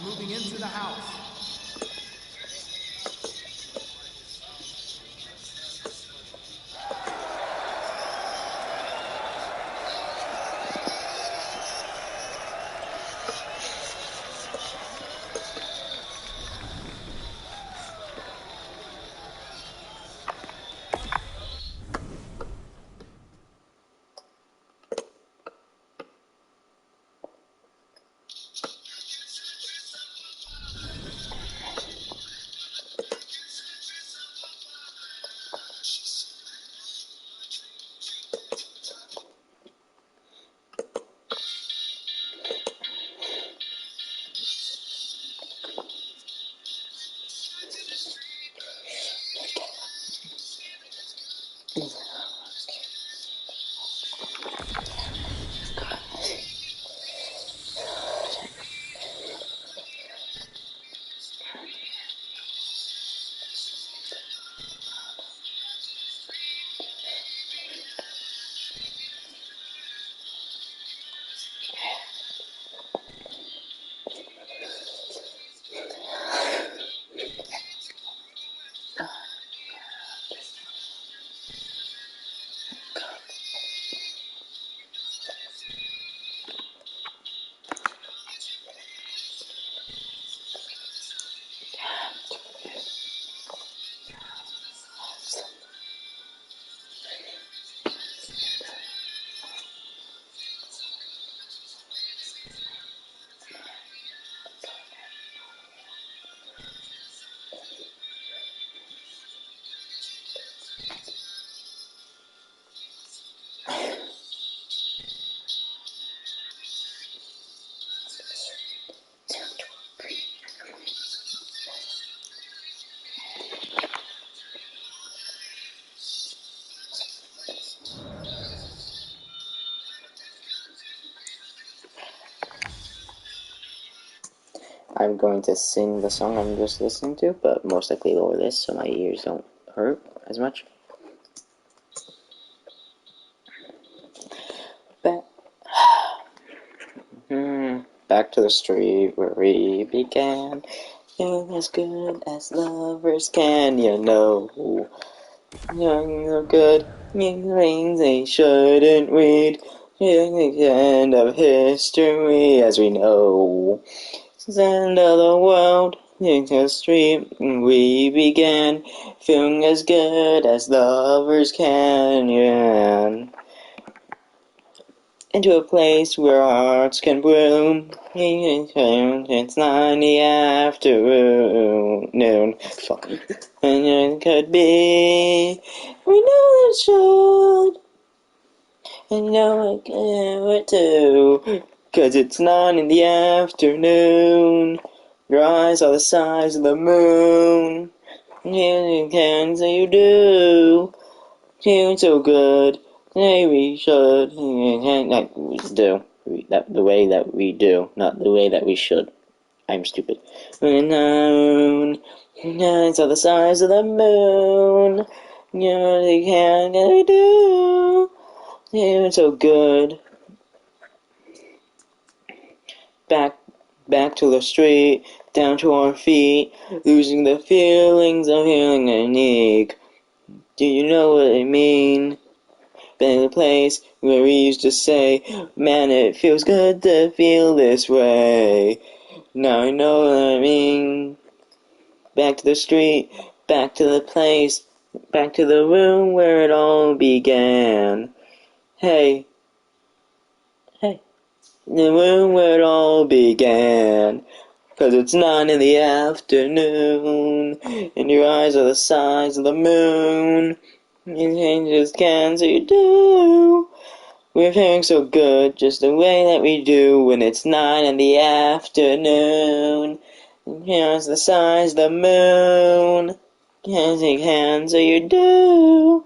moving into the house. I'm going to sing the song I'm just listening to, but most likely lower this so my ears don't hurt as much. Back to the street where we began. Feeling as good as lovers can, you know. Young or good, things they shouldn't read. The end of history, as we know. Since the end of the world, into the street we began. Feeling as good as lovers can, yeah. Into a place where hearts can bloom. It's 9 in the afternoon. Fuck. And it could be. We know it should. And you know I can't too. 'Cause it's 9 in the afternoon. Your eyes are the size of the moon. You can, so you do. Feeling so good. Hey, we should. Not we do. The way that we do, not the way that we should. I'm stupid. Moon, eyes are the size of the moon. You really can do. Feeling so good. Back to the street, down to our feet, losing the feelings of feeling unique. Do you know what I mean? Been in a place where we used to say, man, it feels good to feel this way. Now I know what I mean. Back to the street, back to the place, back to the room where it all began. Hey, the room where it all began. 'Cause it's 9 in the afternoon, and your eyes are the size of the moon. You changes can, so you do. We're feeling so good, just the way that we do when it's 9 in the afternoon. And here's the size of the moon. Can't take hands, so you do.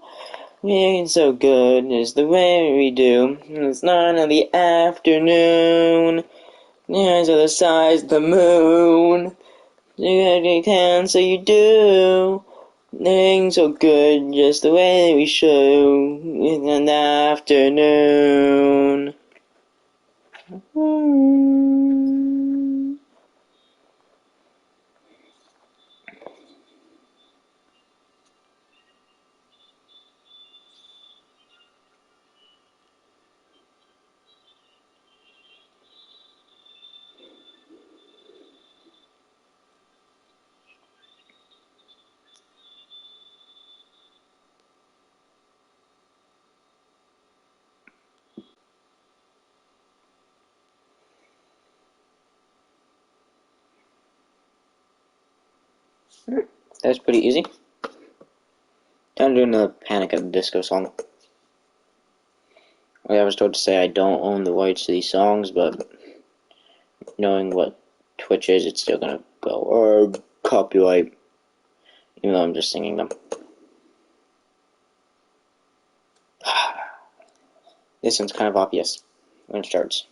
We're so good, just the way we do. It's 9 in the afternoon. Here's the size of the moon. You can, so you do. Doing so good, just the way we should in the afternoon. That's pretty easy. I'm doing the Panic at the Disco song. I was told to say I don't own the rights to these songs, but knowing what Twitch is, it's still gonna go. Or copyright, even though I'm just singing them. This one's kind of obvious when it starts.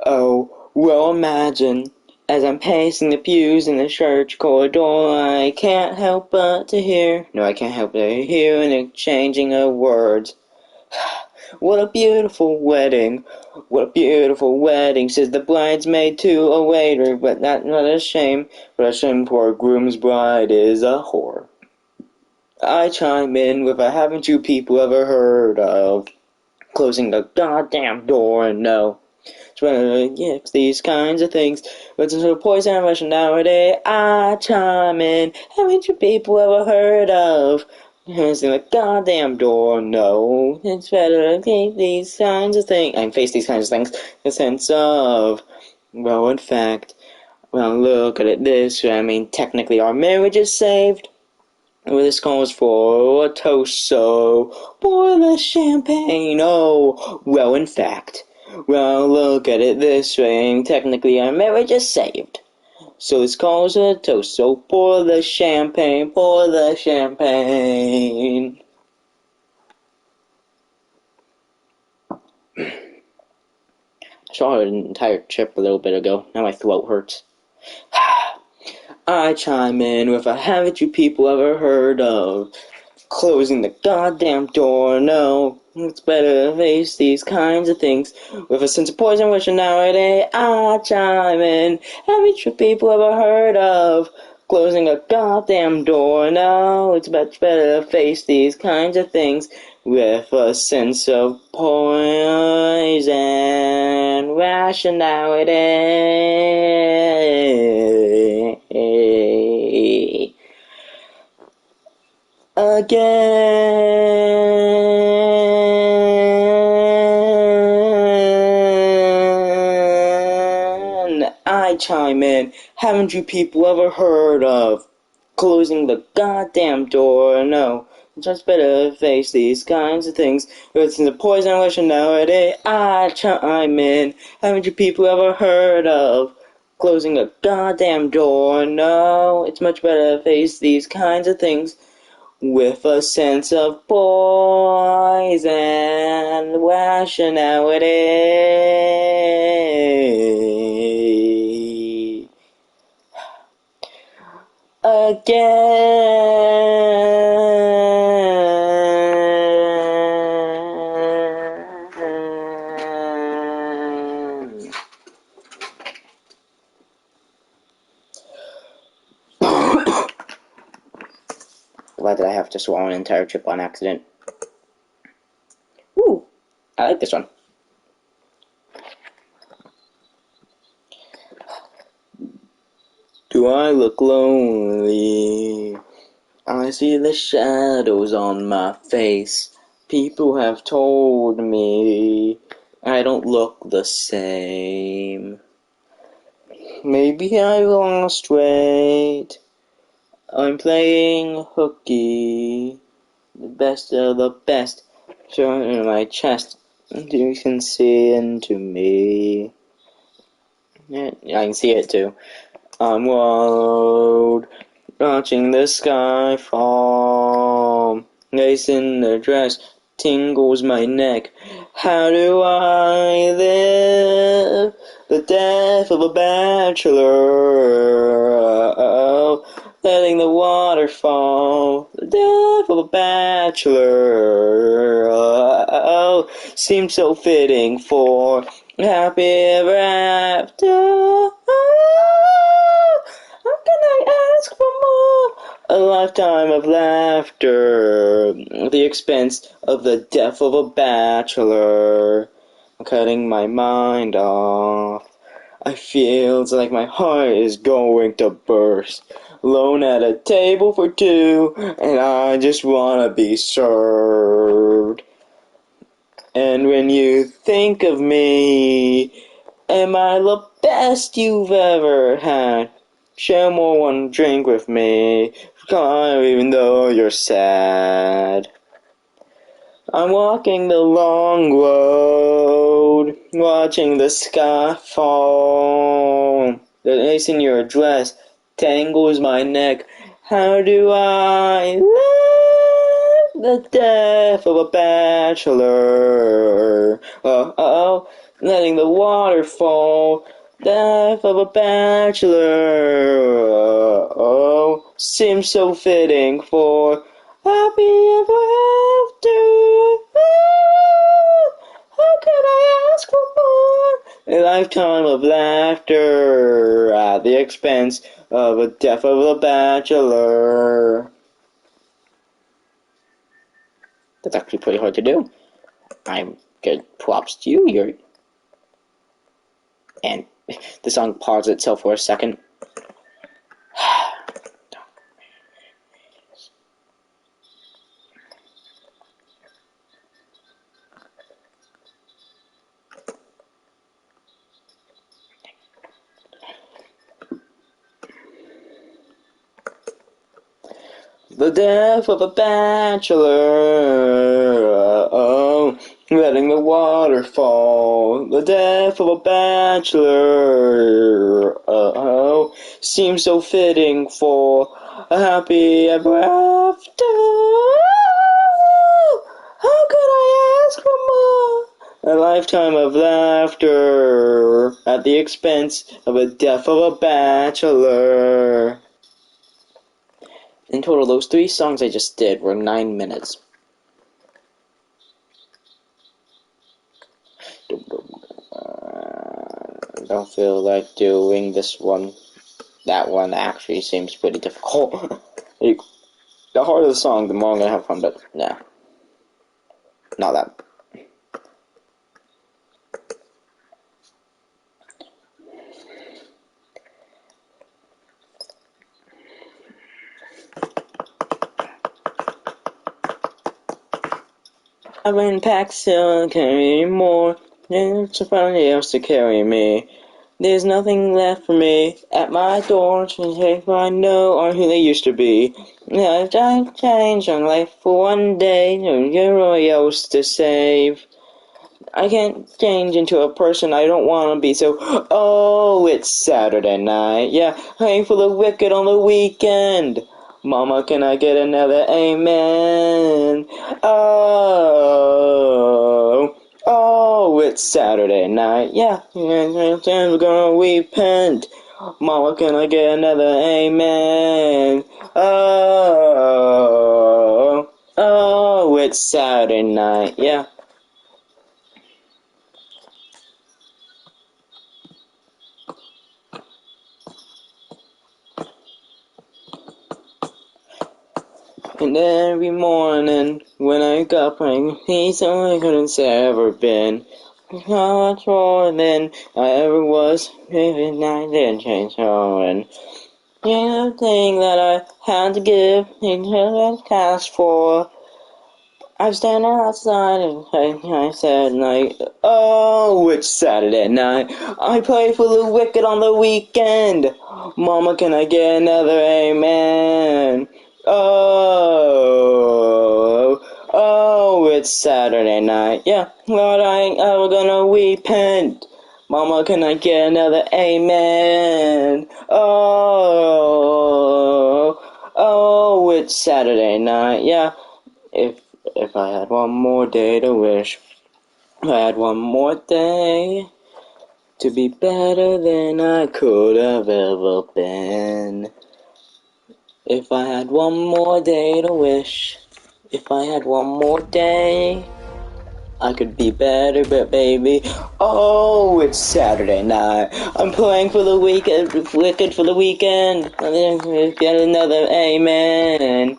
Oh, well, imagine, as I'm pacing the pews in the church corridor, I can't help but to hear, no, I can't help but to hear an exchanging of words. What a beautiful wedding, what a beautiful wedding, says the bridesmaid to a waiter, but that's not a shame, poor groom's bride is a whore. I chime in with a haven't you people ever heard of closing the goddamn door and no. It's these kinds of things. But since we're poison Russian nowadays, I chime in. Haven't you people ever heard of closing the goddamn door? No. It's better to take these kinds of things and face these kinds of things. The sense of, well, in fact, well, look at it this way. I mean, technically our marriage is saved. Well, this calls for a toast, so pour the champagne. Oh, well, in fact, well, look at it this way. Technically, our marriage is saved. So this calls for a toast, so pour the champagne, pour the champagne. I swallowed an entire chip a little bit ago. Now my throat hurts. I chime in with a haven't you people ever heard of closing the goddamn door? No, it's better to face these kinds of things with a sense of poison which nowadays I chime in. Haven't you people ever heard of closing a goddamn door? No, it's much better to face these kinds of things with a sense of poison rationality. Again, I chime in. Haven't you people ever heard of closing the goddamn door? No, it's just better to face these kinds of things. It's the poison rushing nowadays. I chime in. Haven't you people ever heard of closing a goddamn door? No, it's much better to face these kinds of things with a sense of poise and rationality. Again. Why did I have to swallow an entire chip on accident? Ooh, I like this one. Do I look lonely? I see the shadows on my face. People have told me I don't look the same. Maybe I lost weight. I'm playing hooky. The best of the best. Showing in my chest. You can see into me. Yeah, I can see it too. I'm wallowed, watching the sky fall. Lace in the dress, tingles my neck. How do I live? The death of a bachelor. Oh, letting the water fall. The death of a bachelor. Oh, seems so fitting for happy ever after. How can I ask for more? A lifetime of laughter at the expense of the death of a bachelor. I'm cutting my mind off. I feel like my heart is going to burst. Alone at a table for two, and I just wanna be served. And when you think of me, Am I the best you've ever had? Share more one drink with me. Come on, even though you're sad. I'm walking the long road, watching the sky fall. The lace in your dress tangles my neck. How do I live the death of a bachelor? Oh, letting the water fall. Death of a bachelor. Oh, seems so fitting for happy ever after. How could I ask for more? A lifetime of laughter at the expense of a death of a bachelor. That's actually pretty hard to do. I'm good. Props to you. And the song pauses itself for a second. The death of a bachelor, oh, letting the water fall. The death of a bachelor, oh, seems so fitting for a happy ever after. How could I ask for more? A lifetime of laughter at the expense of a death of a bachelor. In total, those 3 songs I just did were 9 minutes. Don't feel like doing this one. That one actually seems pretty difficult. The harder the song, the more I'm gonna have fun, but yeah. Not that. I've been packed still, can't carry more. There's somebody else to carry me. There's nothing left for me at my door to take what I know or who they used to be. I've changed my life for one day, nobody else to save. I can't change into a person I don't want to be, so, oh, it's Saturday night. Yeah, praying for the wicked on the weekend. Mama, can I get another amen? Oh, it's Saturday night. Yeah, we're gonna repent. Mama, can I get another amen? Oh, it's Saturday night. Yeah. And every morning when I wake up, I see something I couldn't ever been. How much more than I ever was, even I didn't change on. Anything that I had to give, I asked for. I was standing outside and I said, like, oh, it's Saturday night. I play for the wicked on the weekend. Mama, can I get another amen? Oh, it's Saturday night. Yeah, Lord, I ain't ever gonna repent. Mama, can I get another amen? Oh, it's Saturday night. Yeah, if I had one more day to wish, if I had one more day to be better than I could have ever been. If I had one more day to wish, if I had one more day, I could be better, but baby, oh, it's Saturday night. I'm playing for the wicked for the weekend. Get another amen.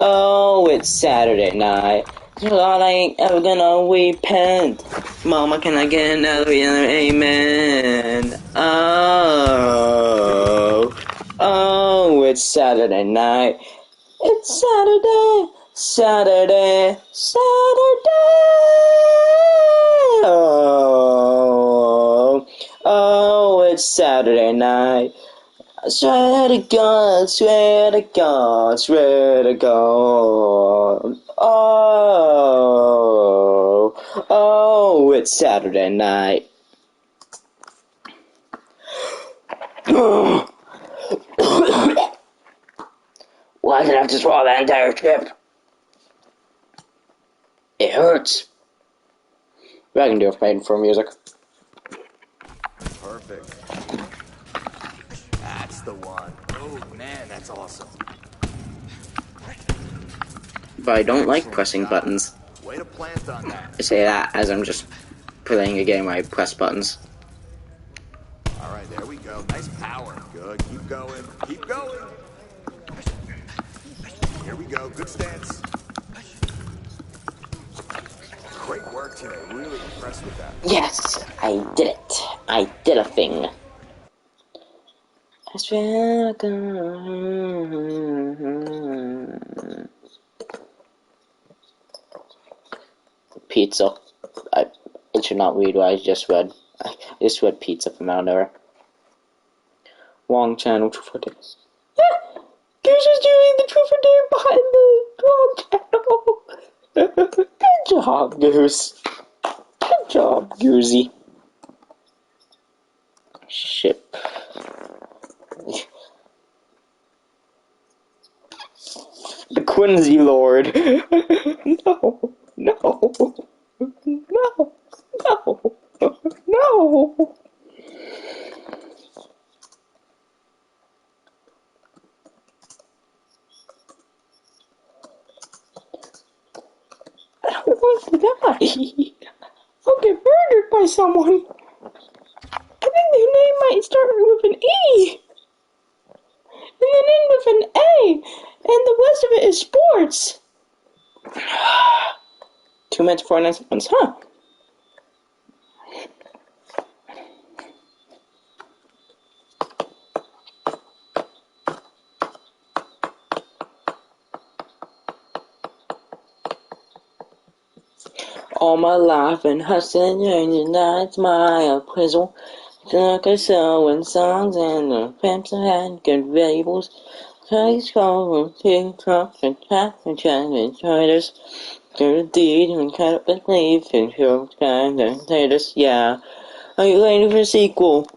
Oh, it's Saturday night. God, I ain't ever gonna repent. Mama, can I get another amen? Oh, it's Saturday night. It's Saturday, Saturday, Saturday Oh, oh, it's Saturday night. I swear to God, swear to God, swear to God. Oh, oh, it's Saturday night. Why did I have to swallow that entire chip? It hurts. But I can do it made for music. Perfect. That's the one. Oh, man, that's awesome. But I don't like Excellent pressing job. buttons. Way to plant on that. I say that as I'm just playing a game where I press buttons. All right, there we go. Nice power. Good. Keep going. Keep going. Here we go. Good stance. Great work today. Really impressed with that. Yes, I did it. I did a thing. I swear to God. Pizza. It should not read what I just read. I just read pizza from out there. Wrong channel, Truth or Dare. Goose is doing the Truth or Dare behind the wrong channel. Good job, Goose. Good job, Goosey. Ship. The Quincy Lord. No, no, no, no, no. I don't want to die. I'll get murdered by someone. I think their name might start with an E. And then end with an A. And the rest of it is sports. 2 minutes, 49 seconds, huh? All my life and hustling, and that's my appraisal. Like I sewing songs and the pimps had good labels. Cause call TikTok and half and Chinese traders. Do the deed and cut up and leave and show kind of latest. Yeah. Are you ready for a sequel?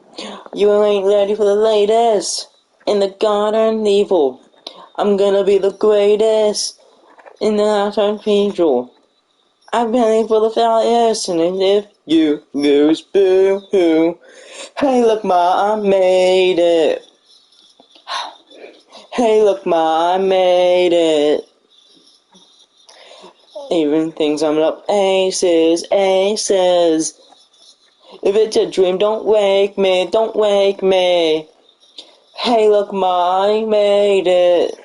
You ain't ready for the latest. In the garden evil. I'm gonna be the greatest. In the outside cathedral. I've been here for the failures, and if you lose, boo-hoo. Hey, look, Ma, I made it. Hey, look, Ma, I made it. Even things I'm up aces, aces. If it's a dream, don't wake me, don't wake me. Hey, look, Ma, I made it.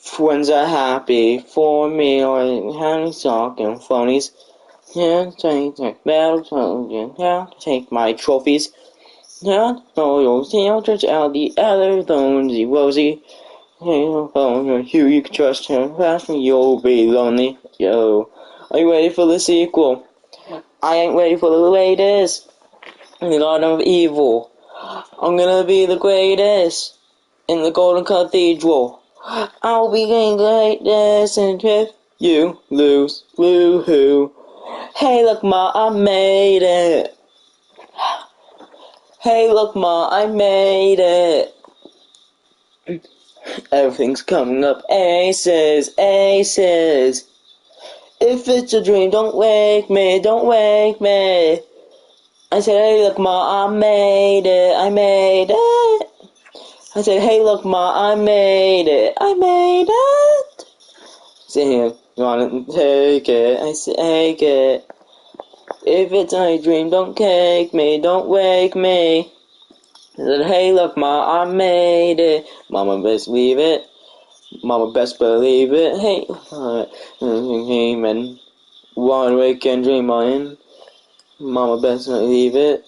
Friends are happy for me, or having talking phonies. Yeah, take battle, yeah, take my trophies. Yeah, oh, you'll see, I'll judge out the other lonesy rosy. Hey, oh, you can trust him, fast and you'll be lonely. Yo, are you ready for the sequel? I ain't ready for the latest. In the Garden of Evil. I'm gonna be the greatest. In the Golden Cathedral. I'll be the greatest, and if you lose, woo-hoo. Hey, look, Ma, I made it. Hey, look, Ma, I made it. Everything's coming up aces, aces. If it's a dream, don't wake me, don't wake me. I said, hey, look, Ma, I made it, I made it. I said, hey, look, Ma, I made it, I made it. I said, here, you wanna take it? I said, take it. If it's a dream, don't wake me, don't wake me. I said, hey, look, Ma, I made it. Mama, best believe it. Mama, best believe it. Hey, and one weekend dream on. Mama, best believe it.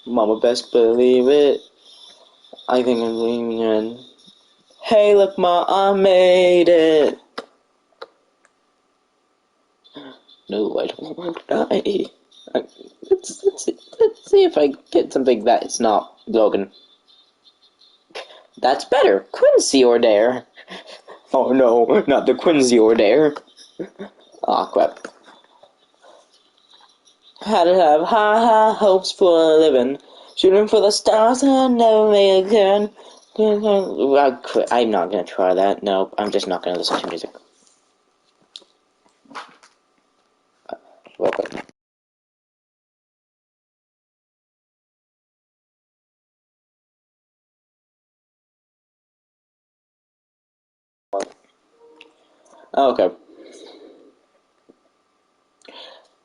Mama, best believe it. I think I'm dreaming in. Hey, look, Ma, I made it. No, I don't want to die. Let's see if I get something that's not Logan. That's better. Quincy or Dare. Oh no, not the Quincy or Dare. Aw, crap. Had to have high hopes for a living. Shooting for the stars and never make again. I'm not gonna try that. Nope, I'm just not gonna listen to music. Real quick. Okay.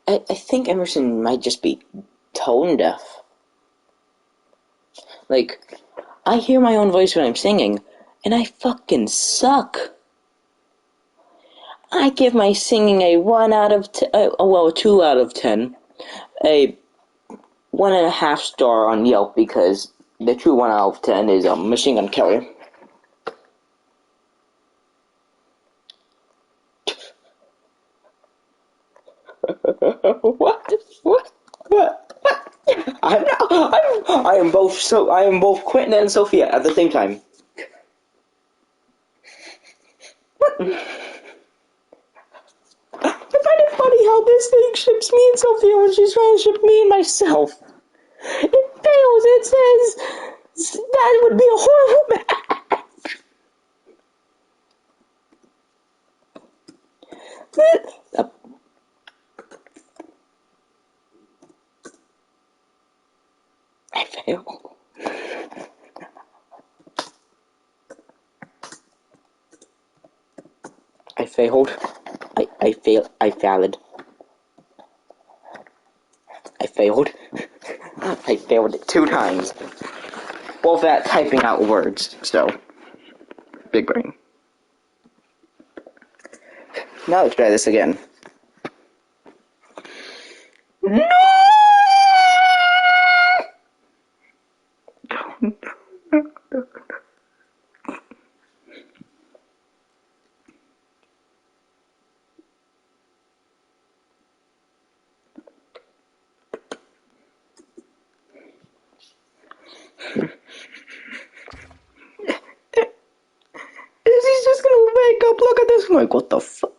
I think Emerson might just be tone deaf. Like, I hear my own voice when I'm singing, and I fucking suck. I give my singing a 1 out of 10, well, a 2 out of 10, a 1.5 star on Yelp, because the true 1 out of 10 is Machine Gun Kelly. What? I am both Quentin and Sophia at the same time. What? I find it funny how this thing ships me and Sophia when she's trying to ship me and myself. It fails. It says that would be a horrible match. I fail. I failed. I failed. I failed. I failed. I failed it 2 times. Both at typing out words, so. Big brain. Now let's try this again. No! He's just gonna wake up, look at this, I'm like, what the fuck?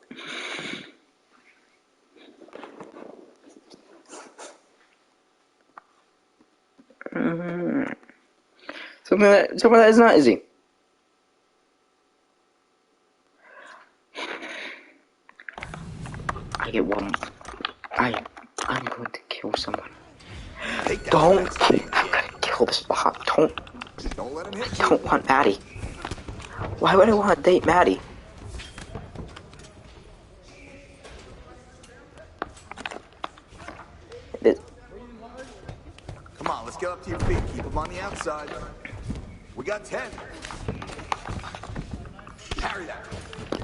Something that is not easy. I get one. I'm going to kill someone. Don't. I'm gonna kill this bot. Don't let him hit I don't want Maddie. Why would I want to date Maddie? Come on, let's get up to your feet. Keep them on the outside. We got 10. Carry that.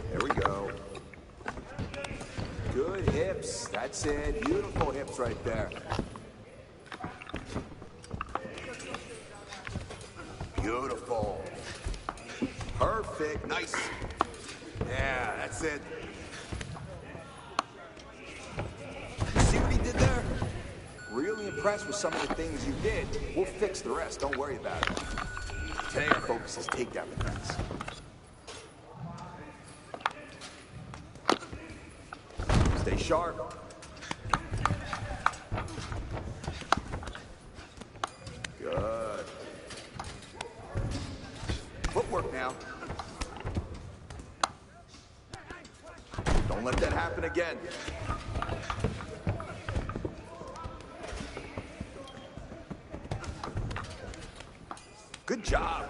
There we go. Good hips. That's it. Beautiful hips right there. Beautiful. Perfect. Nice. Yeah, that's it. See what he did there? Really impressed with some of the things you did. We'll fix the rest. Don't worry about it. Today our focus is takedown defense. Stay sharp. Good. Footwork now. Don't let that happen again. Good job.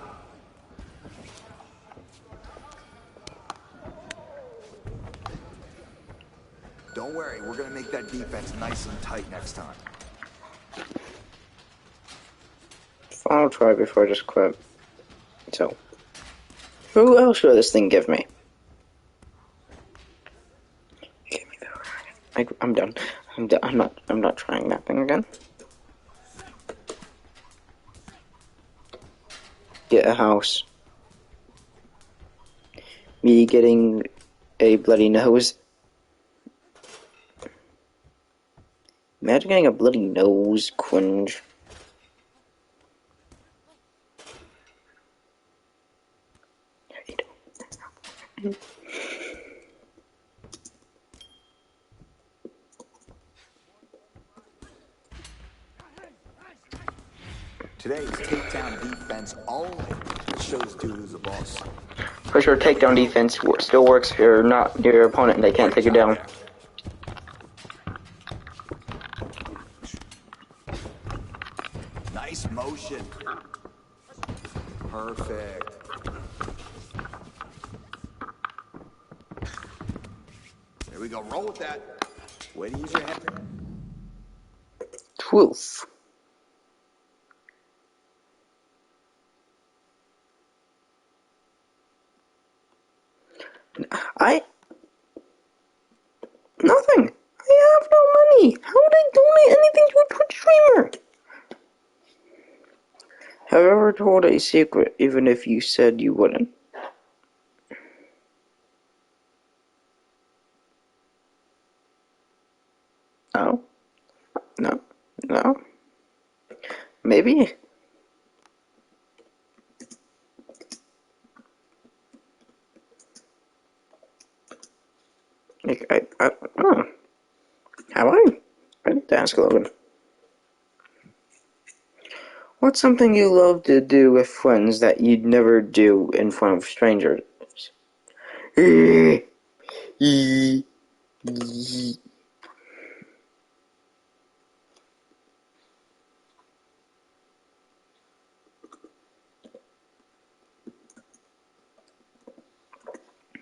Don't worry, we're gonna make that defense nice and tight next time. Final try before I just quit. So, who else will this thing give me? Give me the. I'm done. I'm not trying that thing again. Get a house. Me getting a bloody nose. Imagine getting a bloody nose. Cringe. Today's takedown defense only shows dude who's the boss. For sure, takedown defense still works if you're not near your opponent and they can't take you down. Nice motion. Perfect. There we go. Roll with that. Way to use your head. Truth. Nothing. I have no money. How would I donate anything to a Twitch streamer? Have you ever told a secret even if you said you wouldn't? No. No. No. Maybe. Like, I oh. Have I? I need to ask Logan. What's something you love to do with friends that you'd never do in front of strangers?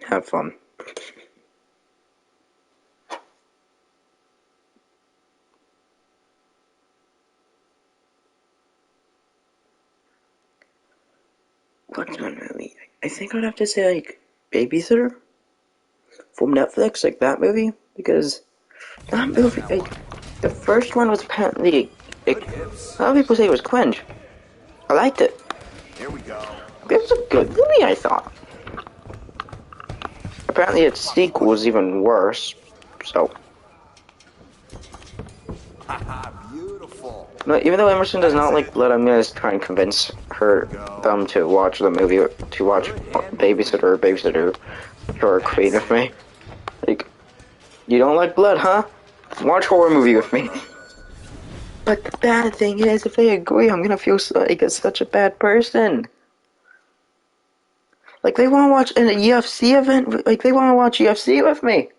Have fun. What's one movie? I think I'd have to say, like, Babysitter? From Netflix, like that movie? Because that movie, like, the first one was apparently, like, a lot of people say it was cringe. I liked it. Here we go. It was a good movie, I thought. Apparently its sequel was even worse, so. Beautiful. No, even though Emerson does not like blood, I'm gonna try and convince them to watch the movie, to watch Babysitter, or Queen with me. Like, you don't like blood, huh? Watch horror movie with me. But the bad thing is, if they agree, I'm gonna feel like such a bad person. Like, they wanna watch a UFC event, like, they wanna watch UFC with me.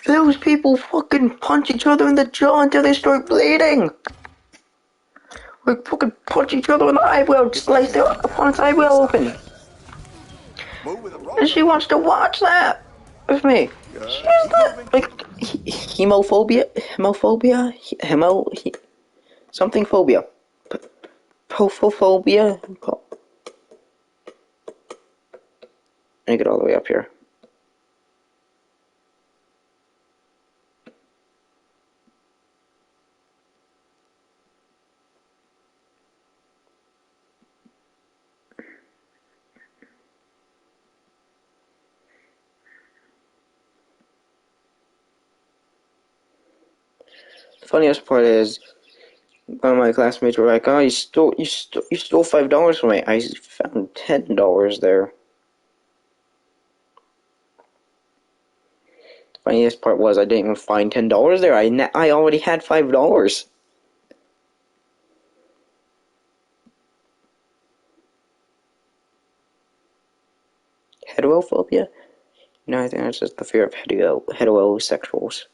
Those people fucking punch each other in the jaw until they start bleeding. Like, fucking punch each other in the eyebrow, slice their opponent's eyebrow open. And she wants to watch that with me. She has that, like, something phobia. Pofophobia. Let me get all the way up here. The funniest part is, one of my classmates were like, "Oh, you stole $5 from me." I found $10 there. The funniest part was I didn't even find $10 there. I already had $5. Heterophobia? No, I think that's just the fear of heterosexuals.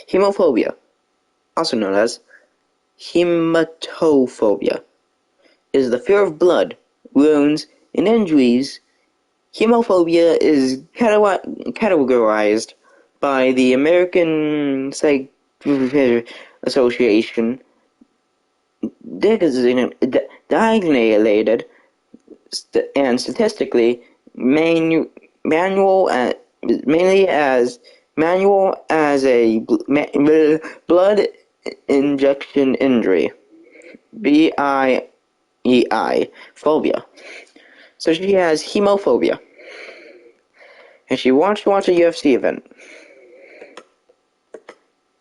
Hemophobia, also known as hematophobia, is the fear of blood, wounds, and injuries. Hemophobia is categorized by the American Psychiatric Association, designated and statistically mainly as a blood injection injury, BIEI phobia. So she has hemophobia, and she wants to watch a UFC event.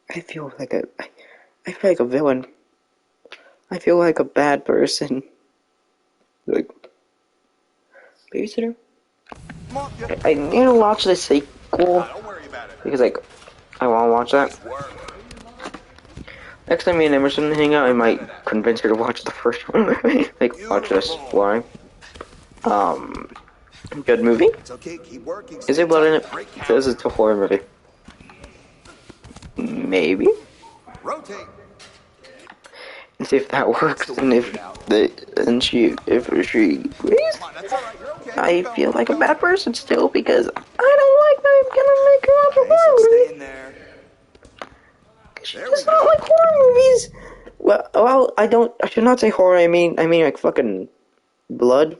I feel like a villain. I feel like a bad person. Like, babysitter? I need to watch the sequel because, like, I want to watch that. Next time me and Emerson hang out, I might convince her to watch the first one. Like, watch this. Why? Good movie? Is there blood in it? It says it's a horror movie. Maybe? And see if that works, and if she agrees. I feel like a bad person still because I don't like that I'm gonna make her watch a horror movie. She does not like horror movies. Well, I should not say horror. I mean like fucking blood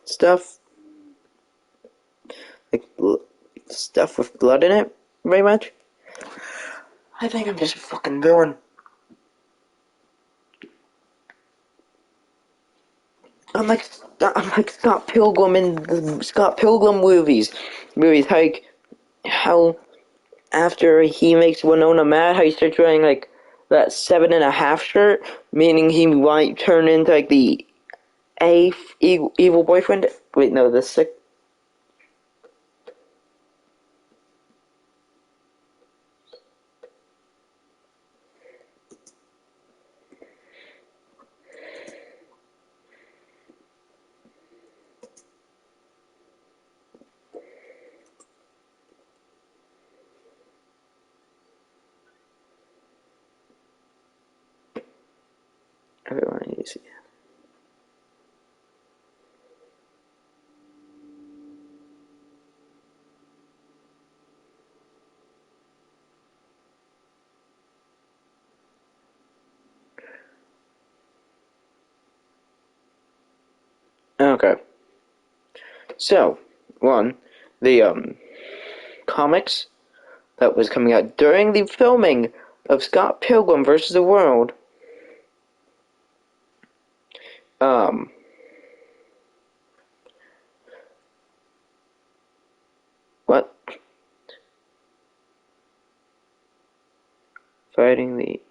stuff, like stuff with blood in it, very much. I think I'm just a fucking villain. I'm like Scott Pilgrim in the Scott Pilgrim movies. Like how after he makes Winona mad, how he starts wearing like that 7.5 shirt, meaning he might turn into like the eighth evil boyfriend. Wait, no, the sixth. Everyone needs to see. Okay. So, the comics that was coming out during the filming of Scott Pilgrim vs. the World. What? Fighting the...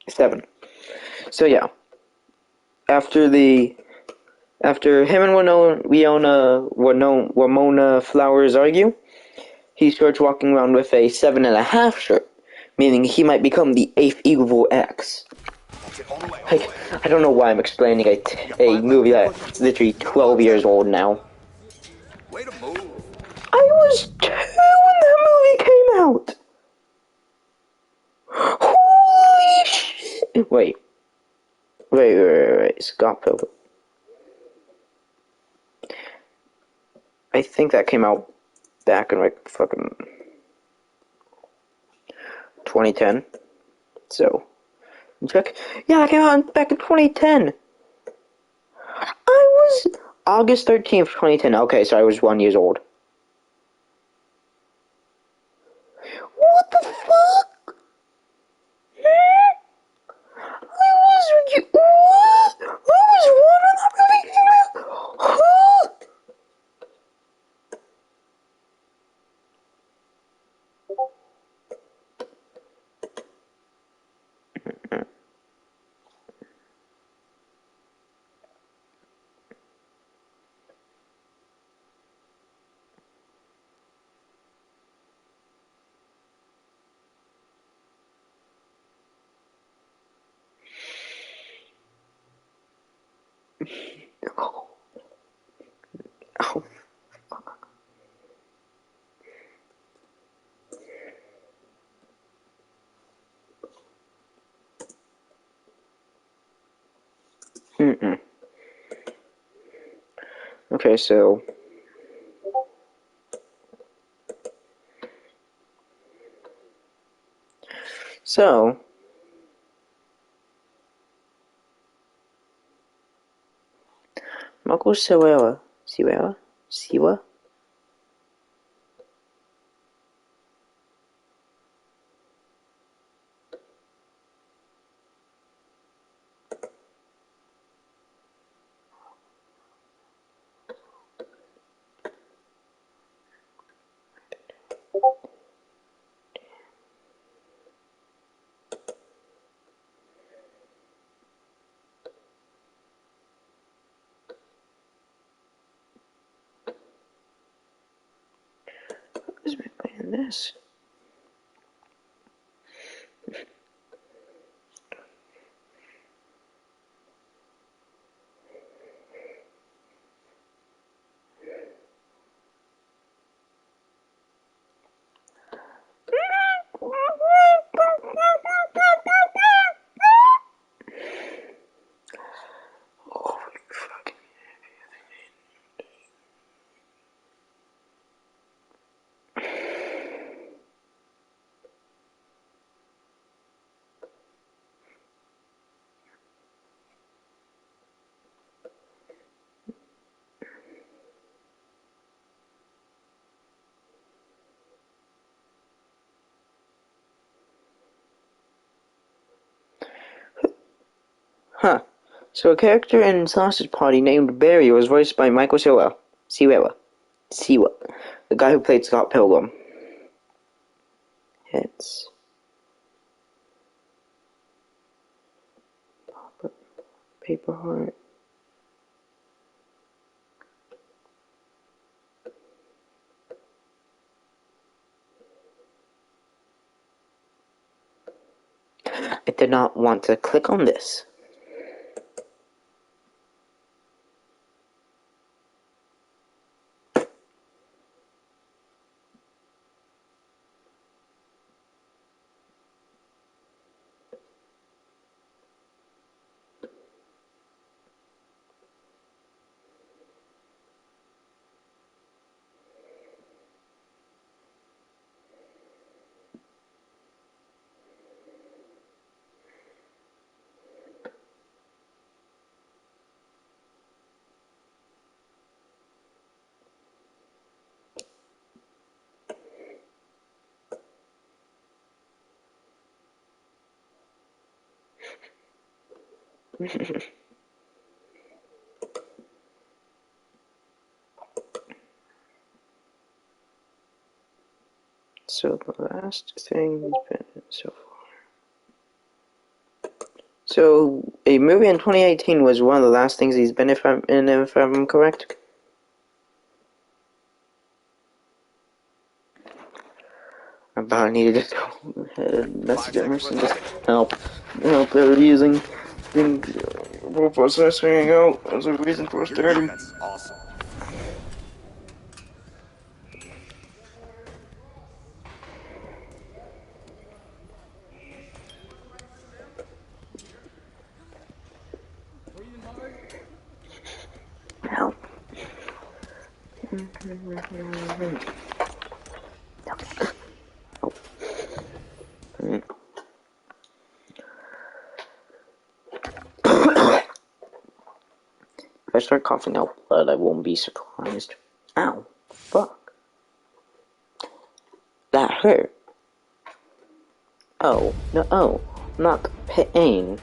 Seven. So yeah. After him and Ramona Flowers argue, he starts walking around with a 7.5 shirt, meaning he might become the 8th evil X. Like, I don't know why I'm explaining a movie that's literally 12 years old now. I was 2 when that movie came out! Holy shit! Wait, Scott Pilgrim. I think that came out back in like fucking 2010. So, check. Yeah, that came out back in 2010. I was August 13th, 2010. Okay, so I was 1 year old. What the fuck? I was 1 when that movie came out. Huh? Oh. Mm-mm. Okay, so Marco Siwa. Who's been playing this? Holy fucking. Huh. So a character in Sausage Party named Barry was voiced by Michael Siwa, the guy who played Scott Pilgrim. Hits. Paper Heart. I did not want to click on this. So the last thing he's been in so far. So a movie in 2018 was one of the last things he's been if I'm correct. I about needed to message Emerson just help they're using role processing out as a reason for starting. That's awesome. Help. If I start coughing out blood, I won't be surprised. Ow. Fuck. That hurt. Oh, no, oh, not pain.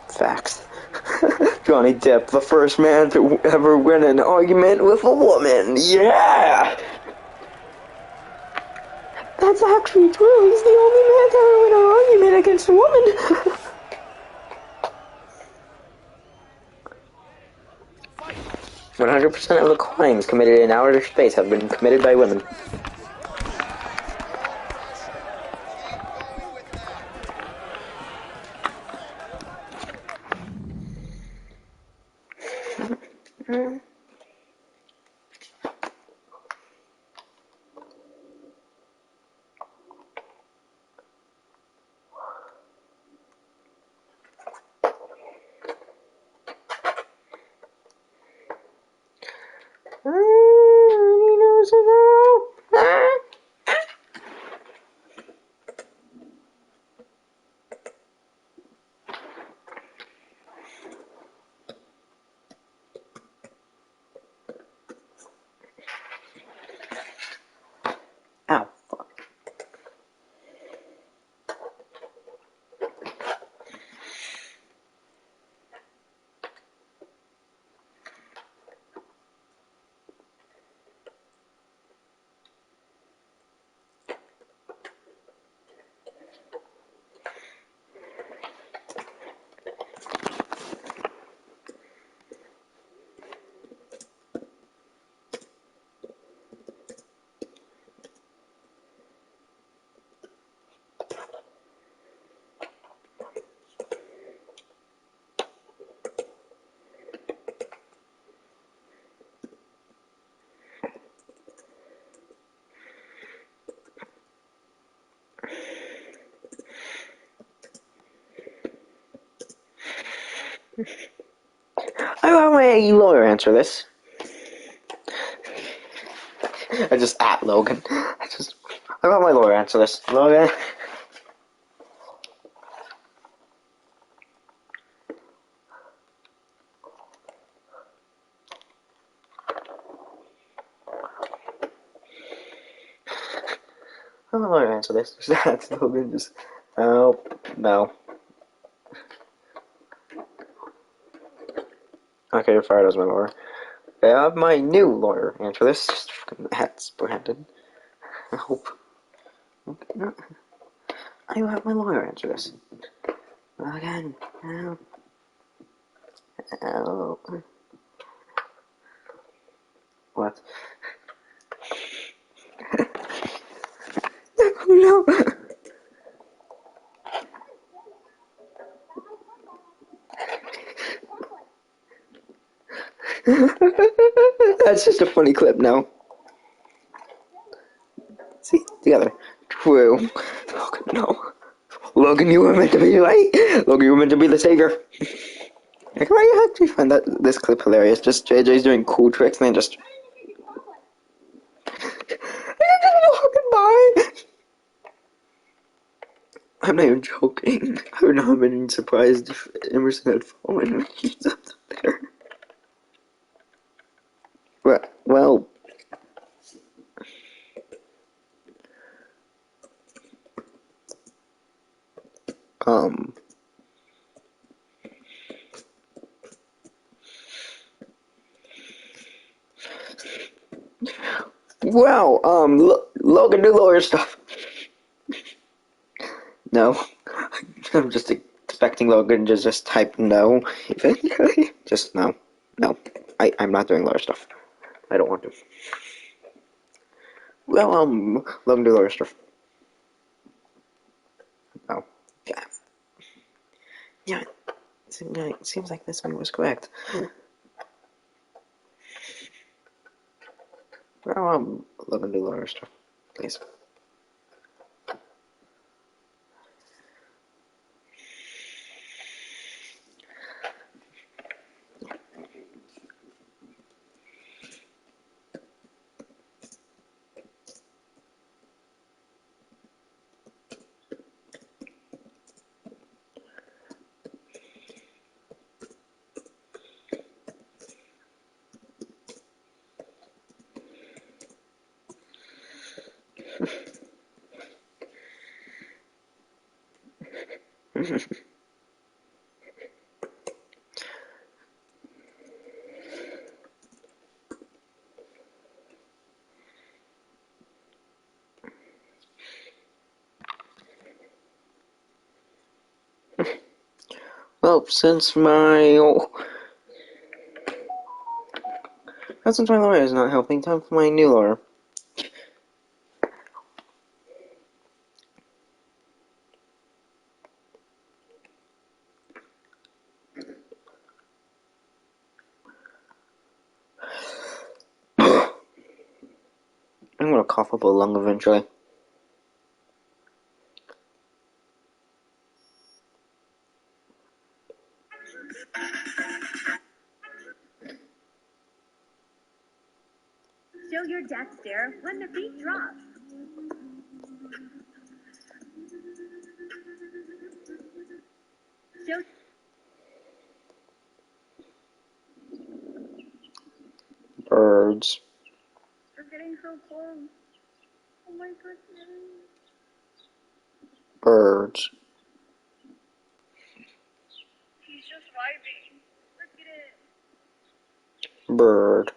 Facts. Johnny Depp, the first man to ever win an argument with a woman. Yeah! That's actually true. He's the only man to ever win an argument against a woman. 100% of the crimes committed in outer space have been committed by women. Ow, fuck. I want my lawyer answer this. I just at Logan. I want my lawyer answer this. Logan. I want my lawyer answer this. Just at Logan. Just. Oh, no. Okay, you're fired as my lawyer. I have my new lawyer answer this. Just fucking hats Brandon. I hope. No. I will have my lawyer answer this. Again. No. Oh. What? No. That's just a funny clip now. See, together. True. Logan, no. Logan, you were meant to be right. Logan, you were meant to be the savior. Like, why do you actually find this clip hilarious? Just JJ's doing cool tricks and then just... I'm just walking by. I'm not even joking. I would not have been surprised if Emerson had fallen when he was up there. Well... Wow, Logan, do lawyer stuff. No. I'm just expecting Logan to just type no, eventually. Just no. No. I'm not doing lawyer stuff. I don't want to. Well, Logan, do lawyer stuff. No. Yeah. Yeah. It seems like this one was correct. Well, Logan, do lawyer stuff. Please. Well, since my Since my lawyer is not helping, time for my new lawyer. I'm gonna cough up a lung eventually. Show your death stare when the beat drops. Show Birds. We're getting so close. Oh my goodness. Birds. He's just vibing. Look at it. Bird.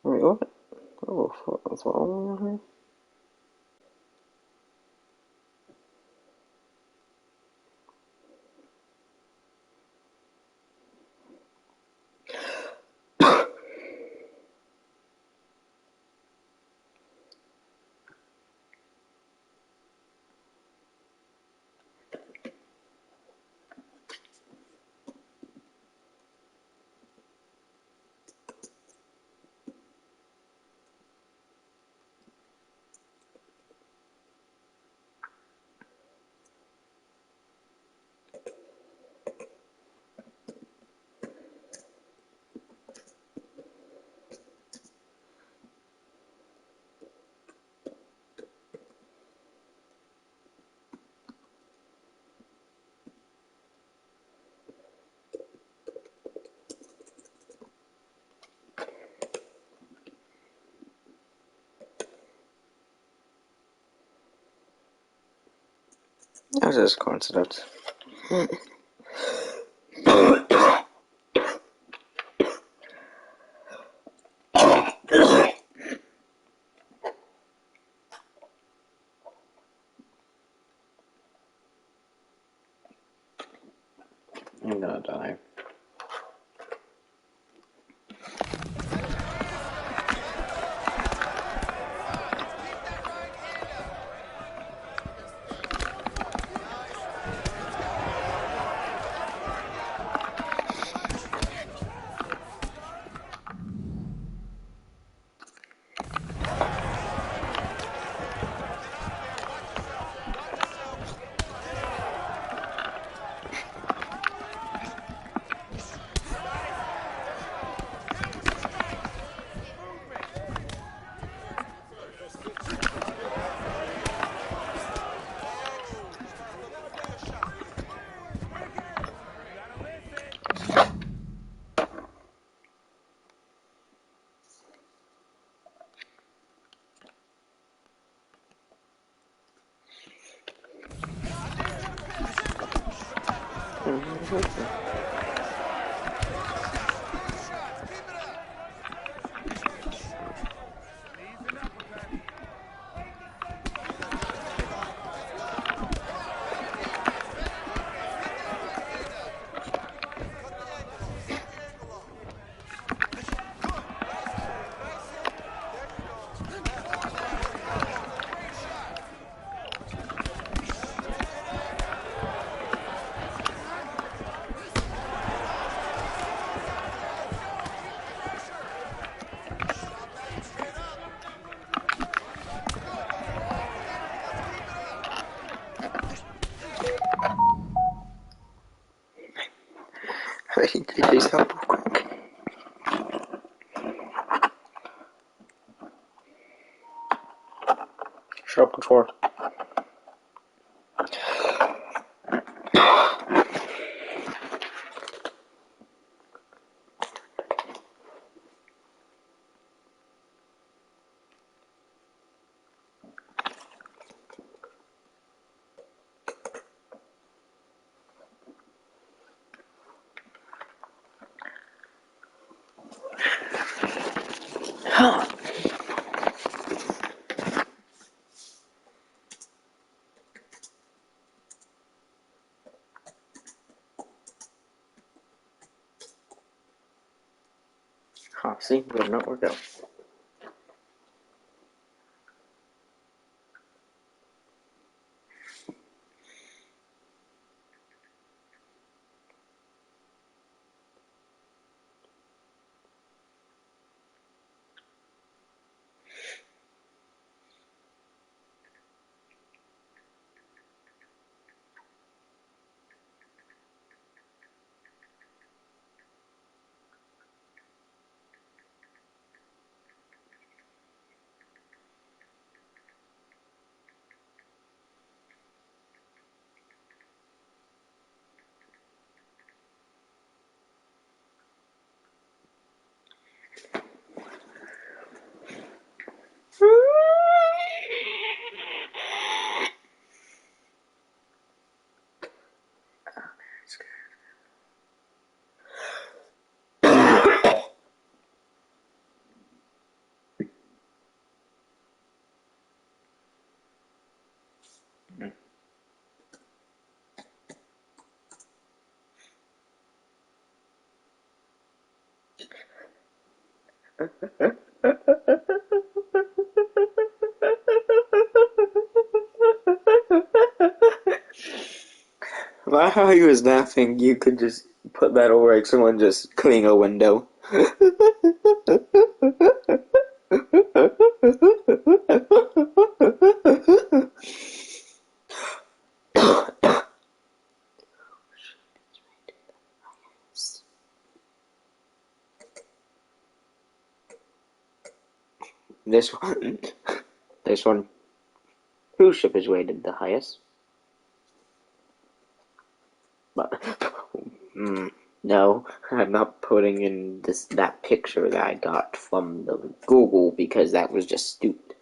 Wait, what? Oh, what's wrong with here? That's just a coincidence. I'm gonna die. I need to take these out real quick. Sharp control. See, would not work out. While he was laughing, you could just put that over like someone just cleaning a window. This one. This one. Whose ship is rated the highest? But no, I'm not putting in that picture that I got from the Google because that was just stupid.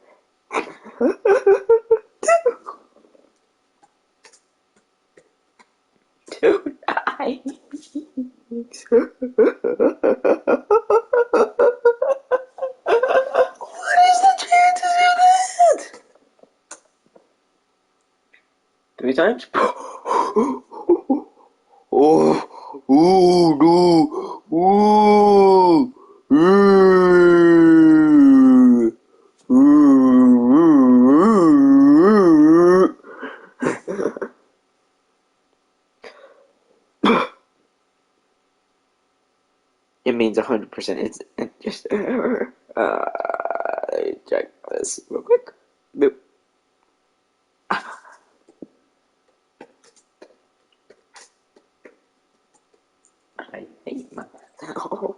Dude, I. What is the chances of that? 3 times? Oh, ooh, no, ooh, It means 100%. It's just an error. Let me check this real quick. Boop. I hate myself.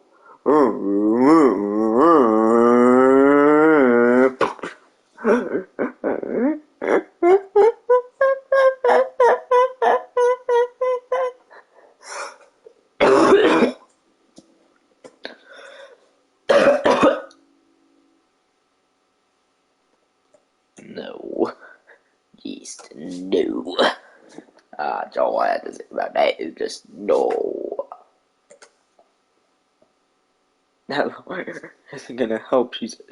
No. Yeast, no. That's all I had to say about that is just no. That lawyer isn't gonna help, she said.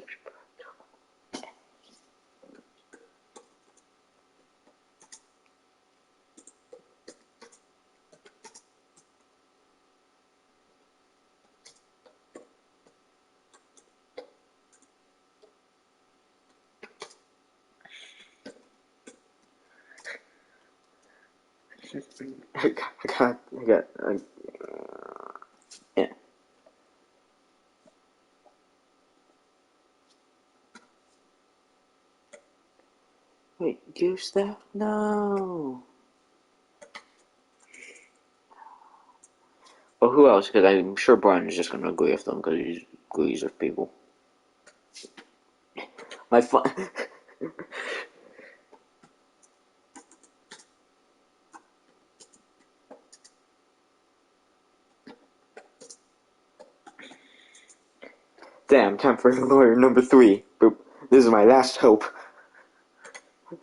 Yeah. Wait, goose stuff? No. Well, who else? Because I'm sure Brian is just gonna agree with them because he agrees with people. My fun. Damn, time for lawyer number 3. Boop. This is my last hope.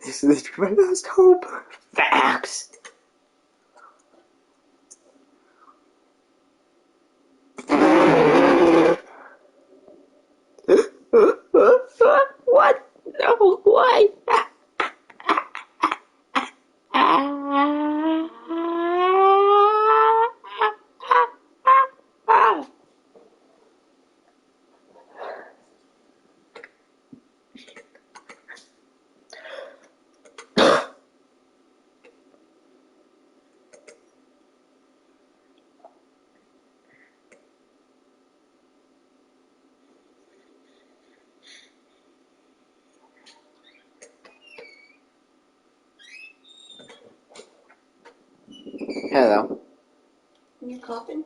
This is my last hope. Facts. Hello. You coughing?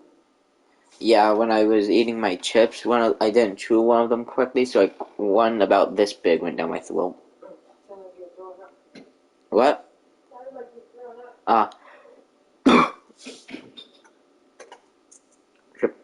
Yeah, when I was eating my chips, I didn't chew one of them correctly, so one about this big went down my throat. Sound like you're throwing up. What? Sounded like you're throwing up. Ah. Chip.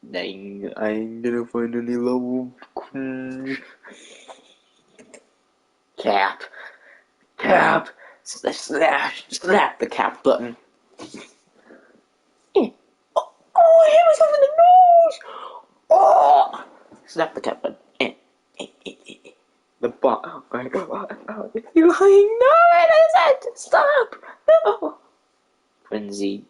Dang, I ain't gonna find any level. Cap. Cap. Snap the cap button. Oh, oh, it was over the nose. Oh, snap the cap button. The bot. Oh my god. You're lying. No, it isn't. Stop. No. Frenzy.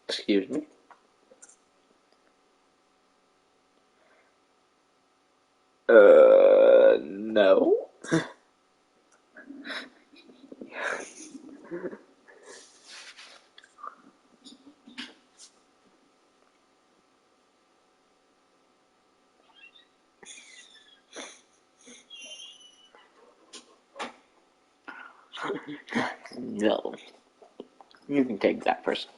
Excuse me. No. No. You can take that person.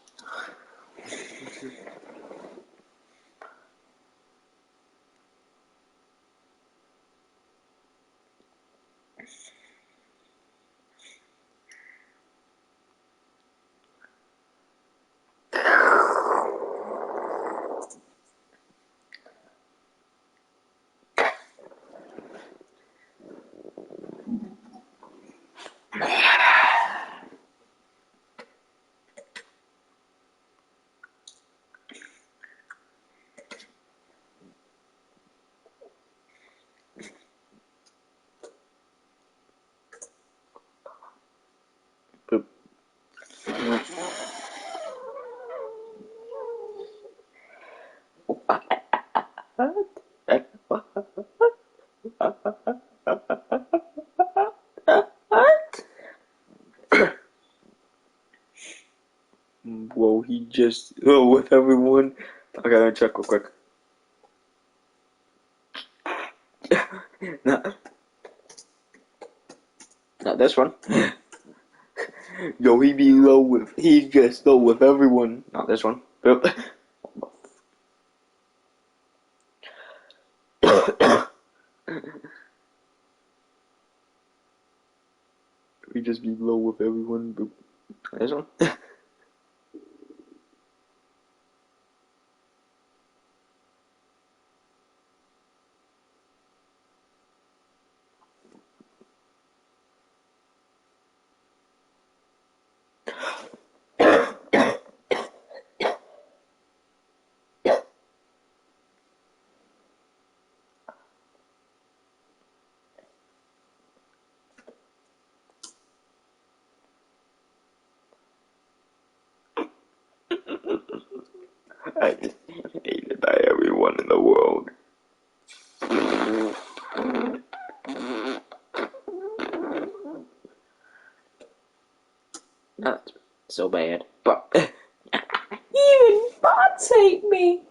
Boop. What? Whoa, he just with everyone. I gotta check real quick. Not this one. Yo, he's just low with everyone. Not this one. Boop. We just be low with everyone. Boop. This one. I just hated by everyone in the world. Not so bad, but even bots hate me.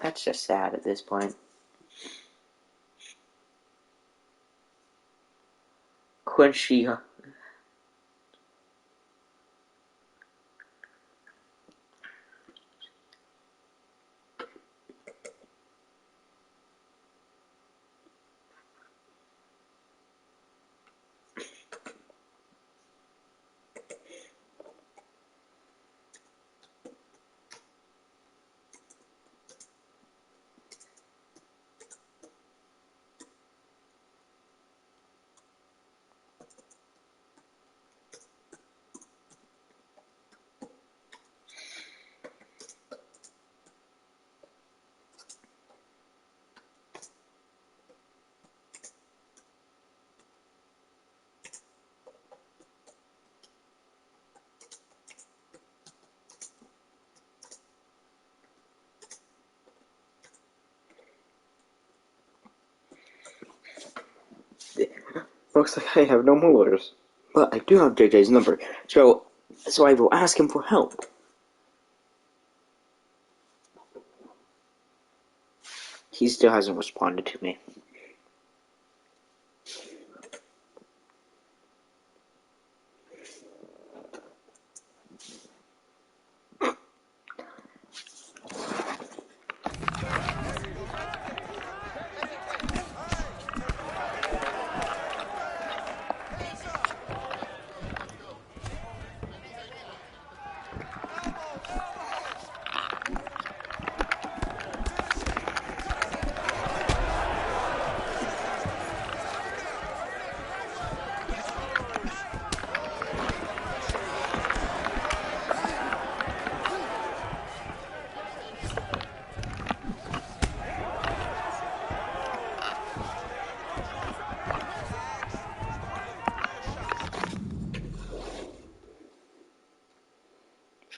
That's just sad at this point. Quincy, Looks like I have no molars. But I do have JJ's number, so I will ask him for help. He still hasn't responded to me.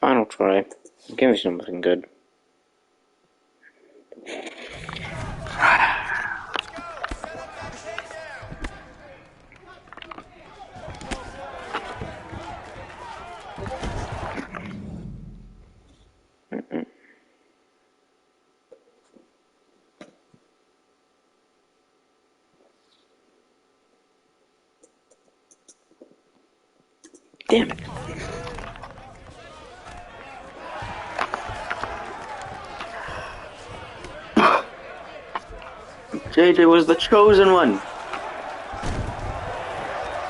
Final try. Give me something good. Damn it. JJ was the chosen one.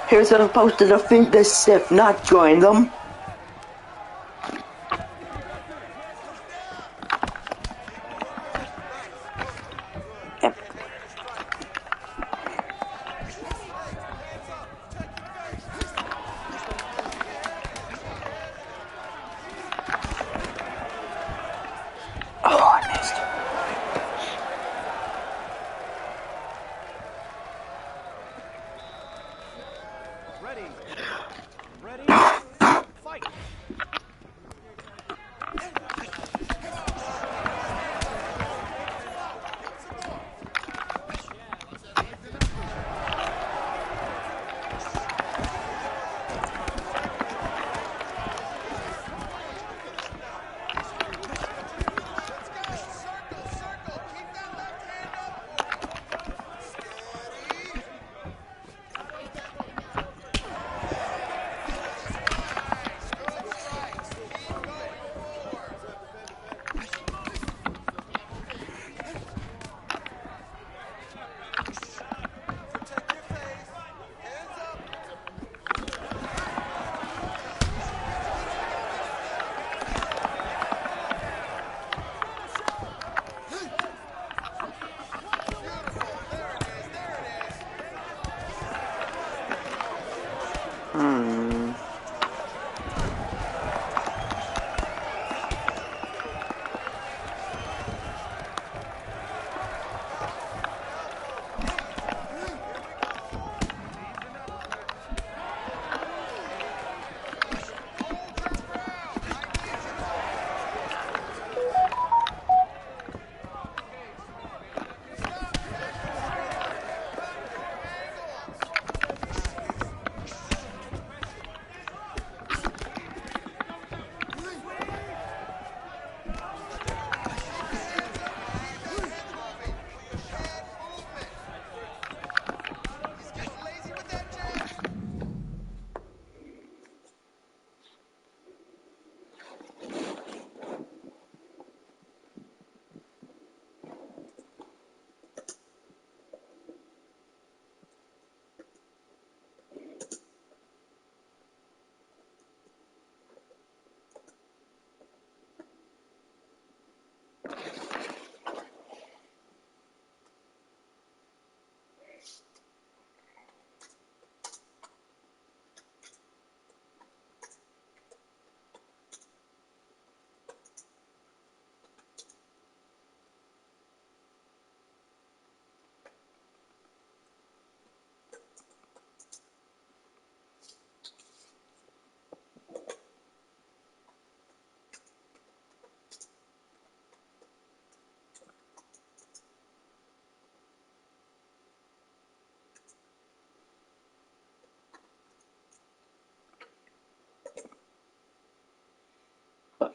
Here's supposed to defeat the Sith, not join them. Yep. Oh, I missed. Ready.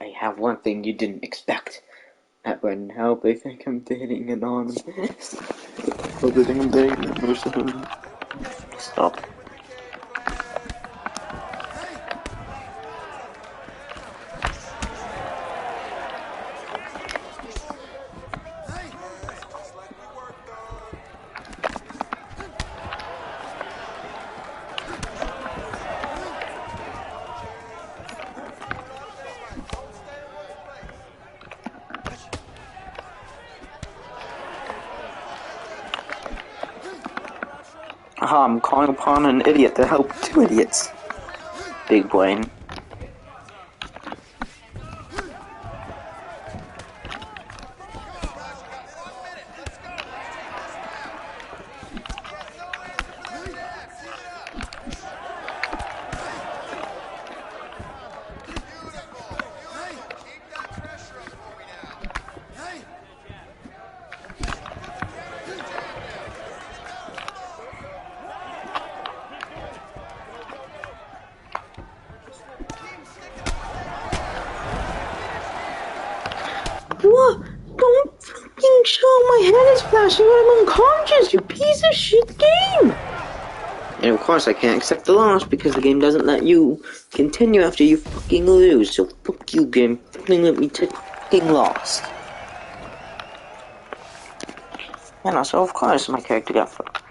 I have one thing you didn't expect. That wouldn't help. They think I'm dating anonymous. Oh, they think I'm dating anonymous. Stop. Aha, I'm calling upon an idiot to help two idiots. Big brain. What? Don't fucking show my head is flashing when I'm unconscious, you piece of shit game! And of course I can't accept the loss because the game doesn't let you continue after you fucking lose, so fuck you game, fucking let me take fucking lost. And also, of course, my character got fucked.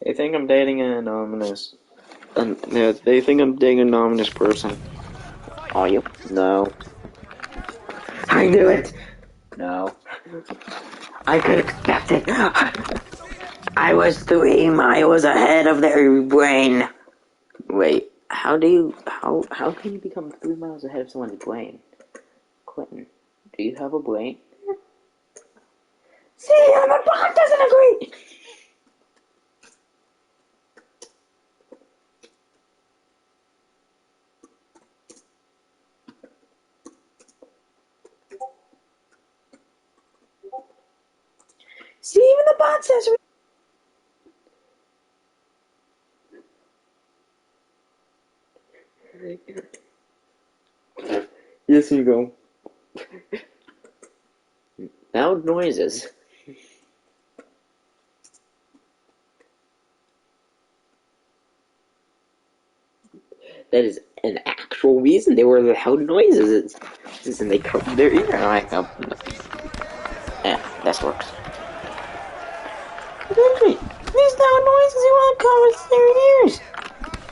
They think I'm dating an anonymous. They think I'm dating an anonymous person. Are you? No. I knew it! No. I could expect it. I was 3 miles ahead of their brain. Wait, how can you become 3 miles ahead of someone's brain? Quentin, do you have a brain? See, my bot doesn't agree! See, even the bot says yes, you go. Loud noises. That is an actual reason they were loud noises. And they covered their ear. And I go, yeah, that works. These loud noises you want to cover their ears.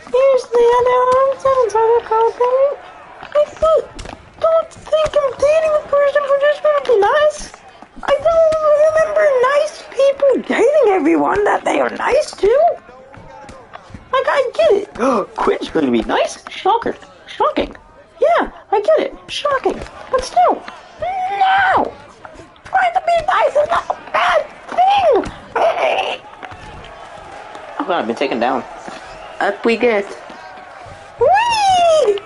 Here's the other arms and cover their ears. Don't think I'm dating the person who just want to be nice. I don't remember nice people dating everyone that they are nice to. Like, I get it. Quit's going to be nice? Shocker. Shocking. Yeah, I get it. Shocking. But still, no! Trying to be nice is not a bad thing! Oh god, I've been taken down. Up we get. Whee!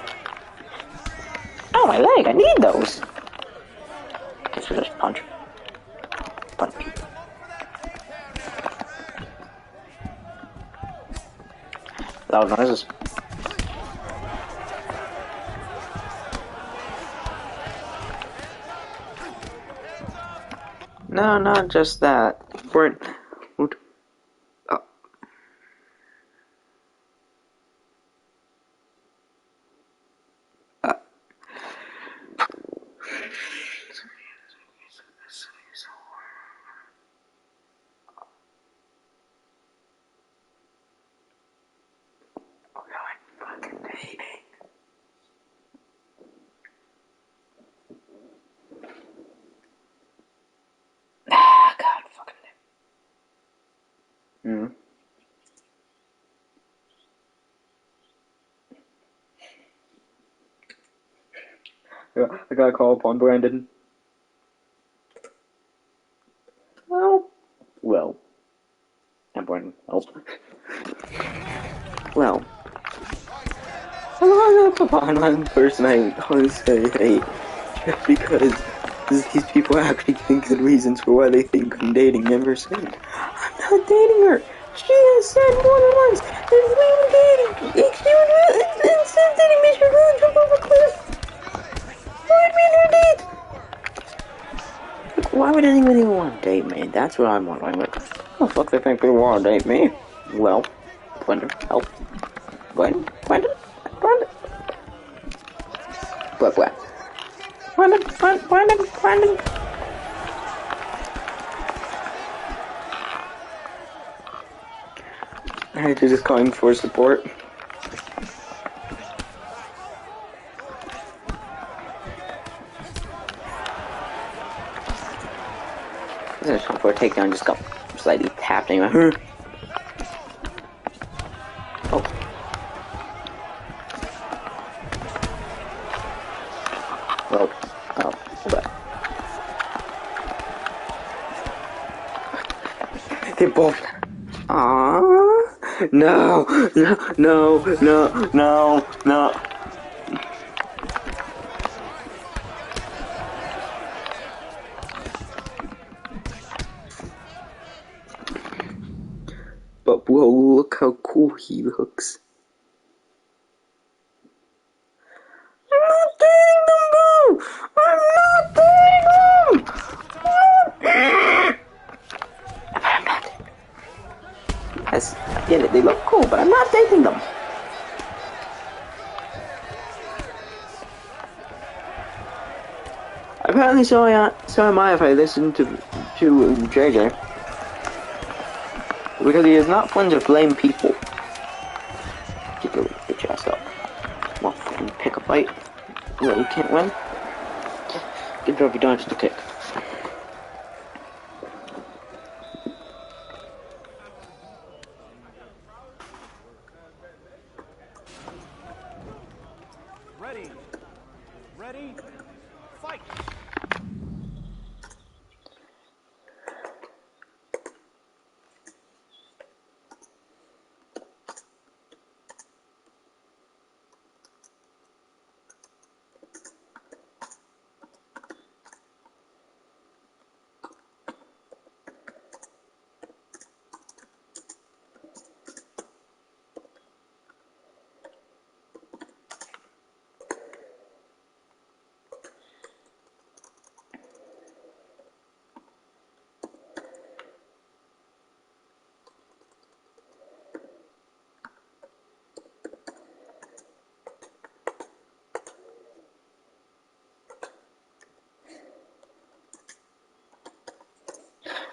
Oh, my leg, I need those. Guess we'll just punch. Punch. Loud noises. No, not just that. We're... Oh. God, fucking Yeah, I gotta call upon Brandon. Well. And Brandon, help. Well. I'm the person I honestly hate. Because these people actually think the reasons for why they think I'm dating never said, I'm not dating her. She has said more than once that we were dating. Instead of dating me, she would really jump off a cliff. Why would me and her date? Like, why would anyone even want to date me? That's what I'm wondering. Like, oh fuck, they think they want to date me? Well, Glenda, help. Glenda. What? Glenda. Alright, they're just calling for support. This is for a takedown, just got slightly tapped anyway. Oh. Well, but they both. Aww. No. But whoa, look how cool he looks. I'm not dating them, bro! I'm not dating them! But I'm not. Yes, I get it, they look cool, but I'm not dating them. Apparently so am I if I listen to JJ. Because he is not fun to blame people. Get your bitch ass up. Well, fucking pick a fight. No, you can't win. Get your dodge to kick. Ready, fight!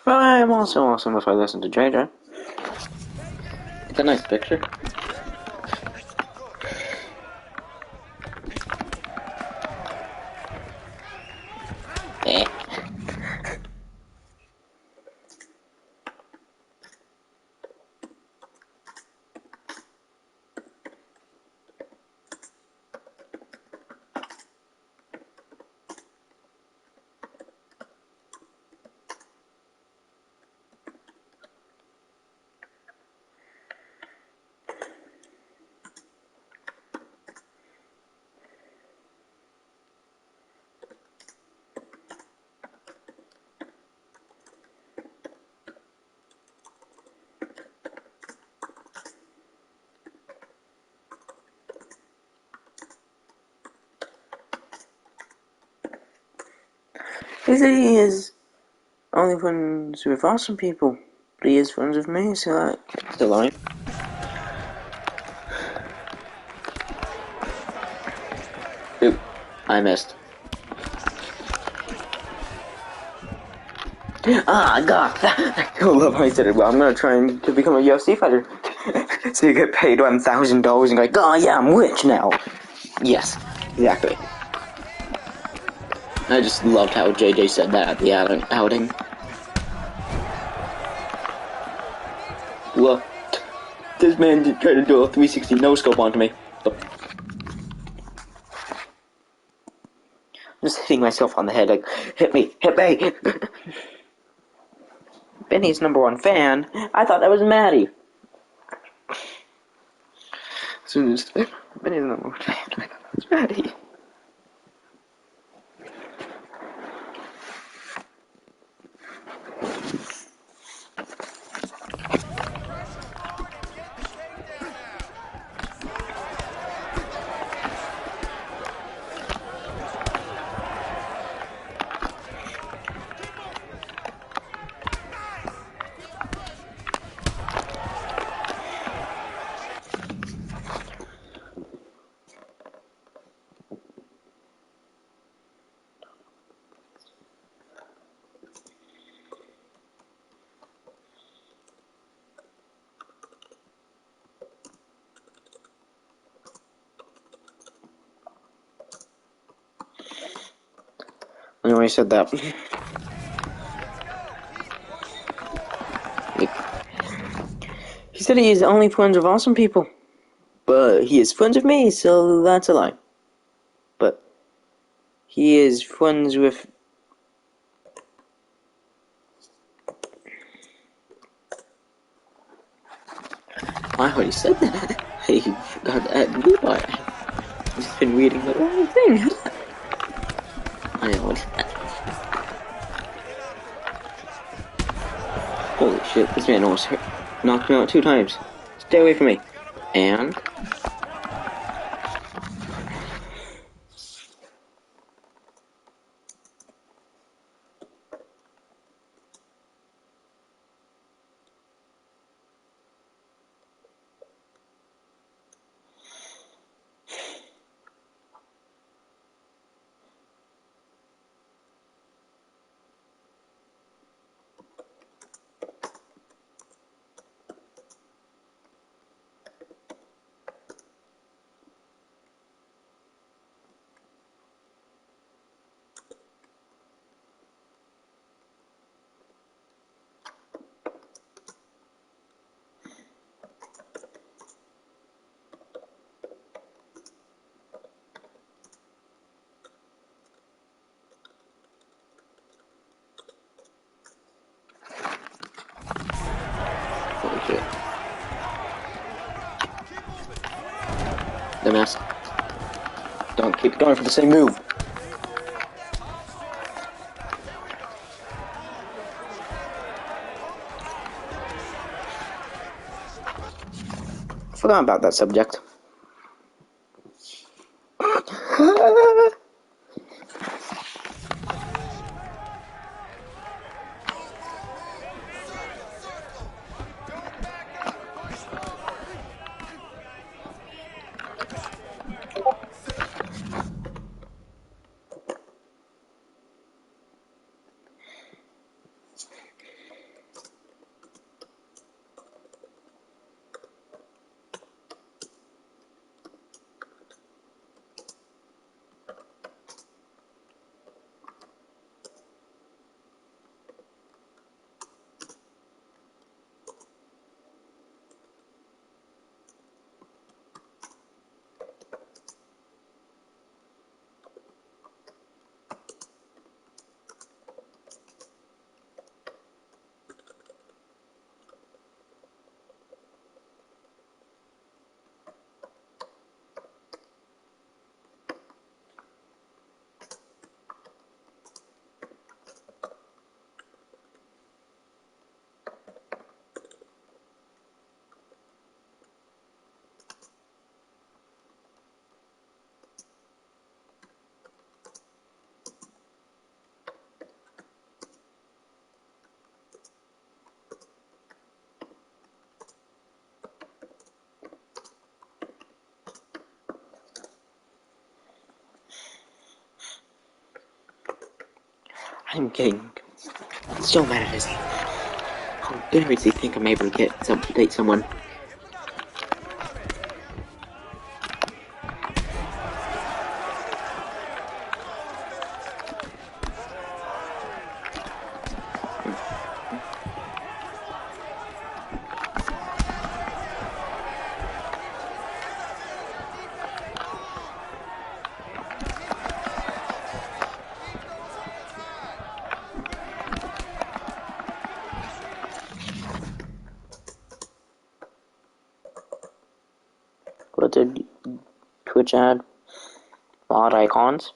But I am also awesome if I listen to JJ. It's a nice picture. Eh. He said he is only friends with awesome people, but he is friends with me, so that's the line. Oop, I missed. Ah, God, I love how he said it. Well, I'm gonna try to become a UFC fighter. So you get paid $1,000 and go like, oh yeah, I'm rich now. Yes, exactly. I just loved how JJ said that at the outing. Look, this man tried to do a 360 no-scope onto me. I'm just hitting myself on the head like, hit me! Benny's #1 fan. I thought that was Maddie. soon as many of them were ready. Anyway, I said that. He said he is only friends with awesome people. But he is friends with me, so that's a lie. But he is friends with... I already said that. I forgot to add new part. I've just been reading the wrong thing. I know what. Holy shit, this man almost knocked me out 2 times. Stay away from me. And... Holy shit. Dumbass. Don't keep going for the same move. Forgot about that subject. I'm getting so mad at Izzy. How dare Izzy think I'm able to date someone? Twitch ad. Mod icons.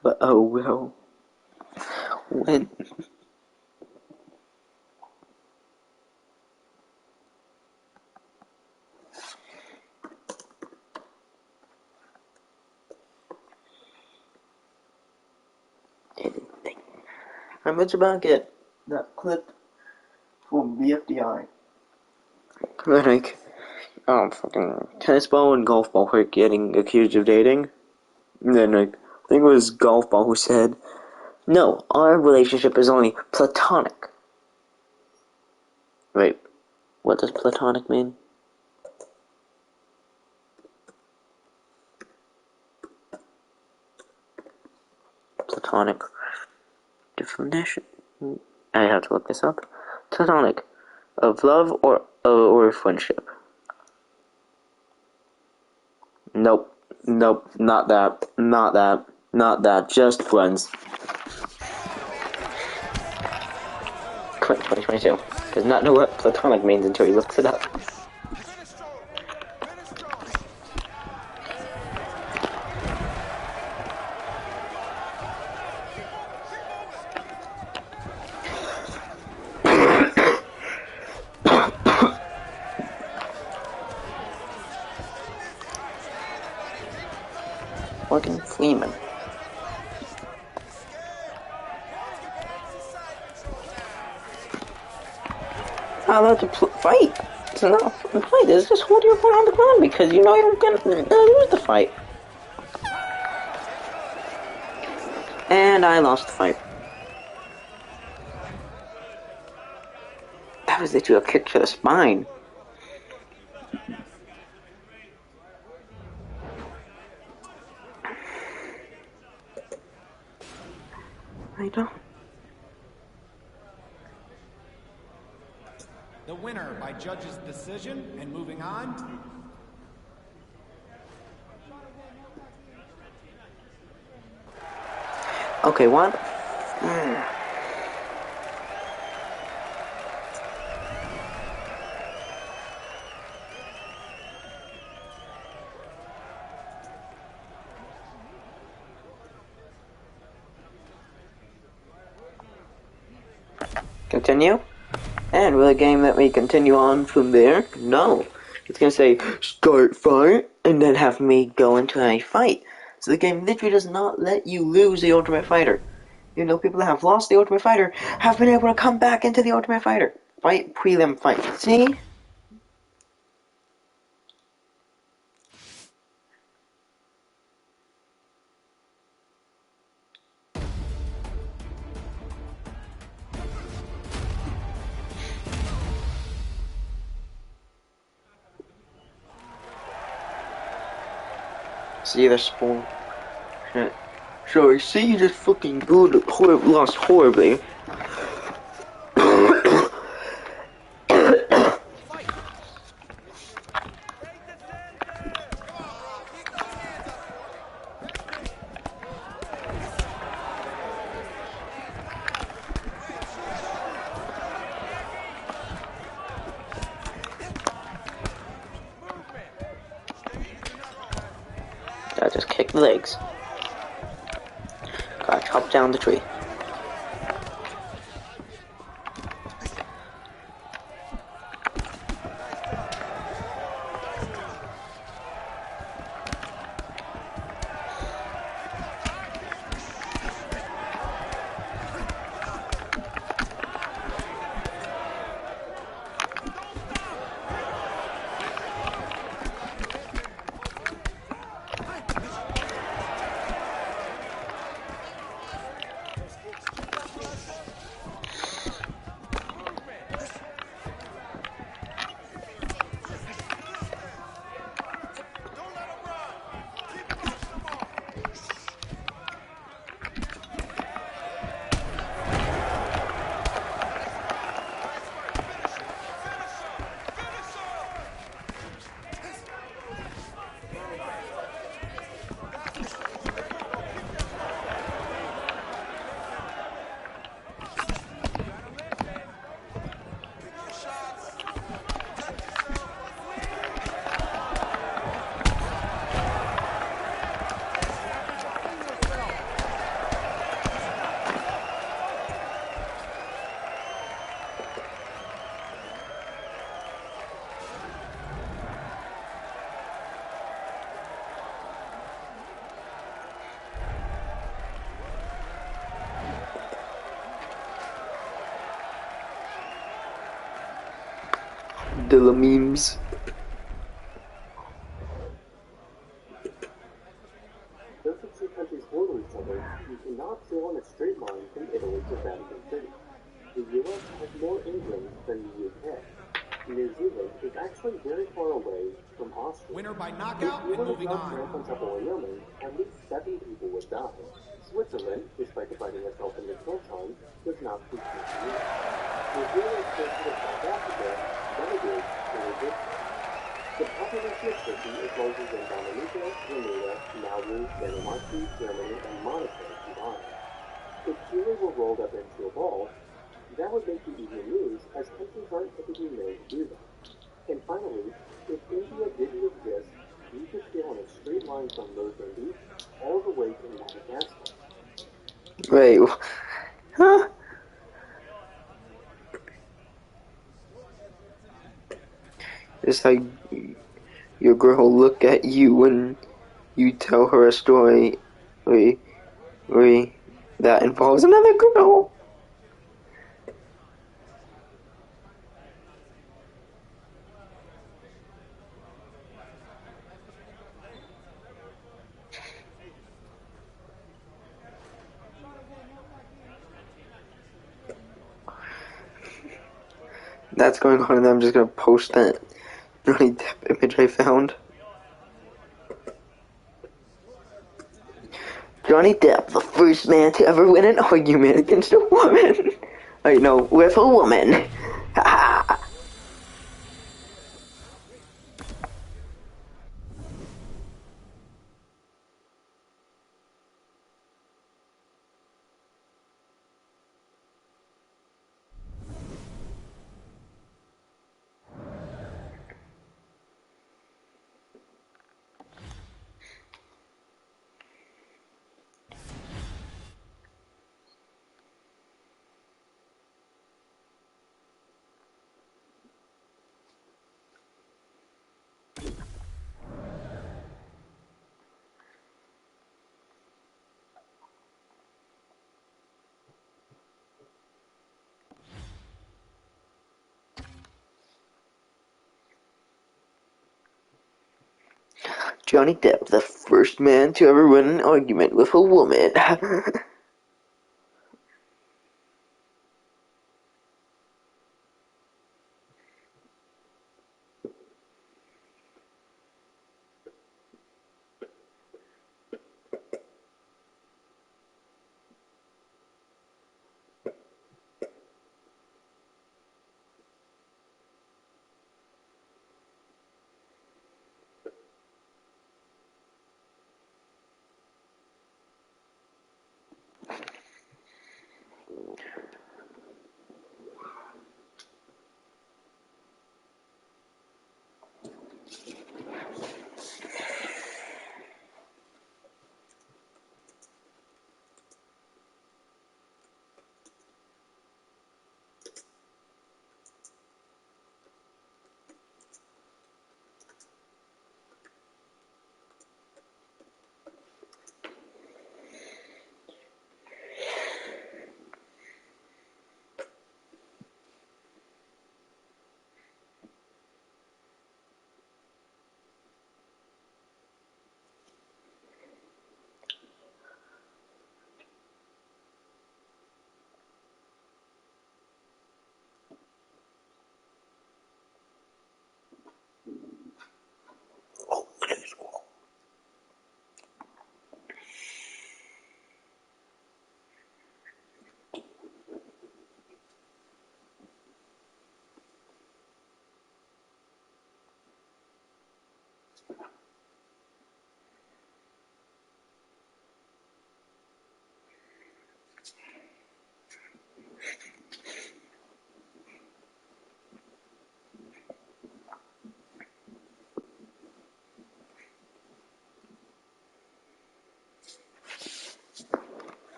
But oh well. When? I'm about to get that clip from BFDI. Like, fucking tennis ball and golf ball are getting accused of dating. And then, like, I think it was golf ball who said, "No, our relationship is only platonic." Wait, what does platonic mean? Platonic definition. I have to look this up. Platonic, of love or friendship. Nope, not that. Just friends. 2022 does not know what platonic means until he looks it up. Morgan Freeman. Not allowed to fight. It's not a fight. It's just hold your opponent on the ground because you know you're gonna lose the fight. And I lost the fight. That was literally a kick to the spine. I don't. The winner by judge's decision, and moving on. Okay, what? Continue? And will the game let me continue on from there? No. It's gonna say, start fight, and then have me go into a fight. So the game literally does not let you lose the Ultimate Fighter. You know, people that have lost the Ultimate Fighter have been able to come back into the Ultimate Fighter. Fight, prelim fight. See? See the spawn. Shit. Sorry, see you just fucking lost horribly. I just kicked the legs. Gotta chop down the tree. The memes. Though the two countries border each other, you cannot sail in a straight line from Italy to Vatican City. The US has more England than the UK. New Zealand is actually very far away from Austria. Winner by If knockout you and were to moving drop on. ramp on top of Wyoming, at least 7 people would die. Switzerland, despite dividing itself into cantons, does not speak Cantonese. New Zealand is closer to South Africa than it is to resistance. The population of Turkey is larger than Dominica, Grenada, Nauru, Vanuatu, Germany, and Monaco combined. If Chile were rolled up into a ball, that would make the evening news, as countries aren't typically known to do that. And finally, if India didn't exist, you could sail in a straight line from Mozambique all the way to Madagascar. Wait, huh? This is how your girl will look at you when you tell her a story that involves another girl. That's going on, and I'm just gonna post that Johnny Depp image I found. Johnny Depp, the first man to ever win an argument against a woman. Wait, no, with a woman. Johnny Depp, the first man to ever win an argument with a woman.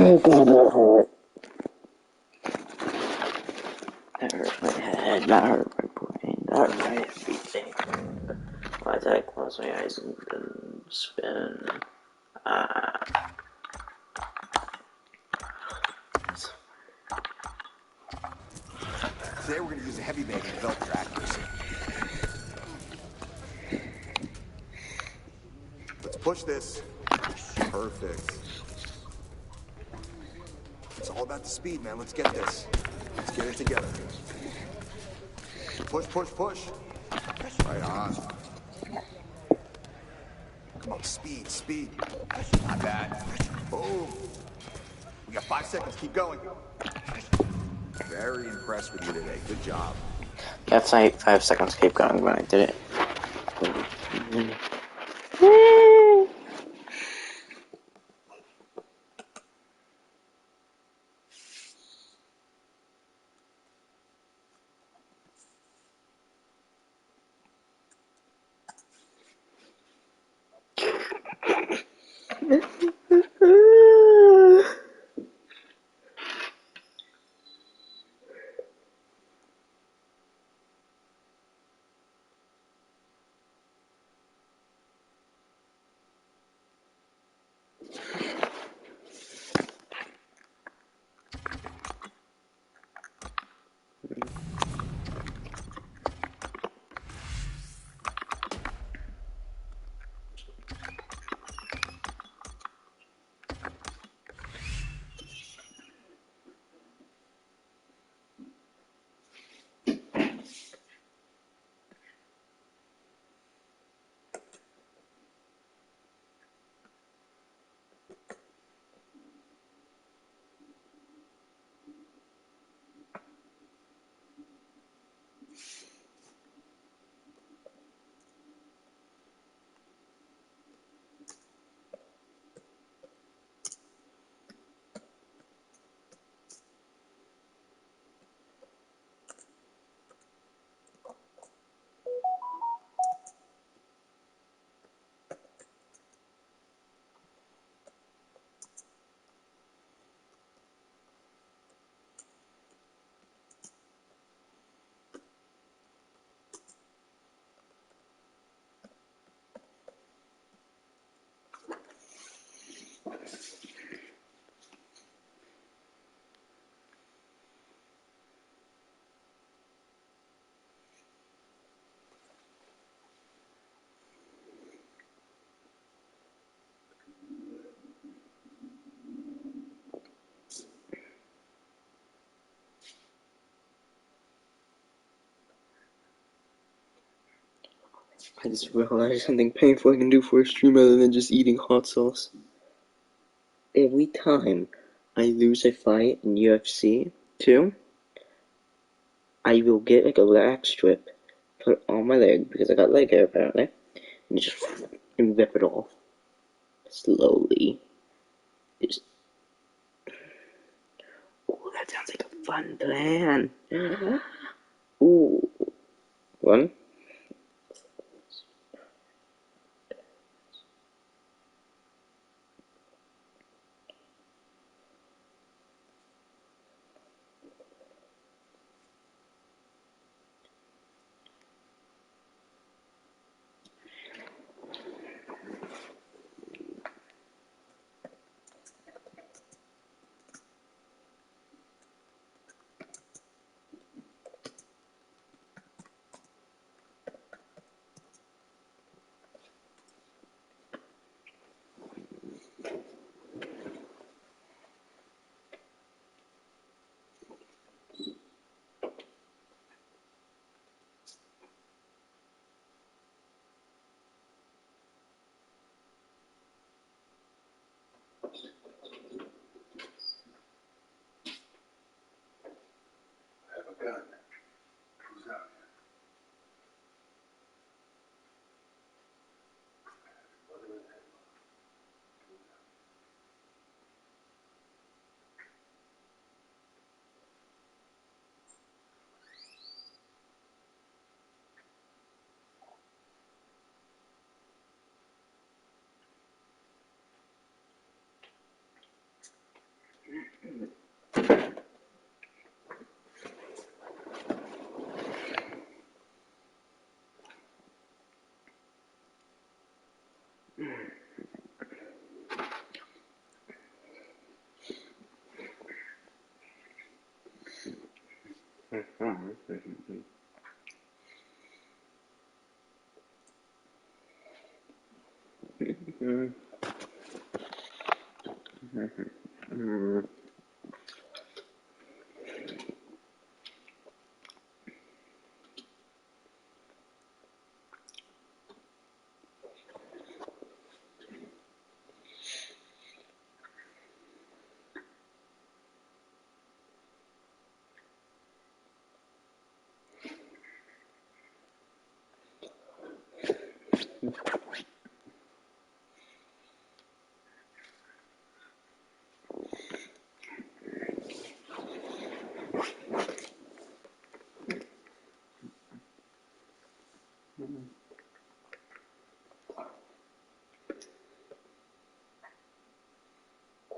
That hurt my head, that hurt my brain, that hurt my everything. Why did I close my eyes and then spin? Today we're going to use a heavy bag to develop your accuracy. Let's push this. Perfect. It's all about the speed, man. Let's get this. Let's get it together. Push, push, push. Right on. Come on, speed, speed. Not bad. Boom. We got 5 seconds. Keep going. Very impressed with you today. Good job. That's like 5 seconds, keep going when I did it. I just realized something painful I can do for a stream other than just eating hot sauce. Every time I lose a fight in UFC2, I will get like a lag strip, put it on my leg, because I got leg hair apparently, and just rip it off. Slowly. Just... Ooh, that sounds like a fun plan. Ooh. One.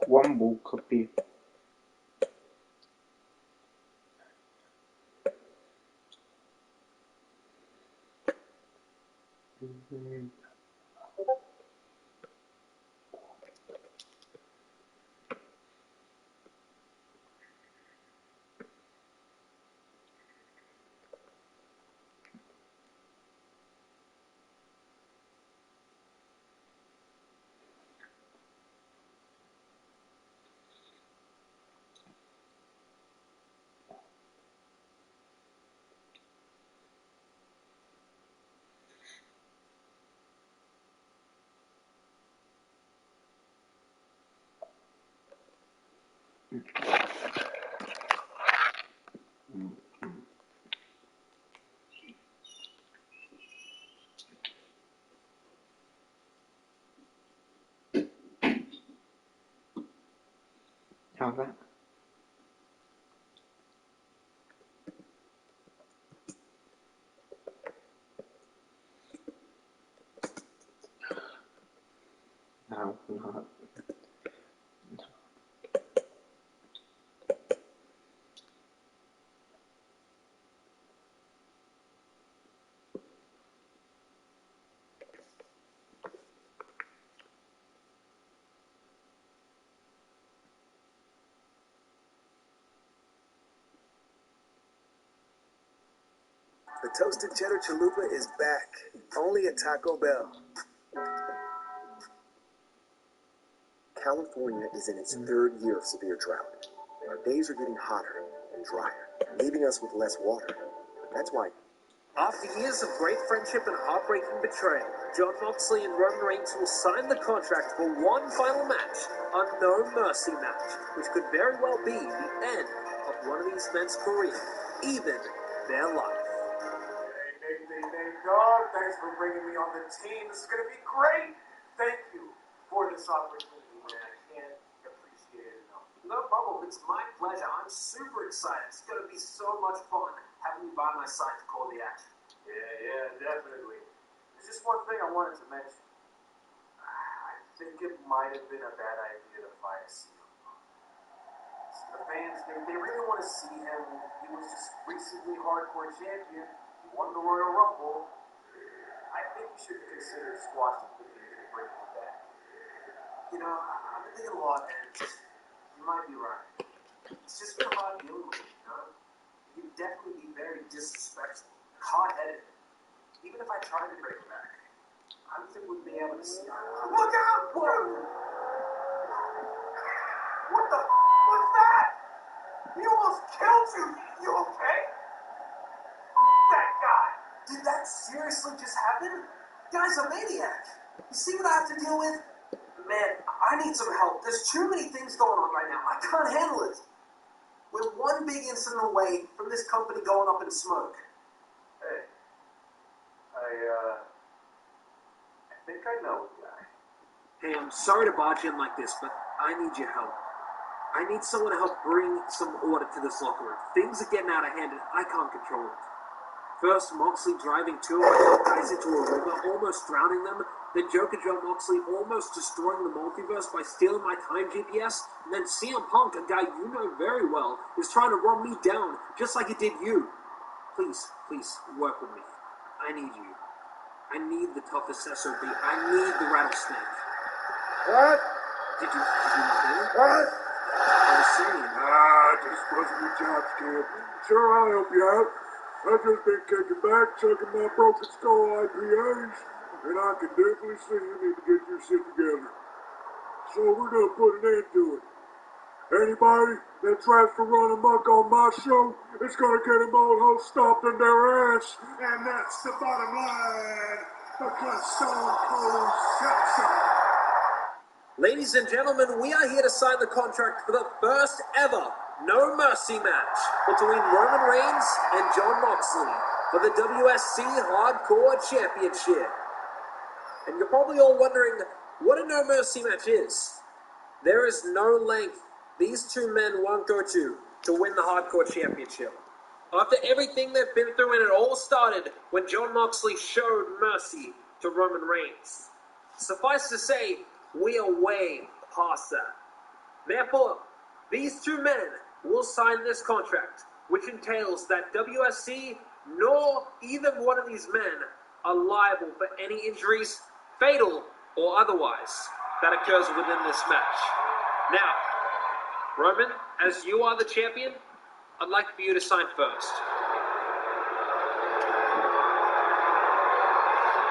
One more copy. How's that? No, not. The toasted cheddar chalupa is back, only at Taco Bell. California is in its third year of severe drought. Our days are getting hotter and drier, leaving us with less water. That's why. After years of great friendship and heartbreaking betrayal, Jon Moxley and Roman Reigns will sign the contract for one final match, a No Mercy match, which could very well be the end of one of these men's career, even their life. Hey, dog. Thanks for bringing me on the team. This is going to be great. Thank you for this opportunity, man. I can't appreciate it enough. No problem. It's my pleasure. I'm super excited. It's going to be so much fun having you by my side to call the action. Yeah, definitely. There's just one thing I wanted to mention. I think it might have been a bad idea to fire CM Punk. The fans, they really want to see him. He was just recently hardcore champion. He won the Royal Rumble. I think you should consider squashing the thing and bringing him back. You know, I've been thinking a lot, and you might be right. It's just been hard dealing with him, you know? He'd definitely be very disrespectful, hard-headed. Even if I tried to bring him back, I don't think we'd be able to see him. Look out! Whoa! What the was that? He almost killed you! You okay? That guy! Did that seriously just happen? Guy's a maniac. You see what I have to deal with? Man, I need some help. There's too many things going on right now. I can't handle it. We're one big incident away from this company going up in smoke. Hey. I think I know the guy. Hey, I'm sorry to barge in like this, but I need your help. I need someone to help bring some order to this locker room. Things are getting out of hand and I can't control it. First, Moxley driving two of my guys into a river, almost drowning them. Then Joker Joe Moxley almost destroying the multiverse by stealing my time GPS. And then CM Punk, a guy you know very well, is trying to run me down, just like it did you. Please, work with me. I need you. I need the toughest SOB. I need the rattlesnake. What? Did you not hear? What? I was saying. Just busting your chops, kid. Sure, I'll help you out. I've just been kicking back, chugging my broken skull IPAs, and I can definitely see you need to get your shit together. So we're gonna put an end to it. Anybody that tries to run amok on my show, it's gonna get them all hoes stomped in their ass. And that's the bottom line, because Stone Cold said so. Ladies and gentlemen, we are here to sign the contract for the first ever No Mercy match between Roman Reigns and Jon Moxley for the WSC Hardcore Championship. And you're probably all wondering what a No Mercy match is. There is no length these two men won't go to win the Hardcore Championship. After everything they've been through, and it all started when Jon Moxley showed mercy to Roman Reigns. Suffice to say, we are way past that. Therefore, these two men will sign this contract, which entails that WSC nor either one of these men are liable for any injuries, fatal or otherwise, that occurs within this match. Now, Roman, as you are the champion, I'd like for you to sign first.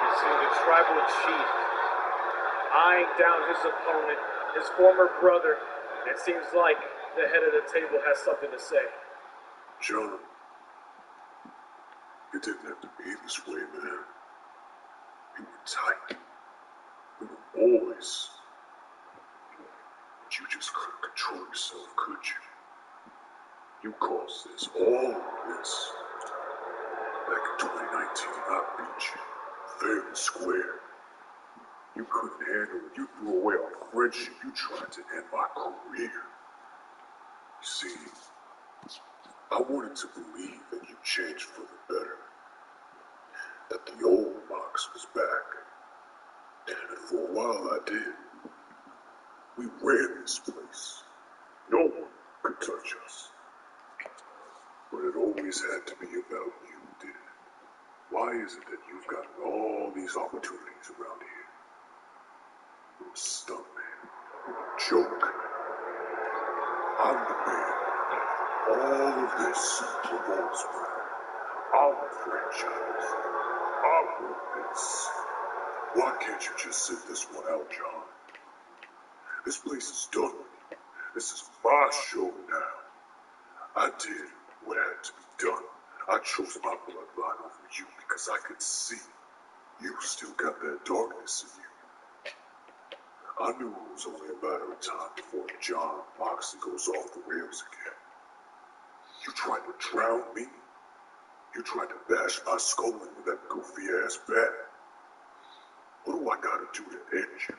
You see the tribal chief eyeing down his opponent, his former brother. It seems like the head of the table has something to say. John, it didn't have to be this way, man. We were tight. We were boys. But you just couldn't control yourself, could you? You caused this, all this. Back in 2019, I beat you, fair and square. You couldn't handle it. You threw away our friendship. You tried to end my career. You see, I wanted to believe that you changed for the better. That the old Mox was back. And for a while I did. We ran this place. No one could touch us. But it always had to be about you, did it? Why is it that you've gotten all these opportunities around here? You're a stuntman. You're a joke. I'm the man all of this revolves around. Our franchise. Our this. Why can't you just sit this one out, John? This place is done. This is my show now. I did what had to be done. I chose my bloodline over you because I could see you still got that darkness in you. I knew it was only a matter of time before Jon Moxley goes off the rails again. You tried to drown me. You tried to bash my skull in with that goofy-ass bat. What do I gotta do to end you?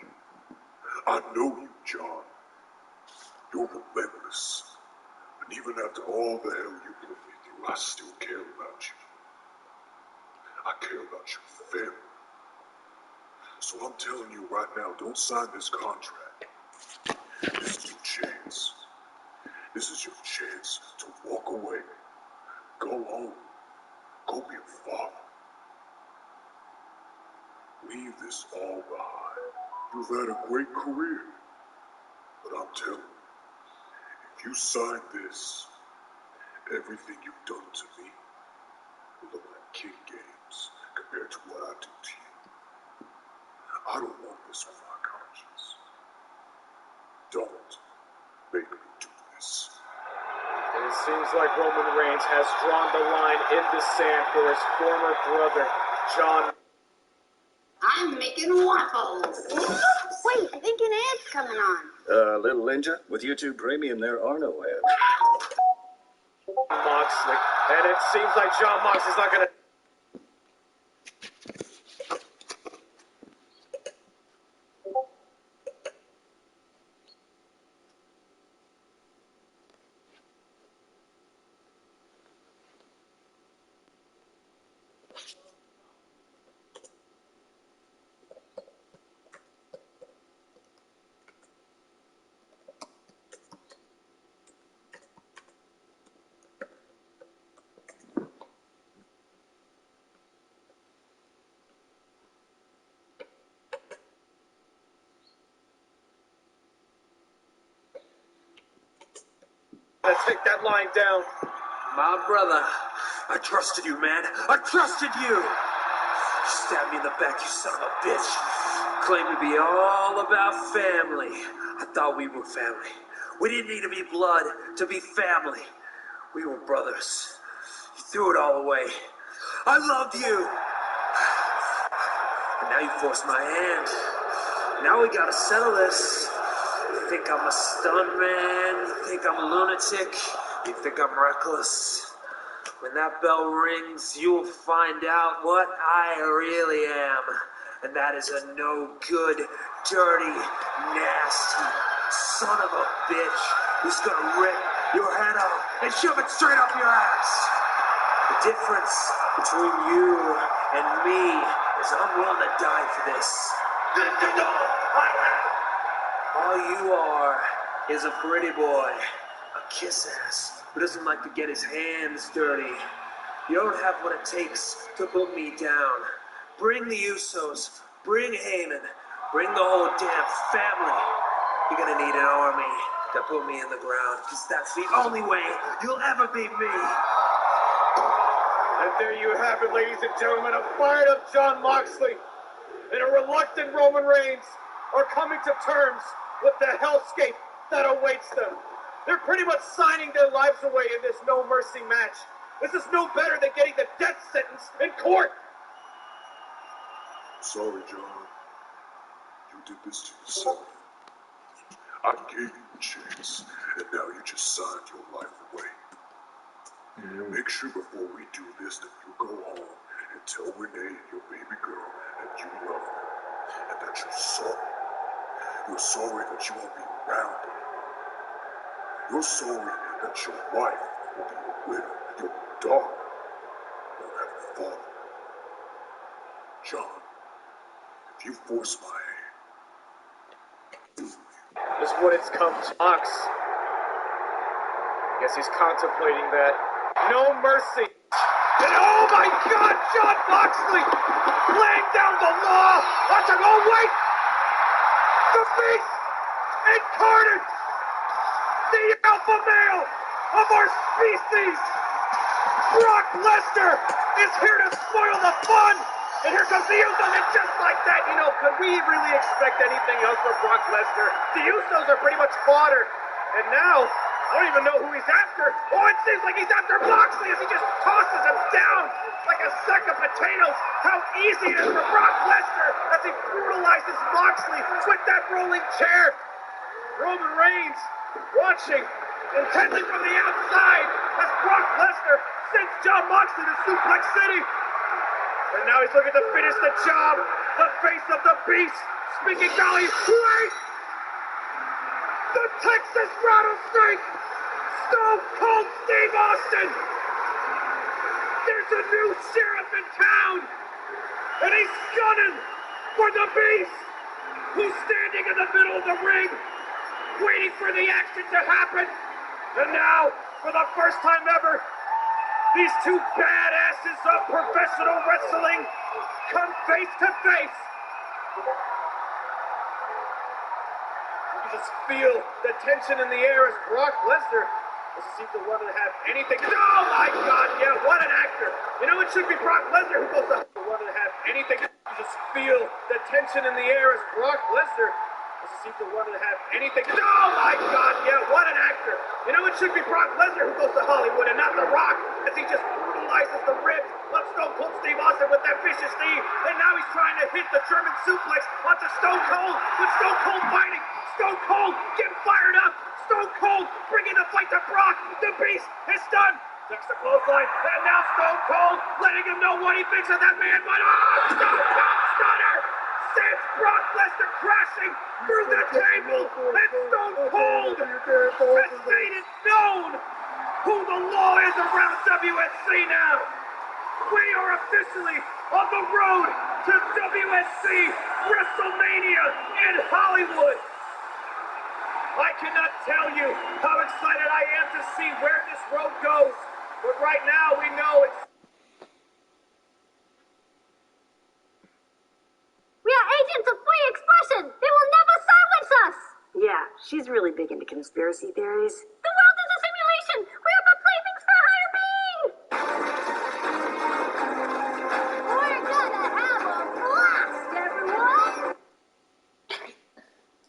I know you, John. You're relentless. And even after all the hell you put me through, I still care about you. I care about your family. So I'm telling you right now, don't sign this contract. This is your chance. This is your chance to walk away. Go home. Go be a father. Leave this all behind. You've had a great career. But I'm telling you, if you sign this, everything you've done to me will look like kid games compared to what I do to you. I don't want this on my conscience. Don't make me do this. And it seems like Roman Reigns has drawn the line in the sand for his former brother, Jon. I'm making waffles. Wait, I think an ad's coming on. Little Ninja, with YouTube Premium, there are no ads. Moxley, and it seems like Jon Moxley's not gonna. Let's take that line down. My brother, I trusted you, man. I trusted you. You stabbed me in the back, you son of a bitch. Claimed to be all about family. I thought we were family. We didn't need to be blood to be family. We were brothers. You threw it all away. I loved you. And now you forced my hand. Now we gotta settle this. You think I'm a stun man? You think I'm a lunatic? You think I'm reckless? When that bell rings, you will find out what I really am. And that is a no good, dirty, nasty son of a bitch who's gonna rip your head off and shove it straight up your ass. The difference between you and me is I'm willing to die for this. All you are is a pretty boy, a kiss ass, who doesn't like to get his hands dirty. You don't have what it takes to put me down. Bring the Usos, bring Heyman, bring the whole damn family. You're gonna need an army to put me in the ground, because that's the only way you'll ever beat me. And there you have it, ladies and gentlemen. A fired up Jon Moxley and a reluctant Roman Reigns are coming to terms with the hellscape that awaits them. They're pretty much signing their lives away in this No Mercy match. This is no better than getting the death sentence in court. Sorry, John. You did this to yourself. I gave you a chance, and now you just signed your life away. Make sure before we do this that you go home and tell Renee, your baby girl, that you love her, and that you're sorry. You're sorry that you won't be around her. You're sorry that your wife will be a widow. Your daughter will have a father. John, if you force my hand, This is what it's come to. Ox. Guess he's contemplating that. No mercy. And oh my God, Jon Moxley laying down the law. Watch him. Oh wait, the beast incarnate, the alpha male of our species, Brock Lesnar is here to spoil the fun. And here comes the Usos, and just like that, you know, could we really expect anything else from Brock Lesnar? The Usos are pretty much fodder. And now, I don't even know who he's after. Oh, it seems like he's after Moxley as he just tosses him down like a sack of potatoes. How easy it is for Brock Lesnar as he brutalizes Moxley with that rolling chair. Roman Reigns watching intently from the outside as Brock Lesnar sends Jon Moxley to Suplex City. And now he's looking to finish the job. The face of the beast. Speaking golly, wait! The Texas Rattlesnake! Stone Cold Steve Austin! There's a new sheriff in town! And he's gunning for the beast! Who's standing in the middle of the ring, waiting for the action to happen. And now, for the first time ever, these two badasses of professional wrestling come face to face. You can just feel the tension in the air as Brock Lesnar doesn't seem to want to have anything. Oh my God, yeah, what an actor. You know, it should be Brock Lesnar who goes to want to have anything. You just feel the tension in the air as Brock Lesnar doesn't seem to want to have anything. Oh my God, yeah, what an actor. You know, it should be Brock Lesnar who goes to Hollywood and not The Rock, as he just brutalizes the ribs of Stone Cold Steve Austin with that vicious knee. And now he's trying to hit the German suplex onto Stone Cold, with Stone Cold fighting. Stone Cold getting fired up. Stone Cold bringing the fight to Brock. The beast is done. Next to clothesline, and now Stone Cold letting him know what he thinks of that man. But Stone Cold Stunner sends Brock Lesnar crashing through the table, and Stone Cold has made it known who the law is around WSC now. We are officially on the road to WSC WrestleMania in Hollywood. I cannot tell you how excited I am to see where this road goes. But right now, we know it's... We are agents of free expression. They will never silence us. Yeah, she's really big into conspiracy theories. The world is a simulation.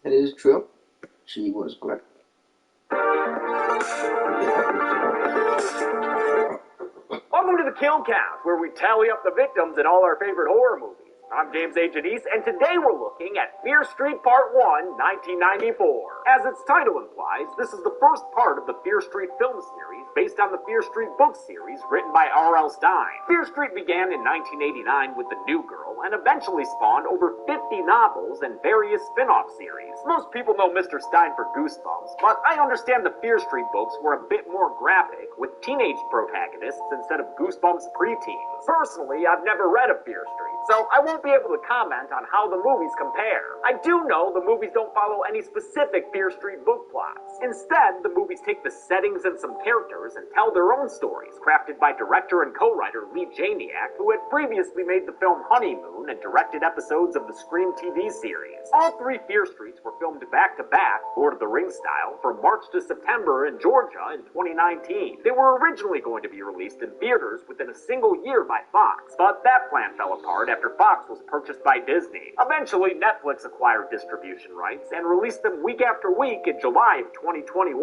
That is true. She was correct. Welcome to the Kill Count, where we tally up the victims in all our favorite horror movies. I'm James A. Janice, and today we're looking at Fear Street Part 1, 1994. As its title implies, this is the first part of the Fear Street film series based on the Fear Street book series written by R.L. Stine. Fear Street began in 1989 with The New Girl and eventually spawned over 50 novels and various spin-off series. Most people know Mr. Stine for Goosebumps, but I understand the Fear Street books were a bit more graphic, with teenage protagonists instead of Goosebumps preteens. Personally, I've never read of Fear Street, so I won't be able to comment on how the movies compare. I do know the movies don't follow any specific Fear Street book plots. Instead, the movies take the settings and some characters and tell their own stories, crafted by director and co-writer Lee Janiak, who had previously made the film Honeymoon and directed episodes of the Scream TV series. All three Fear Streets were filmed back-to-back, Lord of the Rings style, from March to September in Georgia in 2019. They were originally going to be released in theaters within a single year by Fox, but that plan fell apart after Fox was purchased by Disney. Eventually, Netflix acquired distribution rights and released them week after week in July of 2021.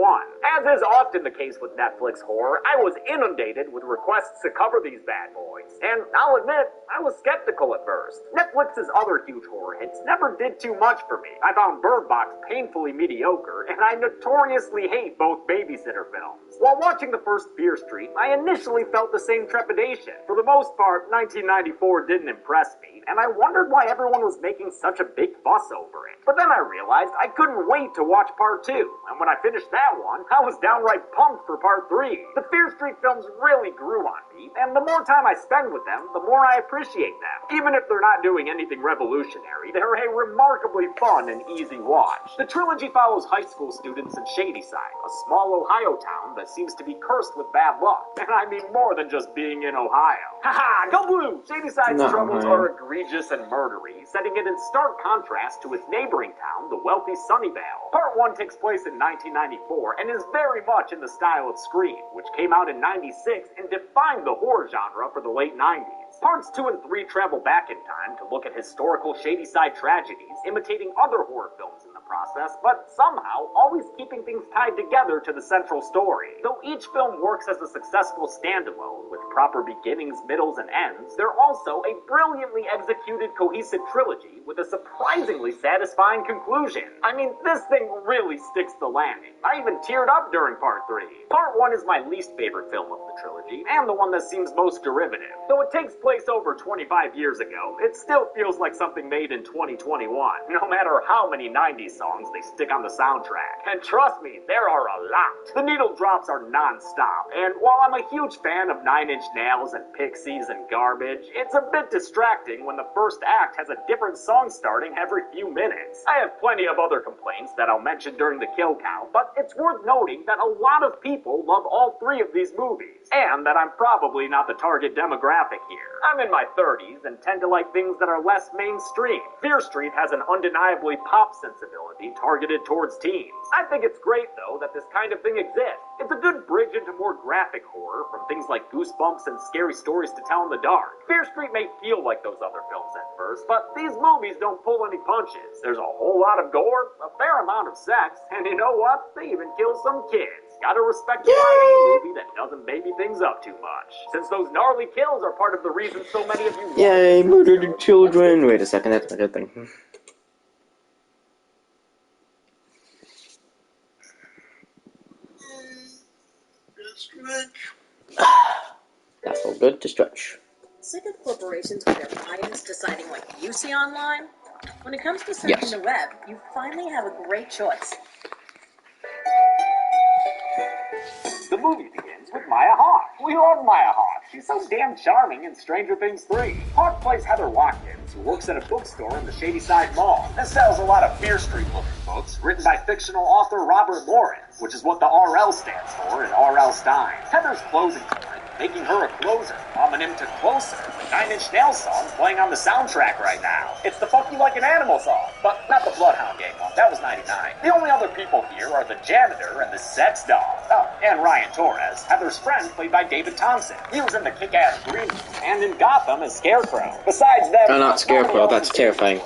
As is often the case with Netflix horror, I was inundated with requests to cover these bad boys, and I'll admit, I was skeptical at first. Netflix's other huge horror hits never did too much for me. I found Bird Box painfully mediocre, and I notoriously hate both babysitter films. While watching the first Fear Street, I initially felt the same trepidation. For the most part, 1994 didn't impress me, and I wondered why everyone was making such a big fuss over it. But then I realized I couldn't wait to watch Part 2, and when I finished that one, I was downright pumped for Part 3. The Fear Street films really grew on me, and the more time I spend with them, the more I appreciate them. Even if they're not doing anything revolutionary, they're a remarkably fun and easy watch. The trilogy follows high school students in Shadyside, a small Ohio town that seems to be cursed with bad luck. And I mean more than just being in Ohio. Haha, go blue! Shadyside's troubles are egregious and murdery, setting it in stark contrast to its neighboring town, the wealthy Sunnyvale. Part 1 takes place in 1994 and is very much in the style of Scream, which came out in 96 and defined the horror genre for the late 90s. Parts 2 and 3 travel back in time to look at historical Shadyside tragedies, imitating other horror films in the process, but somehow always keeping things tied together to the central story. Though each film works as a successful standalone, with proper beginnings, middles, and ends, they're also a brilliantly executed cohesive trilogy with a surprisingly satisfying conclusion. I mean, this thing really sticks the landing. I even teared up during Part 3. Part 1 is my least favorite film of the trilogy, and the one that seems most derivative. Though it takes place over 25 years ago, it still feels like something made in 2021, no matter how many 90s songs they stick on the soundtrack. And trust me, there are a lot. The needle drops are non-stop, and while I'm a huge fan of 9 Inch Nails and Pixies and Garbage, it's a bit distracting when the first act has a different song starting every few minutes. I have plenty of other complaints that I'll mention during the kill count, but it's worth noting that a lot of people love all three of these movies, and that I'm probably not the target demographic here. I'm in my 30s and tend to like things that are less mainstream. Fear Street has an undeniably pop sensibility targeted towards teens. I think it's great, though, that this kind of thing exists. It's a good bridge into more graphic horror, from things like Goosebumps and Scary Stories to Tell in the Dark. Fear Street may feel like those other films at first, but these movies don't pull any punches. There's a whole lot of gore, a fair amount of sex, and you know what? They even kill some kids. Gotta respect a YA movie that doesn't baby things up too much. Since those gnarly kills are part of the reason so many of you Yay, murdered children. Wait a second, that's not a good thing. That felt good to stretch. Sick of corporations with their clients deciding what you see online? When it comes to searching the web, you finally have a great choice. The movie begins with Maya Hawke. We love Maya Hawke. She's so damn charming in Stranger Things 3. Hawke plays Heather Watkins, who works at a bookstore in the Shadyside Mall and sells a lot of Fear Street-looking books written by fictional author Robert Lawrence, which is what the RL stands for in R.L. Stine. Heather's closing tonight, making her a closer, bombing him to Closer, the 9 Inch Nails song playing on the soundtrack right now. It's the Fuck You Like an Animal song, but not the Bloodhound Gang one. That was 99. The only other people here are the janitor and the sex doll. Oh, and Ryan Torres, Heather's friend, played by David Thompson. He was in the Kick-Ass 3 and in Gotham as Scarecrow. Besides that... Oh, not Scarecrow, that's terrifying.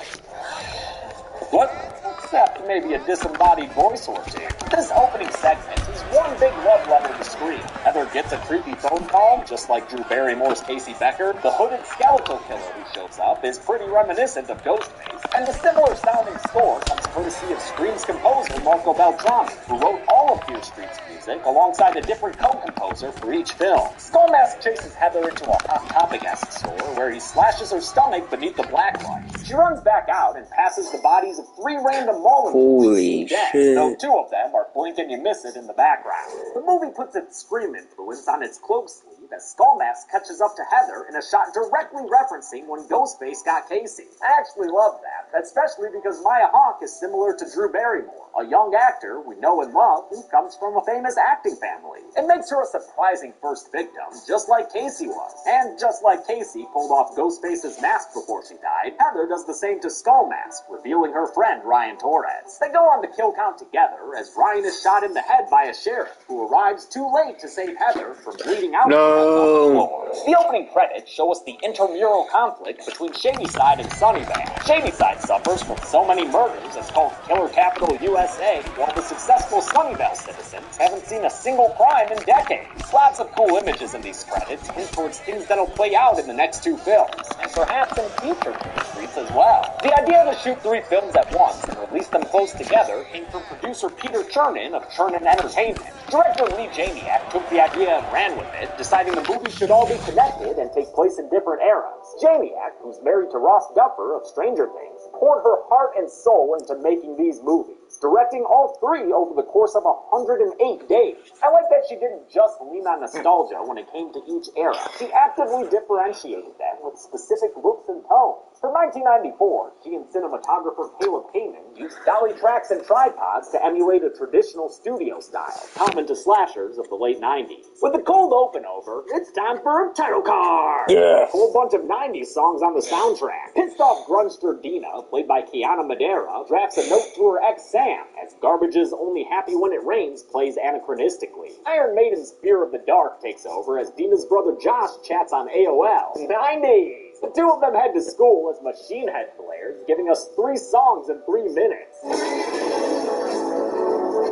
What? except maybe a disembodied voice or two. This opening segment is one big love letter to Scream. Heather gets a creepy phone call, just like Drew Barrymore's Casey Becker. The hooded skeletal killer who shows up is pretty reminiscent of Ghostface, and the similar sounding score comes courtesy of Scream's composer Marco Beltrami, who wrote all of Fear Street's music alongside a different co-composer for each film. Skullmask chases Heather into a Hot Topic-esque store where he slashes her stomach beneath the black lights. She runs back out and passes the bodies of 3 random mall employees dead, though 2 of them are blink and you miss it in the background. The movie puts its Scream influence on its cloak sleeve as Skullmask catches up to Heather in a shot directly referencing when Ghostface got Casey. I actually love that, especially because Maya Hawke is similar to Drew Barrymore, a young actor we know and love who comes from a famous acting family. It makes her a surprising first victim, just like Casey was. And just like Casey pulled off Ghostface's mask before she died, Heather does the same to Skullmask, revealing her friend Ryan Torres. They go on the kill count together as Ryan is shot in the head by a sheriff who arrives too late to save Heather from bleeding out on the floor. The opening credits show us the intramural conflict between Shadyside and Sunnyvale. Shadyside suffers from so many murders it's called Killer Capital USA, while the successful Sunnyvale citizens haven't seen a single crime in decades. Lots of cool images in these credits hint towards things that'll play out in the next 2 films, and perhaps in future Fear Streets as well. The idea to shoot 3 films at once and release them close together came from producer Peter Chernin of Chernin Entertainment. Director Lee Janiak took the idea and ran with it, deciding the movie should all be connected and take place in different eras. Janiak, who's married to Ross Duffer of Stranger Things, poured her heart and soul into making these movies, directing all 3 over the course of 108 days. I like that she didn't just lean on nostalgia when it came to each era. She actively differentiated them with specific looks and tones. For 1994, she and cinematographer Caleb Kamen used dolly tracks and tripods to emulate a traditional studio style, common to slashers of the late 90s. With the cold open over, it's time for a title card! Yeah! A whole bunch of 90s songs on the soundtrack. Pissed off grungster Dina, played by Kiana Madeira, drafts a note to her ex Sam, as Garbage's Only Happy When It Rains plays anachronistically. Iron Maiden's Fear of the Dark takes over as Dina's brother Josh chats on AOL. 90s! The 2 of them head to school as Machine Head flares, giving us 3 songs in 3 minutes.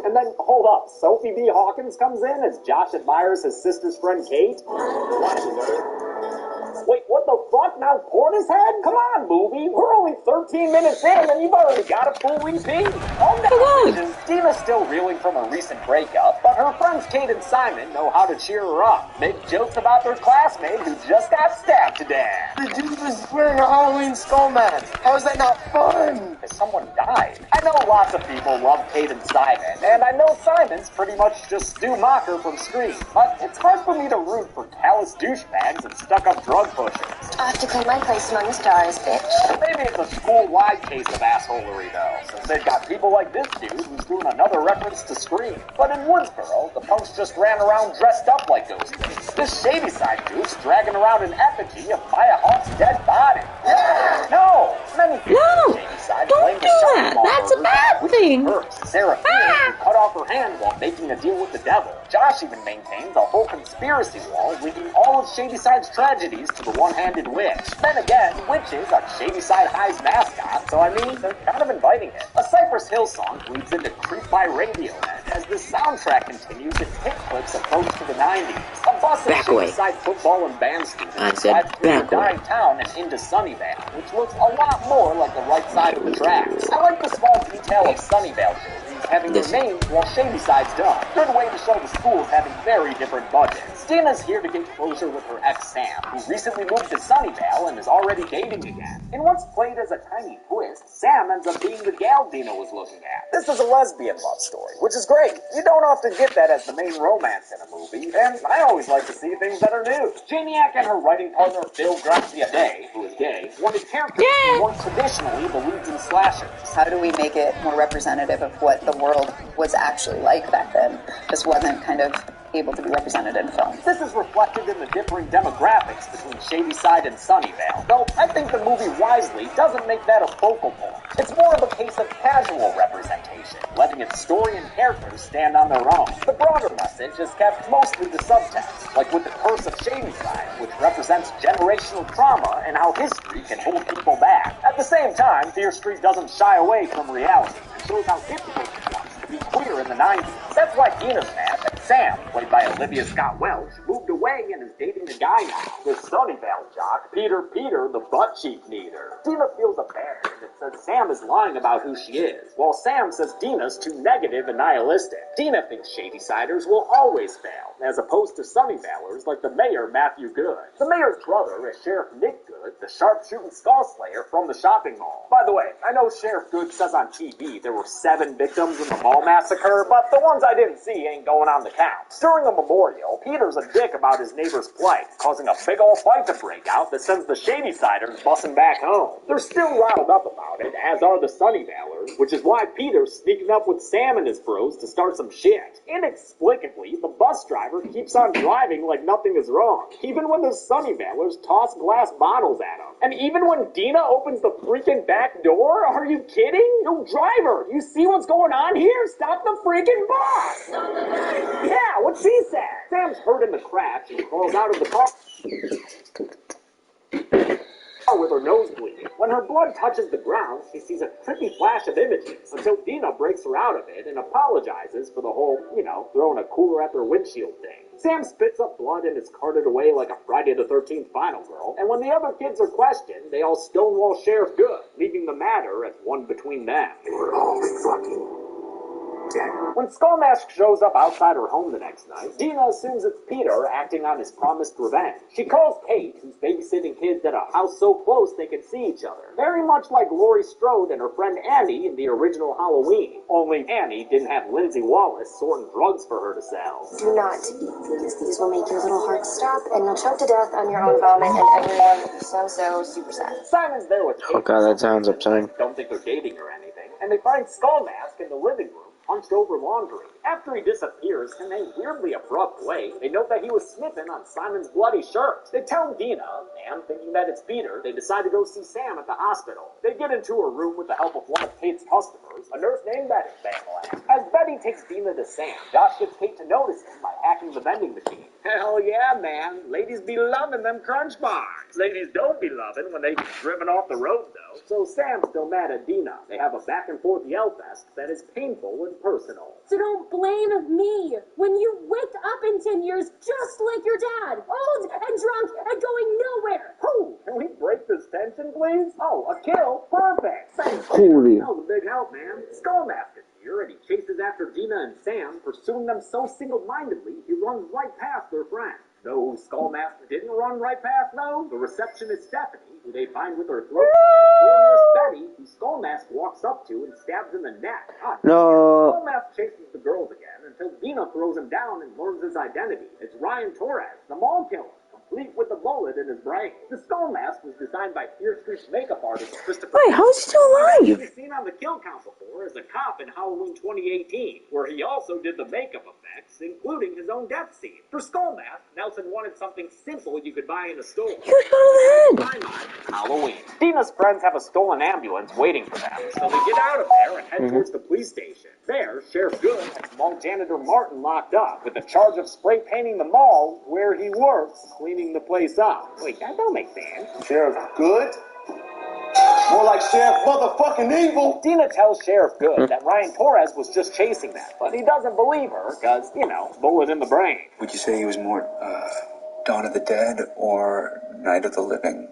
And then, hold up, Sophie B. Hawkins comes in as Josh admires his sister's friend Kate? Watch it, nerd. Wait, what the fuck? Now Porter's head? Come on, movie. We're only 13 minutes in and you've already got a full repeat. On that occasion, Dina's still reeling from a recent breakup, but her friends Kate and Simon know how to cheer her up. Make jokes about their classmate who just got stabbed to death. The dude was wearing a Halloween skull mask. How is that not fun? Someone died. I know lots of people love Kate and Simon, and I know Simon's pretty much just Stu Macher from Scream, but it's hard for me to root for callous douchebags and stuck-up drug pushers. I have to claim my place among the stars, bitch. Maybe it's a school-wide case of assholery, though, since they've got people like this dude who's doing another reference to Scream. But in Woodsboro, the punks just ran around dressed up like Ghostface. This Shadyside dude's dragging around an effigy of Maya Hawke's dead body. Yeah! No! Many people in Shadyside blame the Shotmall That's a bad thing. Sarah who cut off her hand while making a deal with the devil. Josh even maintains a whole conspiracy wall linking all of Shadyside's tragedies to the one-handed witch. Then again, witches are Shadyside High's mascot, so I mean, they're kind of inviting it. A Cypress Hill song leads into Creep by Radiohead as the soundtrack continues its hit clips approach to the 90s. A bus of Shadyside football and band students drives through the dying town and into Sunnyvale, which looks a lot more like the right side of the tracks. I like the small detail of Sunnyvale jerseys having their names while Shadyside's don't. Good way to show the schools having very different budgets. Dina's here to get closer with her ex Sam, who recently moved to Sunnyvale and is already dating again. In what's played as a tiny twist, Sam ends up being the gal Dina was looking at. This is a lesbian love story, which is great. You don't often get that as the main romance in a movie, and I always like to see things that are new. Janiak and her writing partner Phil Graziadei, who is gay, wanted characters who weren't traditionally the leads in slashers. How do we make it more representative of what the world was actually like back then? This wasn't kind of able to be represented in film. This is reflected in the differing demographics between Shadyside and Sunnyvale, though I think the movie wisely doesn't make that a focal point. It's more of a case of casual representation, letting making its story and characters stand on their own. The broader message is kept mostly to subtext, like with the Curse of Shadyside, which represents generational trauma and how history can hold people back. At the same time, Fear Street doesn't shy away from reality and shows how difficult it was to be queer in the 90s. That's why Dina's mad that Sam, played by Olivia Scott Welch, moved away and is dating a guy now. The Sunnyvale jock, Peter, the butt cheek needer. Dina feels abandoned and says Sam is lying about who she is, while Sam says Dina's too negative and nihilistic. Dina thinks Shadysiders will always fail, as opposed to Sunnyvalers like the mayor Matthew Good. The mayor's brother is Sheriff Nick Good, the sharpshooting skull slayer from the shopping mall. By the way, I know Sheriff Good says on TV there were 7 victims in the mall massacre, but the ones I didn't see ain't going on the count. During a memorial, Peter's a dick about his neighbor's plight, causing a big ol' fight to break out that sends the Shadysiders bussing back home. They're still riled up about it, as are the Sunnyvalers, which is why Peter's sneaking up with Sam and his bros to start some shit. Inexplicably, the bus driver keeps on driving like nothing is wrong, even when the Sunnyvalers toss glass bottles at him. And even when Dina opens the freaking back door? Are you kidding? Yo, driver, you see what's going on here? Stop the freaking bus! Yeah, what she said. Sam's hurt in the crash and crawls out of the car with her nose bleeding. When her blood touches the ground, she sees a trippy flash of images until Dina breaks her out of it and apologizes for the whole, throwing a cooler at their windshield thing. Sam spits up blood and is carted away like a Friday the 13th final girl, and when the other kids are questioned, they all stonewall Sheriff Good, leaving the matter as one between them. They were all fucking dead. When Skullmask shows up outside her home the next night, Dina assumes it's Peter acting on his promised revenge. She calls Kate, who's babysitting kids at a house so close they could see each other, very much like Laurie Strode and her friend Annie in the original Halloween. Only Annie didn't have Lindsay Wallace sorting drugs for her to sell. Do not eat these. These will make your little heart stop, and you'll choke to death on your own vomit, and everyone will be so super sad. Simon's there with Kate. Oh god, that sounds upsetting. Don't think they're dating or anything, and they find Skullmask in the living room, hunched over laundry. After he disappears in a weirdly abrupt way, they note that he was sniffing on Simon's bloody shirt. They tell Dina, and thinking that it's Peter, they decide to go see Sam at the hospital. They get into her room with the help of one of Kate's customers, a nurse named Betty, Bangland. As Betty takes Dina to Sam, Josh gets Kate to notice him by hacking the vending machine. Hell yeah, man. Ladies be loving them crunch bars. Ladies don't be loving when they get driven off the road, though. So Sam's still mad at Dina. They have a back and forth yell fest that is painful and personal. So don't blame me when you wake up in 10 years just like your dad, old and drunk and going nowhere. Who? Can we break this tension, please? Oh, a kill? Perfect. Thanks. Holy. That was a big help, man. Skullmask is here, and he chases after Dina and Sam, pursuing them so single-mindedly, he runs right past their friend. Though Skullmask didn't run right past, though, the receptionist Stephanie, who they find with her throat, or Nurse Betty, who Skullmask walks up to and stabs in the neck. No. Skullmask chases the girls again until Dina throws him down and learns his identity. It's Ryan Torres, the mall killer, complete with a bullet in his brain. The Skullmask was designed by Fear Street's makeup artist Christopher. Wait, how is he still alive? He's seen on the kill count before as a cop in Halloween 2018, where he also did the makeup effects, including his own death scene. For Skullmask, Nelson wanted something simple you could buy in a store. You shot him in. Halloween. Dina's friends have a stolen ambulance waiting for them, so they get out of there and head towards the police station. There, Sheriff Good has mall janitor Martin locked up with the charge of spray painting the mall where he works, cleaning the place up. Wait, that don't make sense. Sheriff Good? More like Sheriff motherfucking Evil. Dina tells Sheriff Good that Ryan Torres was just chasing them, but he doesn't believe her because, bullet in the brain. Would you say he was more, Dawn of the Dead or Night of the Living?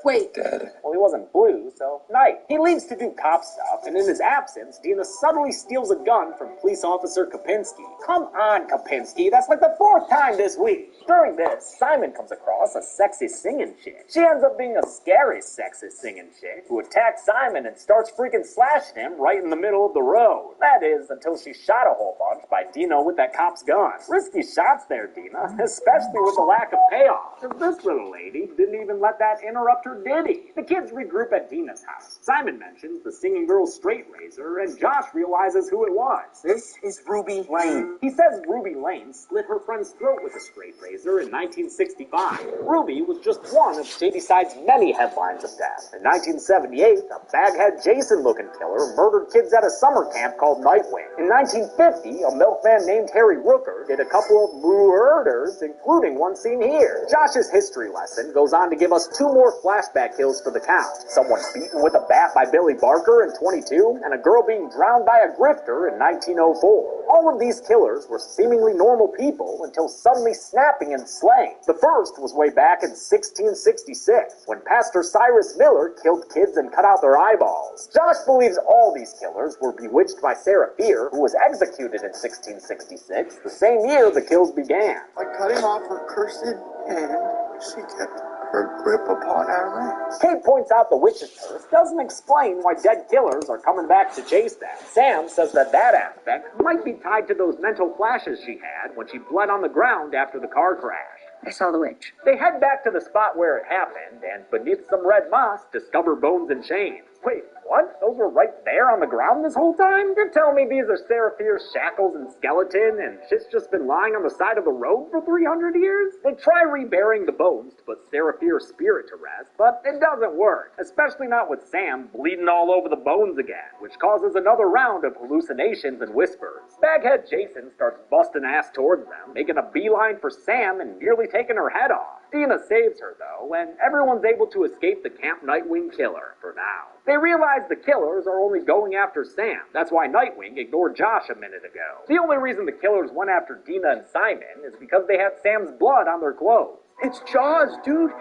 Wait. Dead. Well, he wasn't blue, so night. He leaves to do cop stuff, and in his absence, Dina suddenly steals a gun from police officer Kopinski. Come on, Kopinski, that's like the 4th time this week. During this, Simon comes across a sexy singing chick. She ends up being a scary sexy singing chick who attacks Simon and starts freaking slashing him right in the middle of the road. That is, until she's shot a whole bunch by Dino with that cop's gun. Risky shots there, Dina, especially with the lack of payoff. This little lady didn't even let that interrupt her after Diddy. The kids regroup at Dina's house. Simon mentions the singing girl's straight razor, and Josh realizes who it was. This is Ruby Lane. He says Ruby Lane slit her friend's throat with a straight razor in 1965. Ruby was just one of Shadyside's many headlines of death. In 1978, a baghead Jason-looking killer murdered kids at a summer camp called Nightwing. In 1950, a milkman named Harry Rooker did a couple of murders, including one seen here. Josh's history lesson goes on to give us 2 more flashback kills for the count. Someone beaten with a bat by Billy Barker in 22, and a girl being drowned by a grifter in 1904. All of these killers were seemingly normal people until suddenly snapping and slaying. The first was way back in 1666, when Pastor Cyrus Miller killed kids and cut out their eyeballs. Josh believes all these killers were bewitched by Sarah Fear, who was executed in 1666, the same year the kills began. By cutting off her cursed hand, she kept her grip upon our land. Kate points out the witch's purse doesn't explain why dead killers are coming back to chase them. Sam says that aspect might be tied to those mental flashes she had when she bled on the ground after the car crash. I saw the witch. They head back to the spot where it happened, and beneath some red moss, discover bones and chains. Wait, what? Those were right there on the ground this whole time? You're telling me these are Sarah Fear's shackles and skeleton, and shit's just been lying on the side of the road for 300 years? They try reburying the bones to put Sarah Fear's spirit to rest, but it doesn't work, especially not with Sam bleeding all over the bones again, which causes another round of hallucinations and whispers. Baghead Jason starts busting ass towards them, making a beeline for Sam and nearly taking her head off. Dina saves her, though, and everyone's able to escape the Camp Nightwing killer, for now. They realize the killers are only going after Sam. That's why Nightwing ignored Josh a minute ago. The only reason the killers went after Dina and Simon is because they had Sam's blood on their clothes. It's Jaws, dude.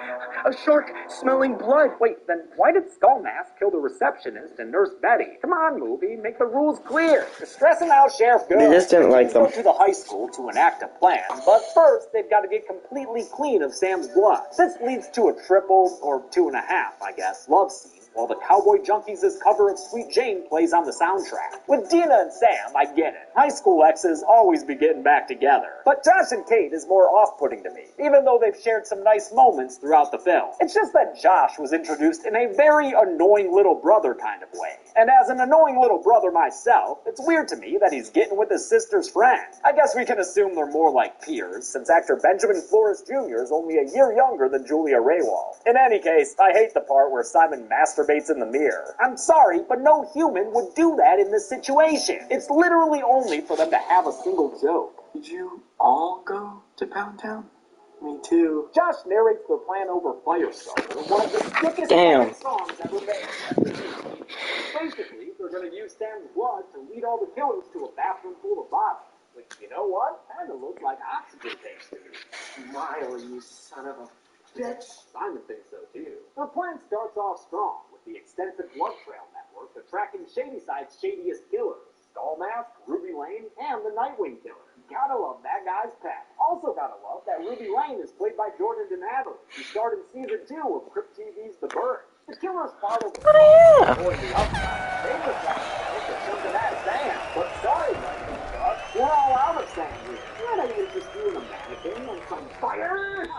A shark smelling blood. Wait, then why did Skullmask kill the receptionist and Nurse Betty? Come on, movie, make the rules clear. You're stressing out Sheriff Good. They just didn't like them. Go to the high school to enact a plan, but first they've got to get completely clean of Sam's blood. This leads to a triple, or 2.5, I guess, love scene, while the Cowboy Junkies' cover of Sweet Jane plays on the soundtrack. With Dina and Sam, I get it. High school exes always be getting back together. But Josh and Kate is more off-putting to me, even though they've shared some nice moments throughout the film. It's just that Josh was introduced in a very annoying little brother kind of way. And as an annoying little brother myself, it's weird to me that he's getting with his sister's friend. I guess we can assume they're more like peers, since actor Benjamin Flores Jr. is only a year younger than Julia Raywald. In any case, I hate the part where Simon masturbates in the mirror. I'm sorry, but no human would do that in this situation. It's literally only for them to have a single joke. Did you all go to Pound Town? Me too. Josh narrates their plan over Firestarter, one of the sickest songs ever made. Basically, they're going to use Sam's blood to lead all the killers to a bathroom full of bottles. Which, you know what? Kind of looks like oxygen tanks to me. Miley, you son of a bitch. Simon thinks so too. Their plan starts off strong, with the extensive blood trail network attracting Shadyside's shadiest killers. Skullmask, Ruby Lane, and the Nightwing Killer. Gotta love that guy's pet. Also gotta love that Ruby Lane is played by Jordan DeNatale, who starred in season 2 of Crypt TV's The Bird. The killers followed the toward the upside. They were trying to jump to that sand. But sorry, we're all out of sand here. Why don't you just do a mannequin and some fire?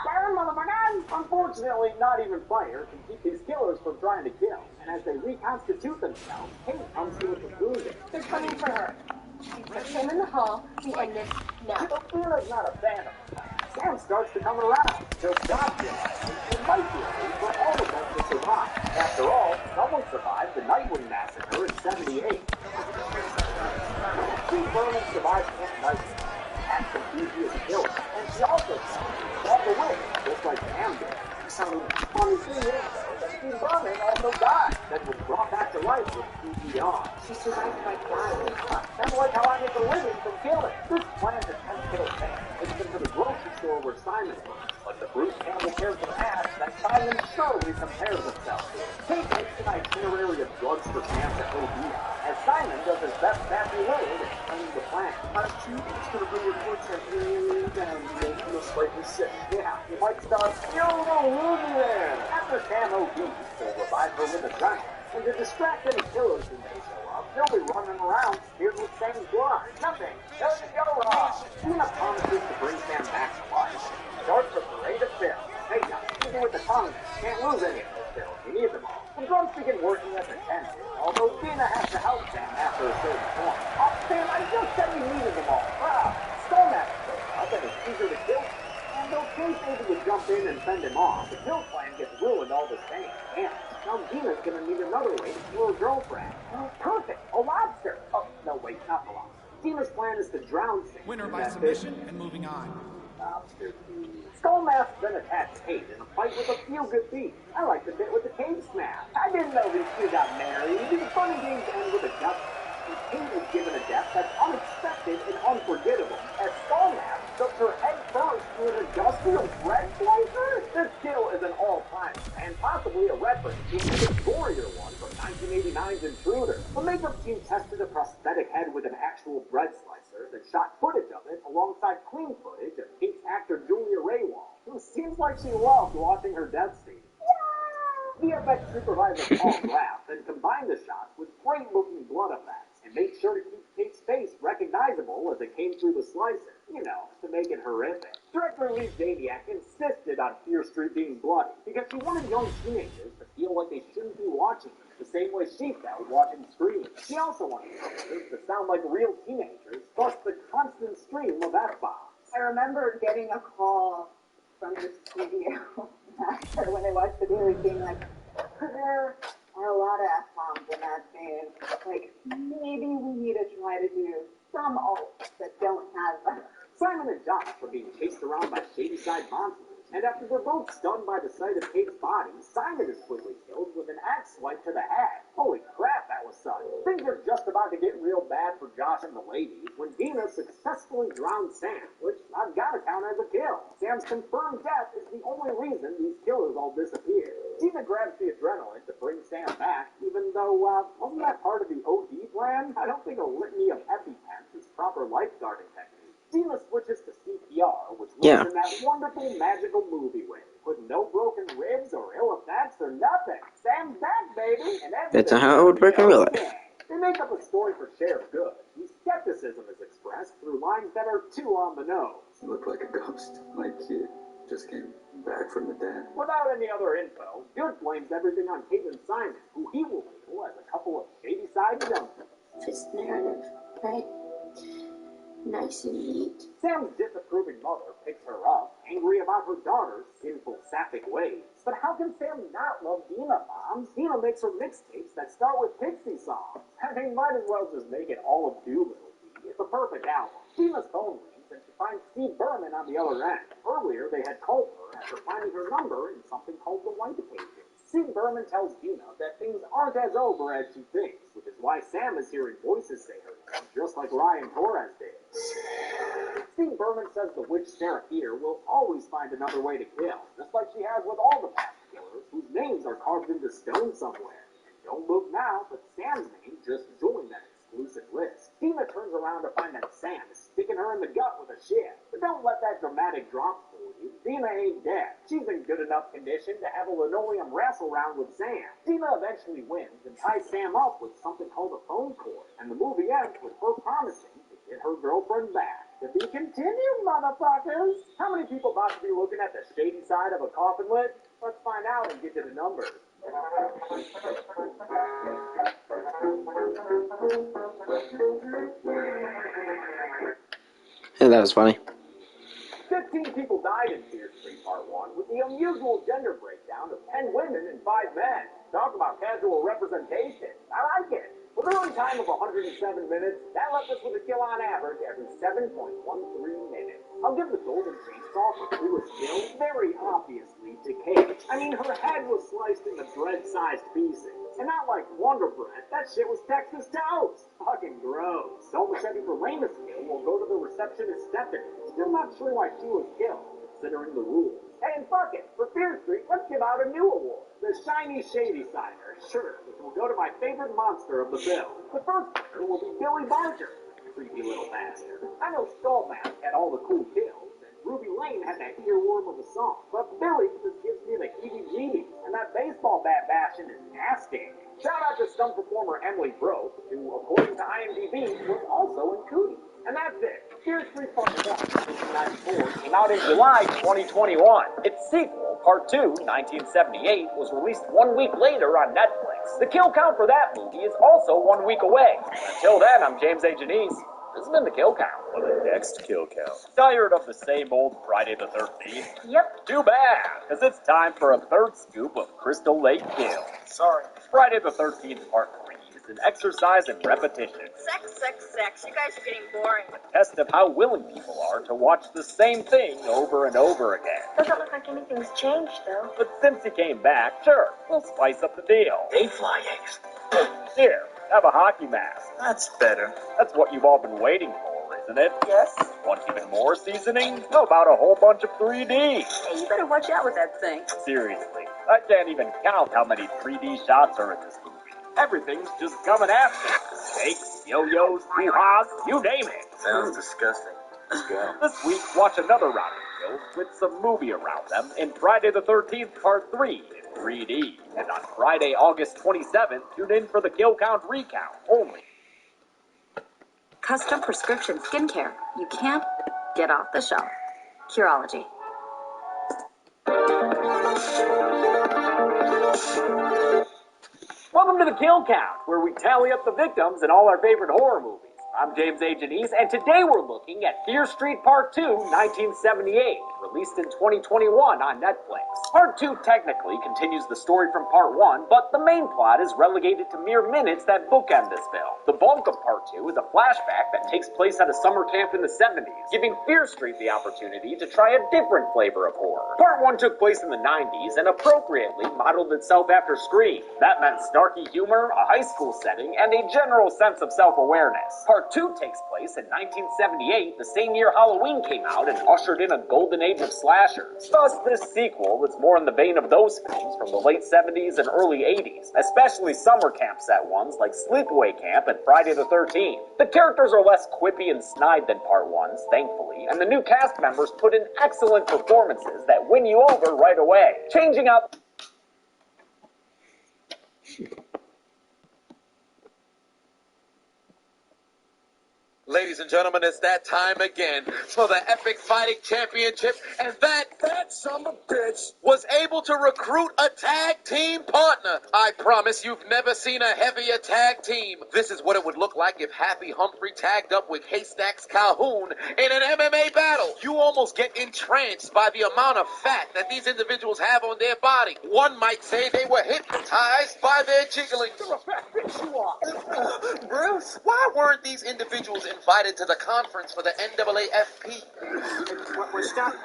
Fire, motherfucker! Unfortunately, not even fire can keep these killers from trying to kill. And as they reconstitute themselves, Kate comes to a conclusion. They're coming for her. We put him in the hall. We end this now. Sophie's not a fan of the plan. Sam starts to come around. He'll stop realizing it might be a way for all of them to survive. After all, someone survived the Nightwing Massacre in 78. Steve Berman survived Camp Nightwing. That's the easiest killer. And she also walked away, just like Sam did. So, funny thing is, though, that Steve Berman also died, then was brought back to life with CPR. She survived by dying. That's like how I make a living from killing. This plan to 10-kill Sam takes them to the grocery store where Simon was. But the Bruce Campbell character asks that Simon surely compares himself to. Kate makes an itinerary of drugs for Sam to OD, as Simon does his best Matthew Lillard to explain the plan. It's gonna bring reports that really down to make you slightly sick. Yeah, you might start feeling a movie there. After Sam ODs, they'll revive her with a gun. And to distract any killers who may show up, they'll be running around smeared with Sam's blood. Nothing. There you go, Rob. Tina promises to bring Sam back to life. Starts a parade of films. Hey, now, Striking with the tongue, can't lose any of those skills. You need them all. The drums begin working as intended, although Dina has to help Sam after a certain point. Oh, Sam, I just said we needed them all. Skullmaster shows up and is eager to kill him. And though Kate's able to jump in and fend him off, the kill plan gets ruined all the same. Damn, now Dina's gonna need another way to kill her girlfriend. Oh, perfect, a lobster. Oh, no, wait, not the lobster. Dina's plan is to drown Sam. Winner by submission and moving on. Skullmask then attacks Kate in a fight with a feel-good beat. I like the bit with the cave smash. I didn't know these two got married. The fun and games end with a gut. And Kate is given a death that's unexpected and unforgettable, as Skullmask took her head first through an industrial bread slicer. This kill is an all-time and possibly a reference to an even gorier one from 1989's Intruder. The makeup team tested a prosthetic head with an actual bread slicer, then shot footage of it alongside clean footage of Kate's actor Julia Raywall, who seems like she loved watching her death scene. VFX supervisor Paul Graff then combined the shots with great-looking blood effects and made sure to keep Kate's face recognizable as it came through the slicer, to make it horrific. Director Lee Daniak insisted on Fear Street being bloody because she wanted young teenagers to feel like they shouldn't be watching it the same way she felt watching Scream. She also wanted soldiers to sound like real teenagers, plus the constant stream of F-bombs. I remember getting a call from the studio after when I watched the video being like, there are a lot of F-bombs in that scene. Like, maybe we need to try to do some alts that don't have them. Simon and Josh are being chased around by Shadyside monsters, and after they're both stunned by the sight of Kate's body, Simon is quickly killed with an axe swipe to the head. Holy crap, that was sudden. Things are just about to get real bad for Josh and the ladies when Dina successfully drowns Sam, which I've got to count as a kill. Sam's confirmed death is the only reason these killers all disappear. Dina grabs the adrenaline to bring Sam back, even though, wasn't that part of the OD plan? I don't think a litany of EpiPens is proper lifeguarding technique. Dina switches to CPR, which works in that wonderful magical movie way, with no broken ribs or ill effects or nothing. Sam's back, baby! And that's how it would work in real life. They make up a story for Sheriff Good, whose skepticism is expressed through lines that are too on the nose. You look like a ghost. My kid just came back from the dead. Without any other info, Good blames everything on Kate and Simon, who he will label as a couple of shady-side junkies. This narrative, right? Nice and neat. Sam's disapproving mother picks her up, angry about her daughter's sinful, sapphic ways. But how can Sam not love Dina, Moms? Dina makes her mixtapes that start with Pixie songs. I mean, might as well just make it all of Doolittle. It's a perfect album. Dina's phone rings, and she finds Steve Berman on the other end. Earlier, they had called her after finding her number in something called the White Pages. Steve Berman tells Dina that things aren't as over as she thinks, which is why Sam is hearing voices say her name, just like Ryan Torres did. Steve Berman says the witch Sarah here will always find another way to kill, just like she has with all the past killers, whose names are carved into stone somewhere. And don't look now, but Sam's name just joined that exclusive list. Dina turns around to find that Sam is sticking her in the gut with a shiv. But don't let that dramatic drop fool you. Dina ain't dead. She's in good enough condition to have a linoleum wrestle round with Sam. Dina eventually wins and ties Sam up with something called a phone cord, and the movie ends with her promising to get her girlfriend back. To be continued, motherfuckers! How many people about to be looking at the shady side of a coffin lid? Let's find out and get to the numbers. Yeah, that was funny. 15 people died in Fear Street Part 1, with the unusual gender breakdown of 10 women and 5 men. Talk about casual representation. I like it. With a run time of 107 minutes, that left us with a kill on average every 7.13 minutes. I'll give the Golden Chainsaw for coolest kill very obviously to Kate. I mean, her head was sliced into bread-sized pieces. And not like Wonder Bread, that shit was Texas toast. Fucking gross. Soul Machete for lamest kill will go to the receptionist Stephanie. Still not sure why she was killed, considering the rules. Hey, and fuck it, for Fear Street, let's give out a new award. The Shiny Shady Cider, sure, which will go to my favorite monster of the bill. The first winner will be Billy Barger, creepy little bastard. I know Skullmask had all the cool kills, and Ruby Lane had that earworm of a song, but Billy just gives me the heebie-jeebies, and that baseball bat bashing is nasty. Shout out to stunt performer Emily Broke, who, according to IMDb, was also in Cootie. And that's it. Fear Street Part 1, 1994, came out in July 2021. Its sequel, Part 2, 1978, was released 1 week later on Netflix. The kill count for that movie is also 1 week away. Until then, I'm James A. Janice. This has been the kill count. For the next kill count. Tired of the same old Friday the 13th? Yep. Too bad, because it's time for a third scoop of Crystal Lake Kill. Sorry. Friday the 13th Part 3 is an exercise in repetition. Sex, sex, sex. You guys are getting boring. A test of how willing people are to watch the same thing over and over again. Doesn't look like anything's changed, though. But since he came back, sure, we'll spice up the deal. They fly eggs. Here, have a hockey mask. That's better. That's what you've all been waiting for, isn't it? Yes. Want even more seasoning? How about a whole bunch of 3D? Hey, you better watch out with that thing. Seriously, I can't even count how many 3D shots are in this movie. Everything's just coming after. Steaks, yo-yos, hoo-has, you name it. Sounds disgusting. Let's go. This week, watch another round of kills with some movie around them in Friday the 13th Part 3 in 3D. And on Friday, August 27th, tune in for the Kill Count Recount only. Custom prescription skincare. You can't get off the shelf. Curology. Welcome to the Kill Count, where we tally up the victims in all our favorite horror movies. I'm James A. Janice, and today we're looking at Fear Street Part 2, 1978, released in 2021 on Netflix. Part 2 technically continues the story from Part 1, but the main plot is relegated to mere minutes that bookend this film. The bulk of Part 2 is a flashback that takes place at a summer camp in the 70s, giving Fear Street the opportunity to try a different flavor of horror. Part 1 took place in the 90s and appropriately modeled itself after Scream. That meant snarky humor, a high school setting, and a general sense of self-awareness. Part 2 takes place in 1978, the same year Halloween came out and ushered in a golden age of slashers. Thus, this sequel is more in the vein of those films from the late 70s and early 80s, especially summer camp set ones like Sleepaway Camp and Friday the 13th. The characters are less quippy and snide than Part 1's, thankfully, and the new cast members put in excellent performances that win you over right away. Changing up... Ladies and gentlemen, it's that time again for the Epic Fighting Championship, and that son of a bitch was able to recruit a tag team partner. I promise you've never seen a heavier tag team. This is what it would look like if Happy Humphrey tagged up with Haystacks Calhoun in an MMA battle. You almost get entranced by the amount of fat that these individuals have on their body. One might say they were hypnotized by their jiggling. You're a fat bitch, you are. Bruce, why weren't these individuals invited to the conference for the NAAFP? We're stopped.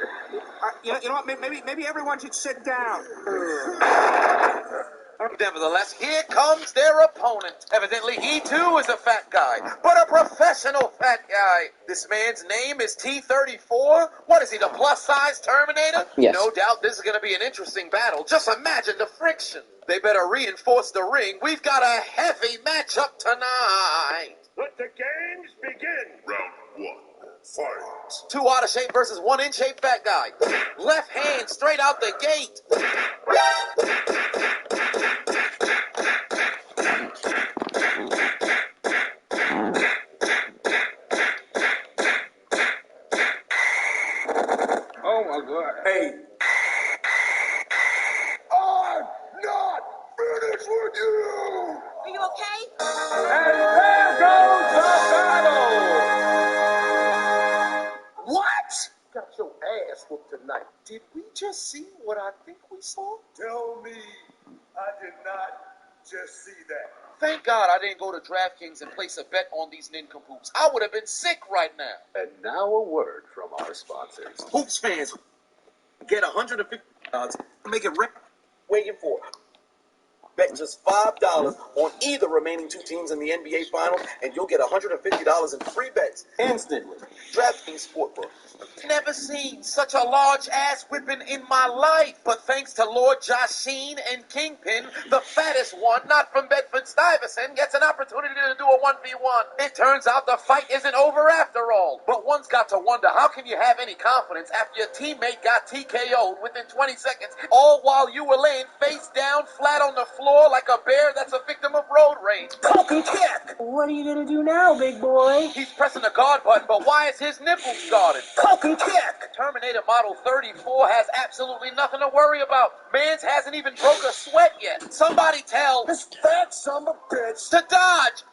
You know what? Maybe everyone should sit down. Nevertheless, here comes their opponent. Evidently, he too is a fat guy, but a professional fat guy. This man's name is T-34. What is he, the plus-size Terminator? Yes. No doubt this is going to be an interesting battle. Just imagine the friction. They better reinforce the ring. We've got a heavy matchup tonight. Let the games begin. Round 1. Fight. 2 out of shape versus 1 in shape fat guy. Left hand straight out the gate. Oh my God. Hey. I'm not finished with you. Are you okay? And there goes the battle. What? Got your ass whooped tonight. Did we just see what I think we saw? Tell me I did not just see that. Thank God I didn't go to DraftKings and place a bet on these nincompoops. I would have been sick right now. And now a word from our sponsors. Hoops fans, get $150 to make it waiting for. Bet just $5 on either remaining 2 teams in the NBA Finals, and you'll get $150 in free bets instantly. DraftKings Sportbook. Never seen such a large ass whipping in my life. But thanks to Lord Jasheen and Kingpin, the fattest one, not from Bedford-Stuyvesant, gets an opportunity to do a 1v1. It turns out the fight isn't over after all. But one's got to wonder, how can you have any confidence after your teammate got TKO'd within 20 seconds, all while you were laying face down flat on the floor floor like a bear that's a victim of road rage. Poke and kick! What are you gonna do now, big boy? He's pressing the guard button, but why is his nipples guarded? Poke and kick! Terminator Model 34 has absolutely nothing to worry about. Mans hasn't even broke a sweat yet. Somebody tell This fat son of a bitch to dodge!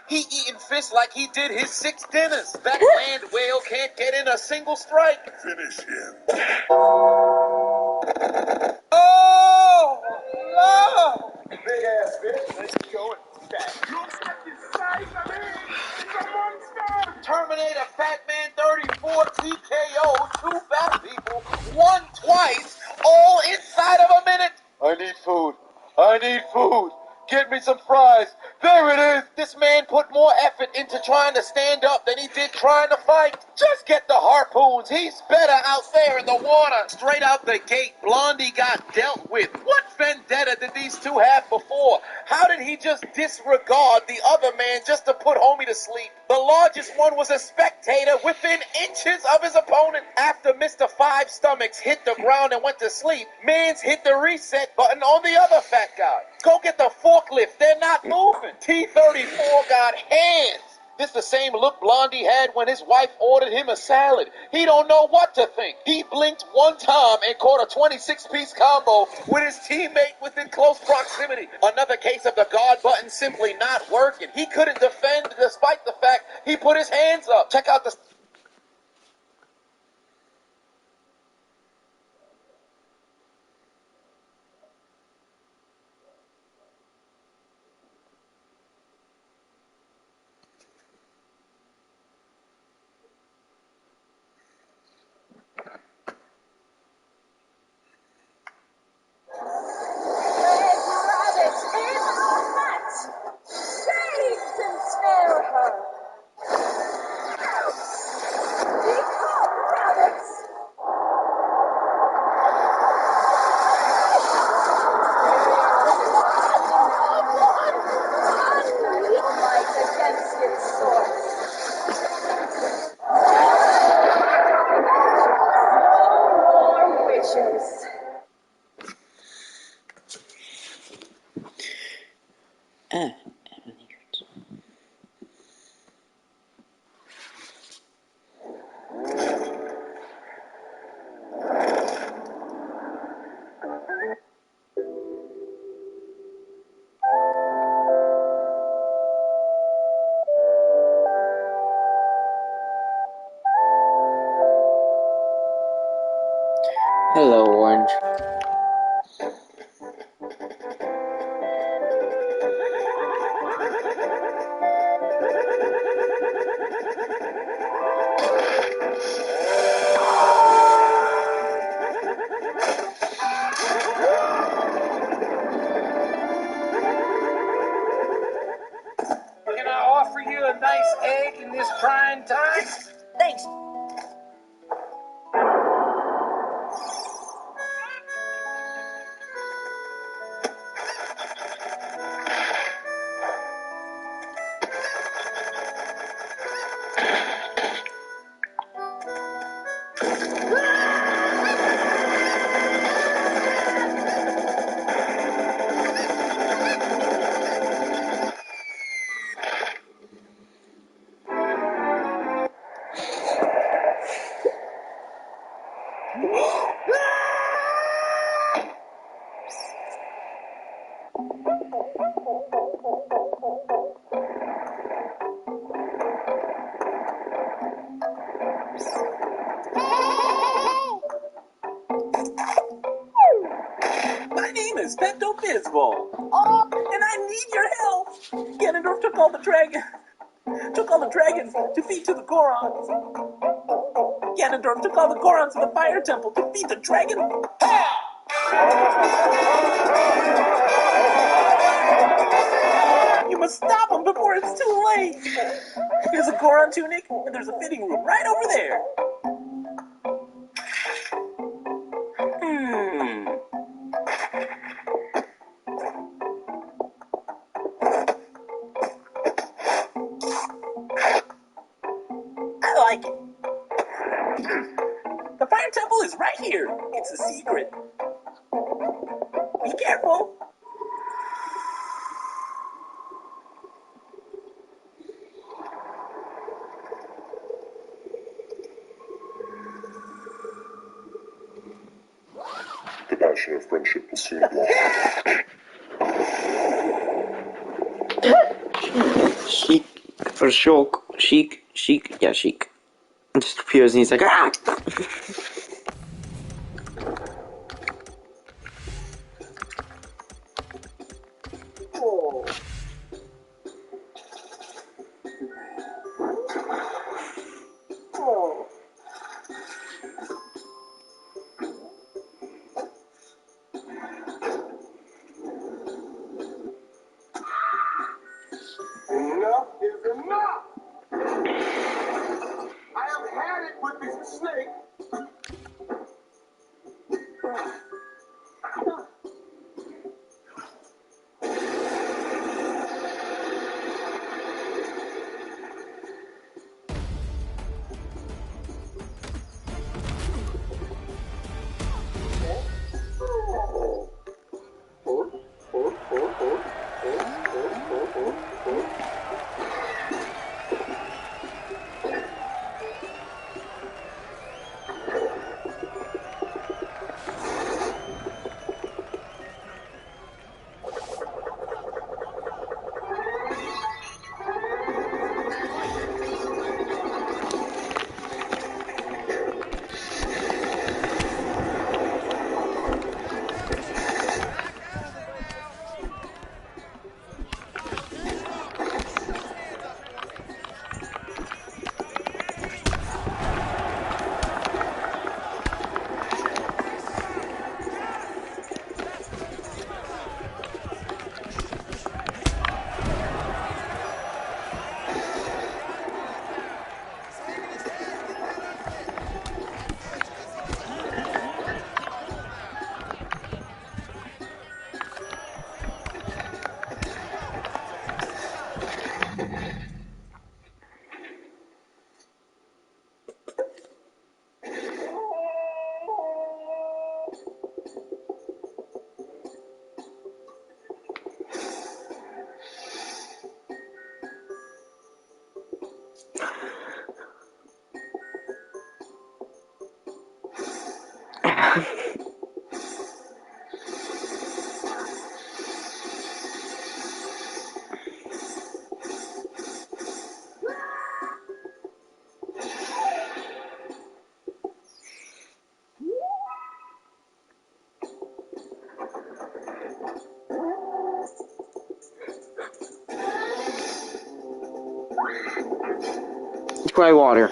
He eating fish like he did his 6 dinners. That land whale can't get in a single strike. Finish him. Oh! No! big ass bitch. Let's go and Looks like the size of me. It's a monster. Terminator Fatman 34 TKO 2 fat people, one twice, all inside of a minute. I need food. I need food. Get me some fries. There it is. This man put more effort into trying to stand up than he did trying to fight. Just get the harpoons. He's better out there in the water. Straight out the gate, Blondie got dealt with. What vendetta did these two have before? How did he just disregard the other man just to put homie to sleep? The largest one was a spectator within inches of his opponent. After Mr. Five Stomachs hit the ground and went to sleep, Mans hit the reset button on the other fat guy. Go get the forklift. They're not moving. T-34 got hands. This the same look Blondie had when his wife ordered him a salad. He don't know what to think. He blinked one time and caught a 26-piece combo with his teammate within close proximity. Another case of the guard button simply not working. He couldn't defend despite the fact he put his hands up. Check out the... Hello, Orange. Can I offer you a nice egg in this prime time? Thanks. My name is Pepto-Bismol, and I need your help. Ganondorf took all the dragons to feed to the Gorons. Ganondorf took all the Gorons to the Fire Temple to feed the dragon. You must stop him before it's too late. There's a Goron tunic, and there's a fitting room right over there. I like it. The Fire Temple is right here. It's a secret. Be careful. passion of friendship will soon blossom. Sheik or Shulk. Sheik. Yeah, Sheik. Just appears and he's like, ah! Oh. Oh. Enough is enough! I have had it with this snake. Dry water.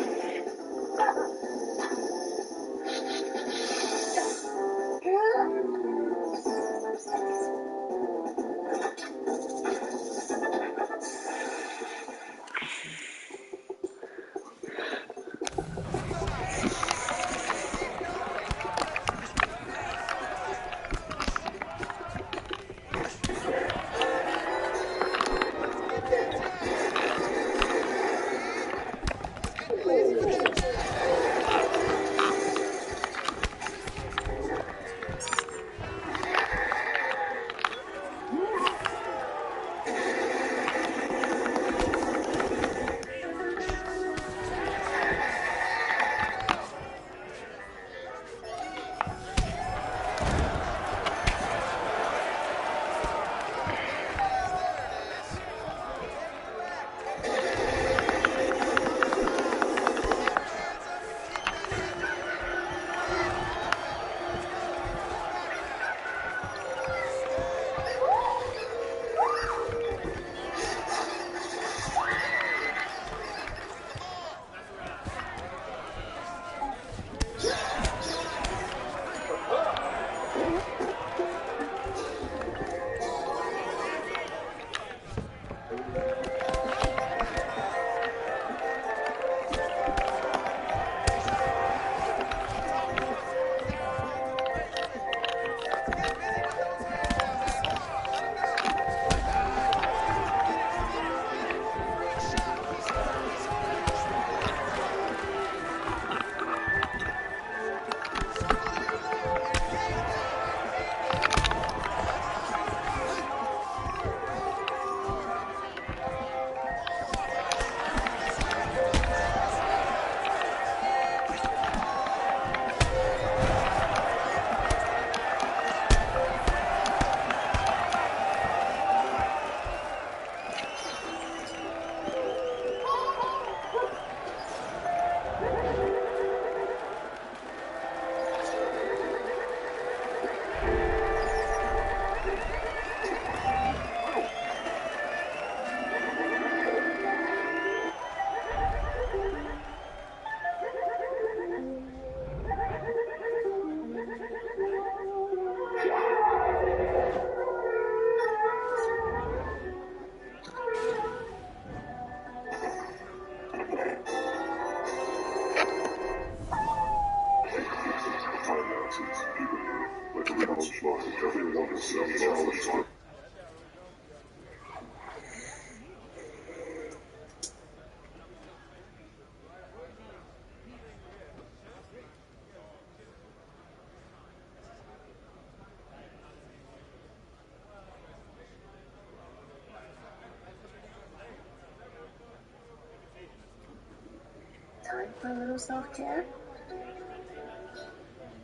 Time for a little self-care?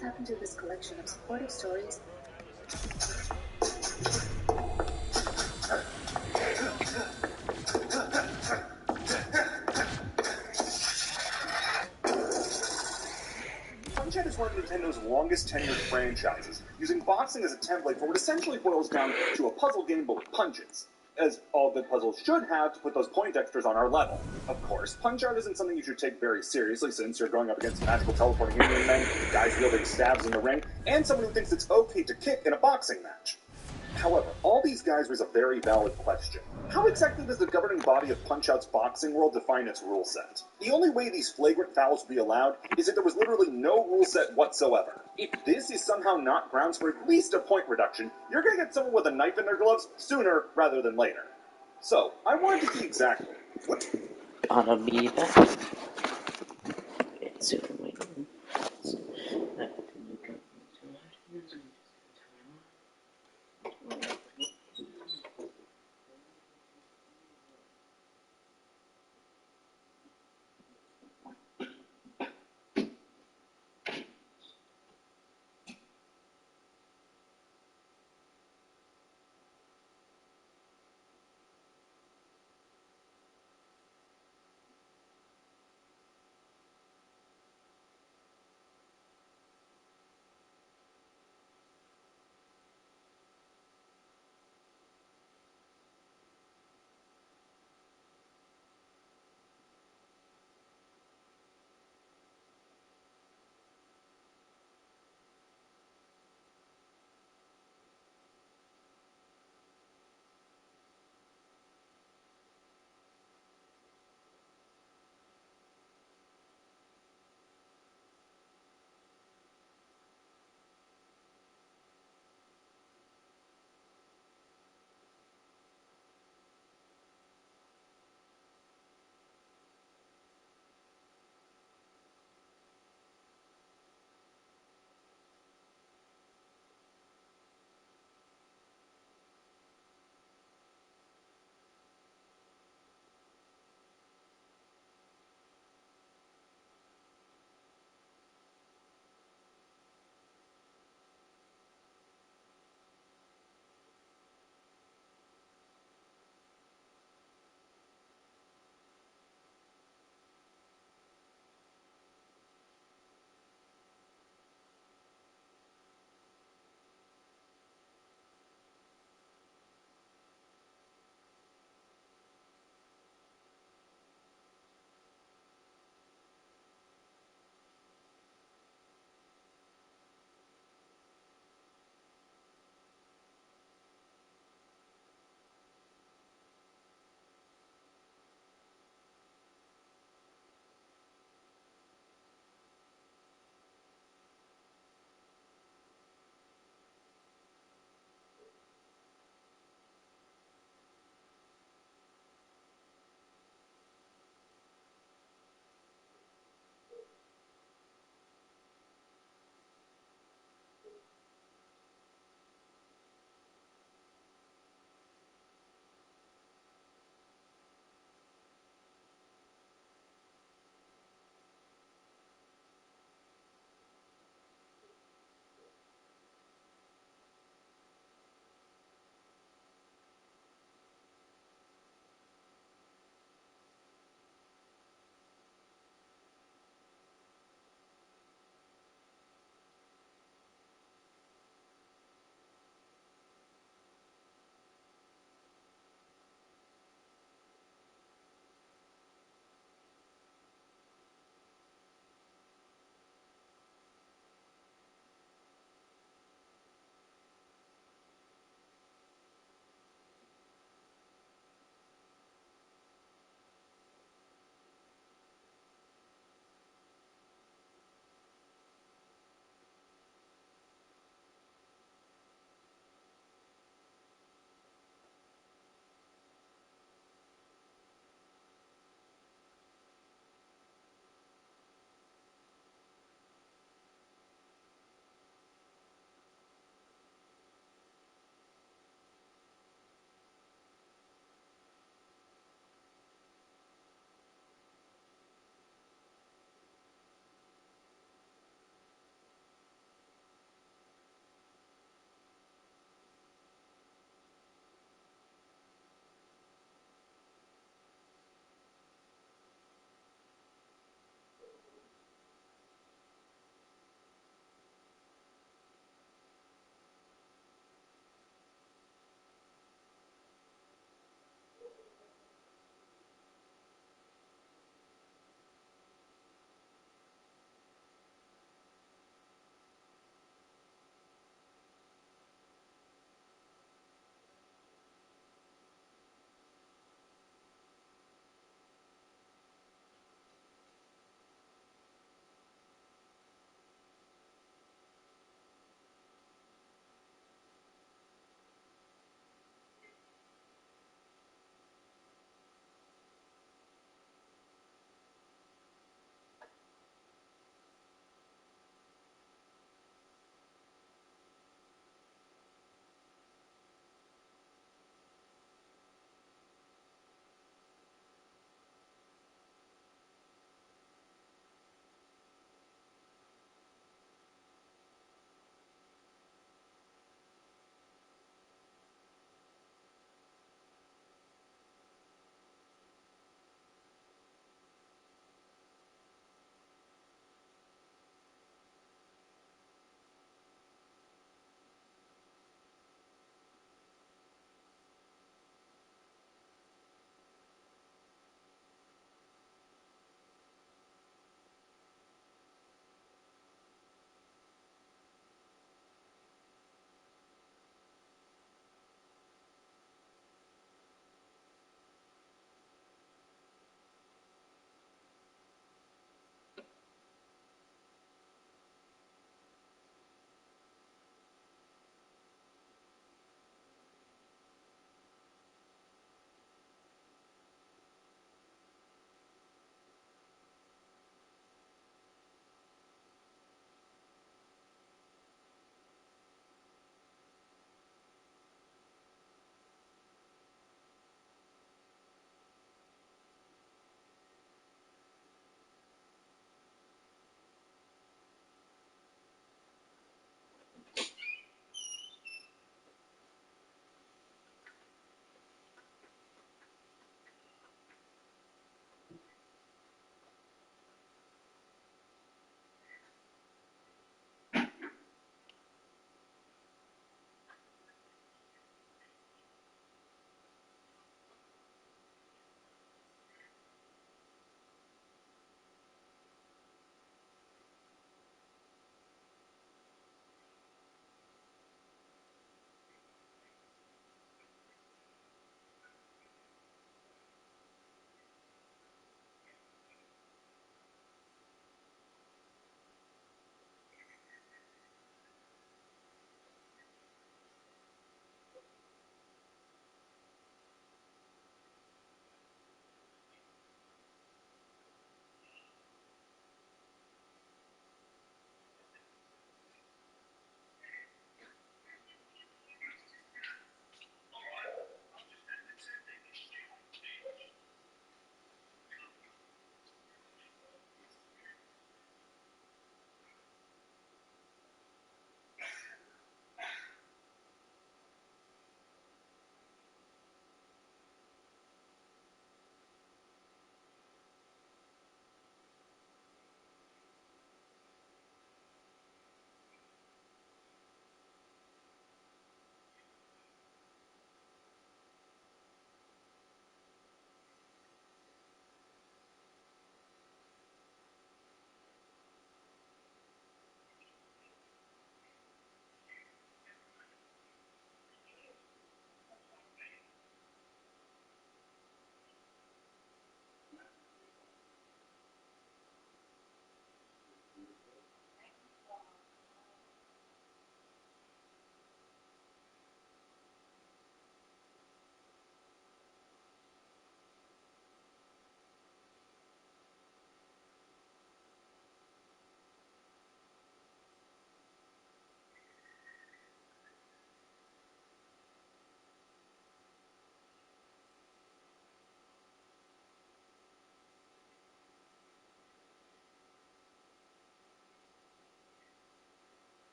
Tap into this collection of supportive stories. Punch-Out is one of Nintendo's longest tenured franchises, using boxing as a template for what essentially boils down to a puzzle game but with punches. As all good puzzles should have to put those Poindexters on our level. Of course, Punch-Out isn't something you should take very seriously since you're going up against magical teleporting Indian men, guys wielding stabs in the ring, and someone who thinks it's okay to kick in a boxing match. However, all these guys raise a very valid question. How exactly does the governing body of Punch-Out's boxing world define its rule set? The only way these flagrant fouls would be allowed is if there was literally no rule set whatsoever. If this is somehow not grounds for at least a point reduction, you're going to get someone with a knife in their gloves sooner rather than later. So, I wanted to see exactly what... Para vida. It's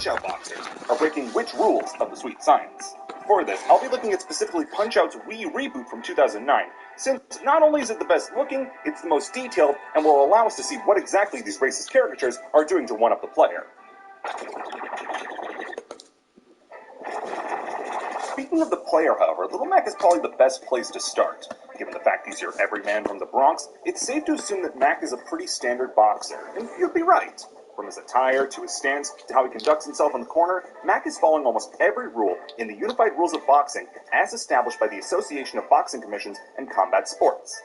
Punch-Out boxers are breaking which rules of the sweet science? For this, I'll be looking at specifically Punch-Out's Wii reboot from 2009, since not only is it the best looking, it's the most detailed, and will allow us to see what exactly these racist caricatures are doing to one-up the player. Speaking of the player, however, Little Mac is probably the best place to start. Given the fact he's your everyman from the Bronx, it's safe to assume that Mac is a pretty standard boxer, and you'd be right. From his attire, to his stance, to how he conducts himself in the corner, Mac is following almost every rule in the Unified Rules of Boxing as established by the Association of Boxing Commissions and Combat Sports.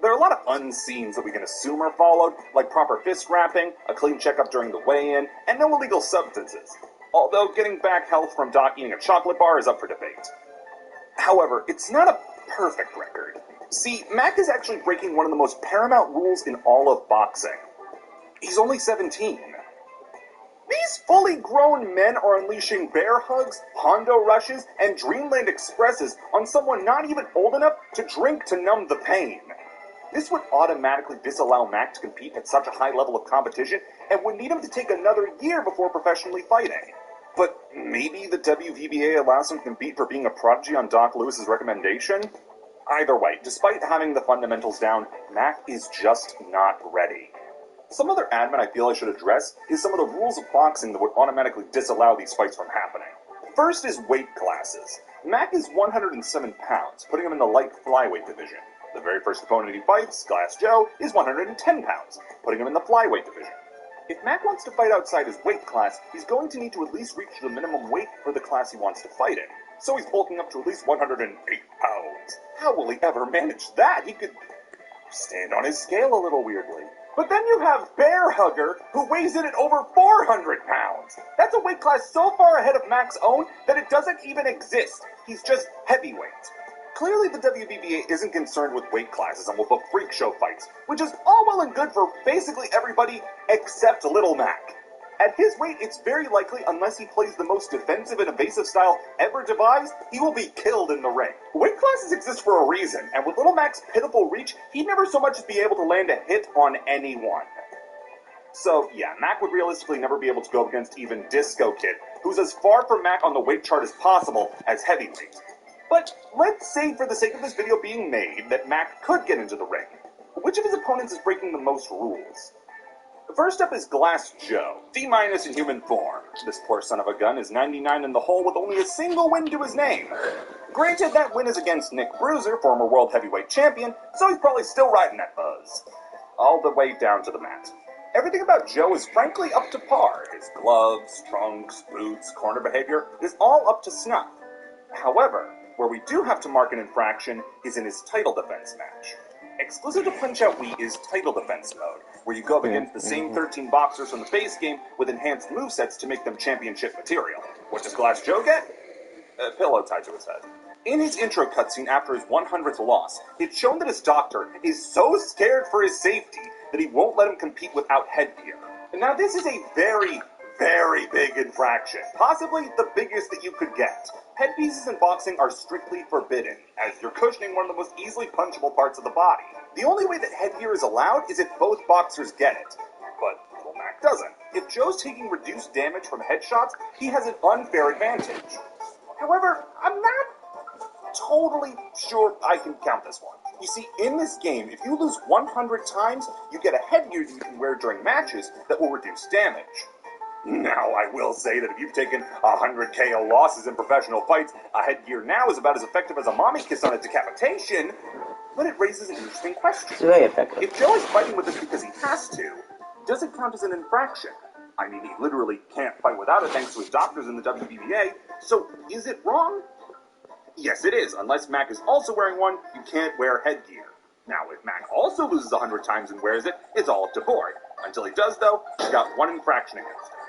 There are a lot of unseens that we can assume are followed, like proper fist wrapping, a clean checkup during the weigh-in, and no illegal substances. Although getting back health from Doc eating a chocolate bar is up for debate. However, it's not a perfect record. See, Mac is actually breaking one of the most paramount rules in all of boxing. He's only 17. These fully grown men are unleashing bear hugs, Hondo rushes, and Dreamland Expresses on someone not even old enough to drink to numb the pain. This would automatically disallow Mac to compete at such a high level of competition and would need him to take another year before professionally fighting. But maybe the WVBA allows him to compete for being a prodigy on Doc Lewis's recommendation? Either way, despite having the fundamentals down, Mac is just not ready. Some other admin I feel I should address is some of the rules of boxing that would automatically disallow these fights from happening. First is weight classes. Mac is 107 pounds, putting him in the light flyweight division. The very first opponent he fights, Glass Joe, is 110 pounds, putting him in the flyweight division. If Mac wants to fight outside his weight class, he's going to need to at least reach the minimum weight for the class he wants to fight in. So he's bulking up to at least 108 pounds. How will he ever manage that? He could stand on his scale a little weirdly. But then you have Bear Hugger, who weighs in at over 400 pounds. That's a weight class so far ahead of Mac's own that it doesn't even exist. He's just heavyweight. Clearly the WBBA isn't concerned with weight classes and will book freak show fights, which is all well and good for basically everybody except Little Mac. At his weight, it's very likely, unless he plays the most defensive and evasive style ever devised, he will be killed in the ring. Weight classes exist for a reason, and with Little Mac's pitiful reach, he'd never so much as be able to land a hit on anyone. So, yeah, Mac would realistically never be able to go against even Disco Kid, who's as far from Mac on the weight chart as possible as heavyweight. But let's say, for the sake of this video being made, that Mac could get into the ring. Which of his opponents is breaking the most rules? First up is Glass Joe, D- in human form. This poor son of a gun is 99 in the hole with only a single win to his name. Granted, that win is against Nick Bruiser, former world heavyweight champion, so he's probably still riding that buzz. All the way down to the mat. Everything about Joe is frankly up to par. His gloves, trunks, boots, corner behavior is all up to snuff. However, where we do have to mark an infraction is in his title defense match. Exclusive to Punch-Out Wii is title defense mode, where you go up against the same 13 boxers from the base game with enhanced movesets to make them championship material. What does Glass Joe get? A pillow tied to his head. In his intro cutscene after his 100th loss, it's shown that his doctor is so scared for his safety that he won't let him compete without headgear. Now this is a very, very big infraction, possibly the biggest that you could get. Headpieces in boxing are strictly forbidden, as you're cushioning one of the most easily punchable parts of the body. The only way that headgear is allowed is if both boxers get it. But Little Mac doesn't. If Joe's taking reduced damage from headshots, he has an unfair advantage. However, I'm not totally sure I can count this one. You see, in this game, if you lose 100 times, you get a headgear that you can wear during matches that will reduce damage. Now, I will say that if you've taken 100 KO losses in professional fights, a headgear now is about as effective as a mommy kiss on a decapitation, but it raises an interesting question. It's very effective. If Joe is fighting with this because he has to, does it count as an infraction? I mean, he literally can't fight without it thanks to his doctors in the WBBA, so is it wrong? Yes, it is. Unless Mac is also wearing one, you can't wear headgear. Now, if Mac also loses 100 times and wears it, it's all up to board. Until he does, though, he's got one infraction against him.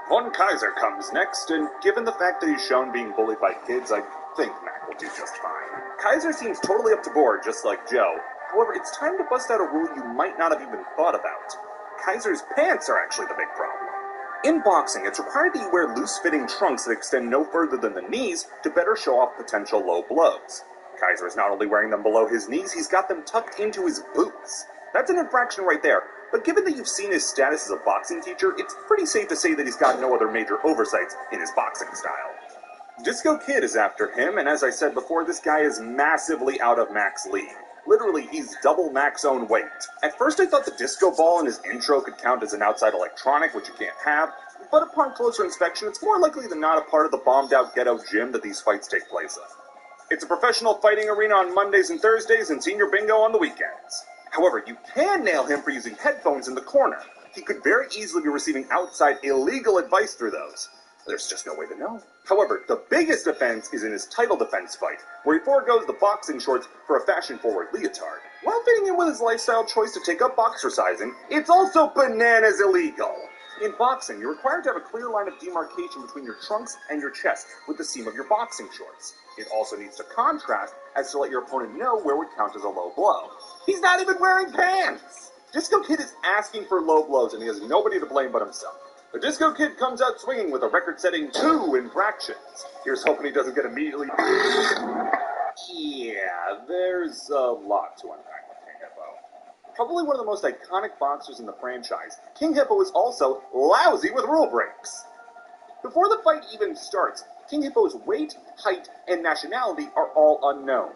Von Kaiser comes next, and given the fact that he's shown being bullied by kids, I think Mac will do just fine. Kaiser seems totally up to board, just like Joe. However, it's time to bust out a rule you might not have even thought about. Kaiser's pants are actually the big problem. In boxing, it's required that you wear loose-fitting trunks that extend no further than the knees to better show off potential low blows. Kaiser is not only wearing them below his knees, he's got them tucked into his boots. That's an infraction right there. but given that you've seen his status as a boxing teacher, it's pretty safe to say that he's got no other major oversights in his boxing style. Disco Kid is after him, and as I said before, this guy is massively out of Mac's league. Literally, he's double Mac's own weight. At first I thought the disco ball in his intro could count as an outside electronic, which you can't have, but upon closer inspection, it's more likely than not a part of the bombed-out ghetto gym that these fights take place in. It's a professional fighting arena on Mondays and Thursdays, and senior bingo on the weekends. However, you can nail him for using headphones in the corner. He could very easily be receiving outside illegal advice through those. There's just no way to know. However, the biggest offense is in his title defense fight, where he forgoes the boxing shorts for a fashion-forward leotard. While fitting in with his lifestyle choice to take up boxercising, it's also bananas illegal. In boxing, you're required to have a clear line of demarcation between your trunks and your chest with the seam of your boxing shorts. It also needs to contrast as to let your opponent know where would count as a low blow. He's not even wearing pants! Disco Kid is asking for low blows, and he has nobody to blame but himself. The Disco Kid comes out swinging with a record-setting 2 infractions. Here's hoping he doesn't get immediately... Yeah, there's a lot to unpack with King Hippo. Probably one of the most iconic boxers in the franchise, King Hippo is also lousy with rule breaks. Before the fight even starts, King Hippo's weight, height, and nationality are all unknown.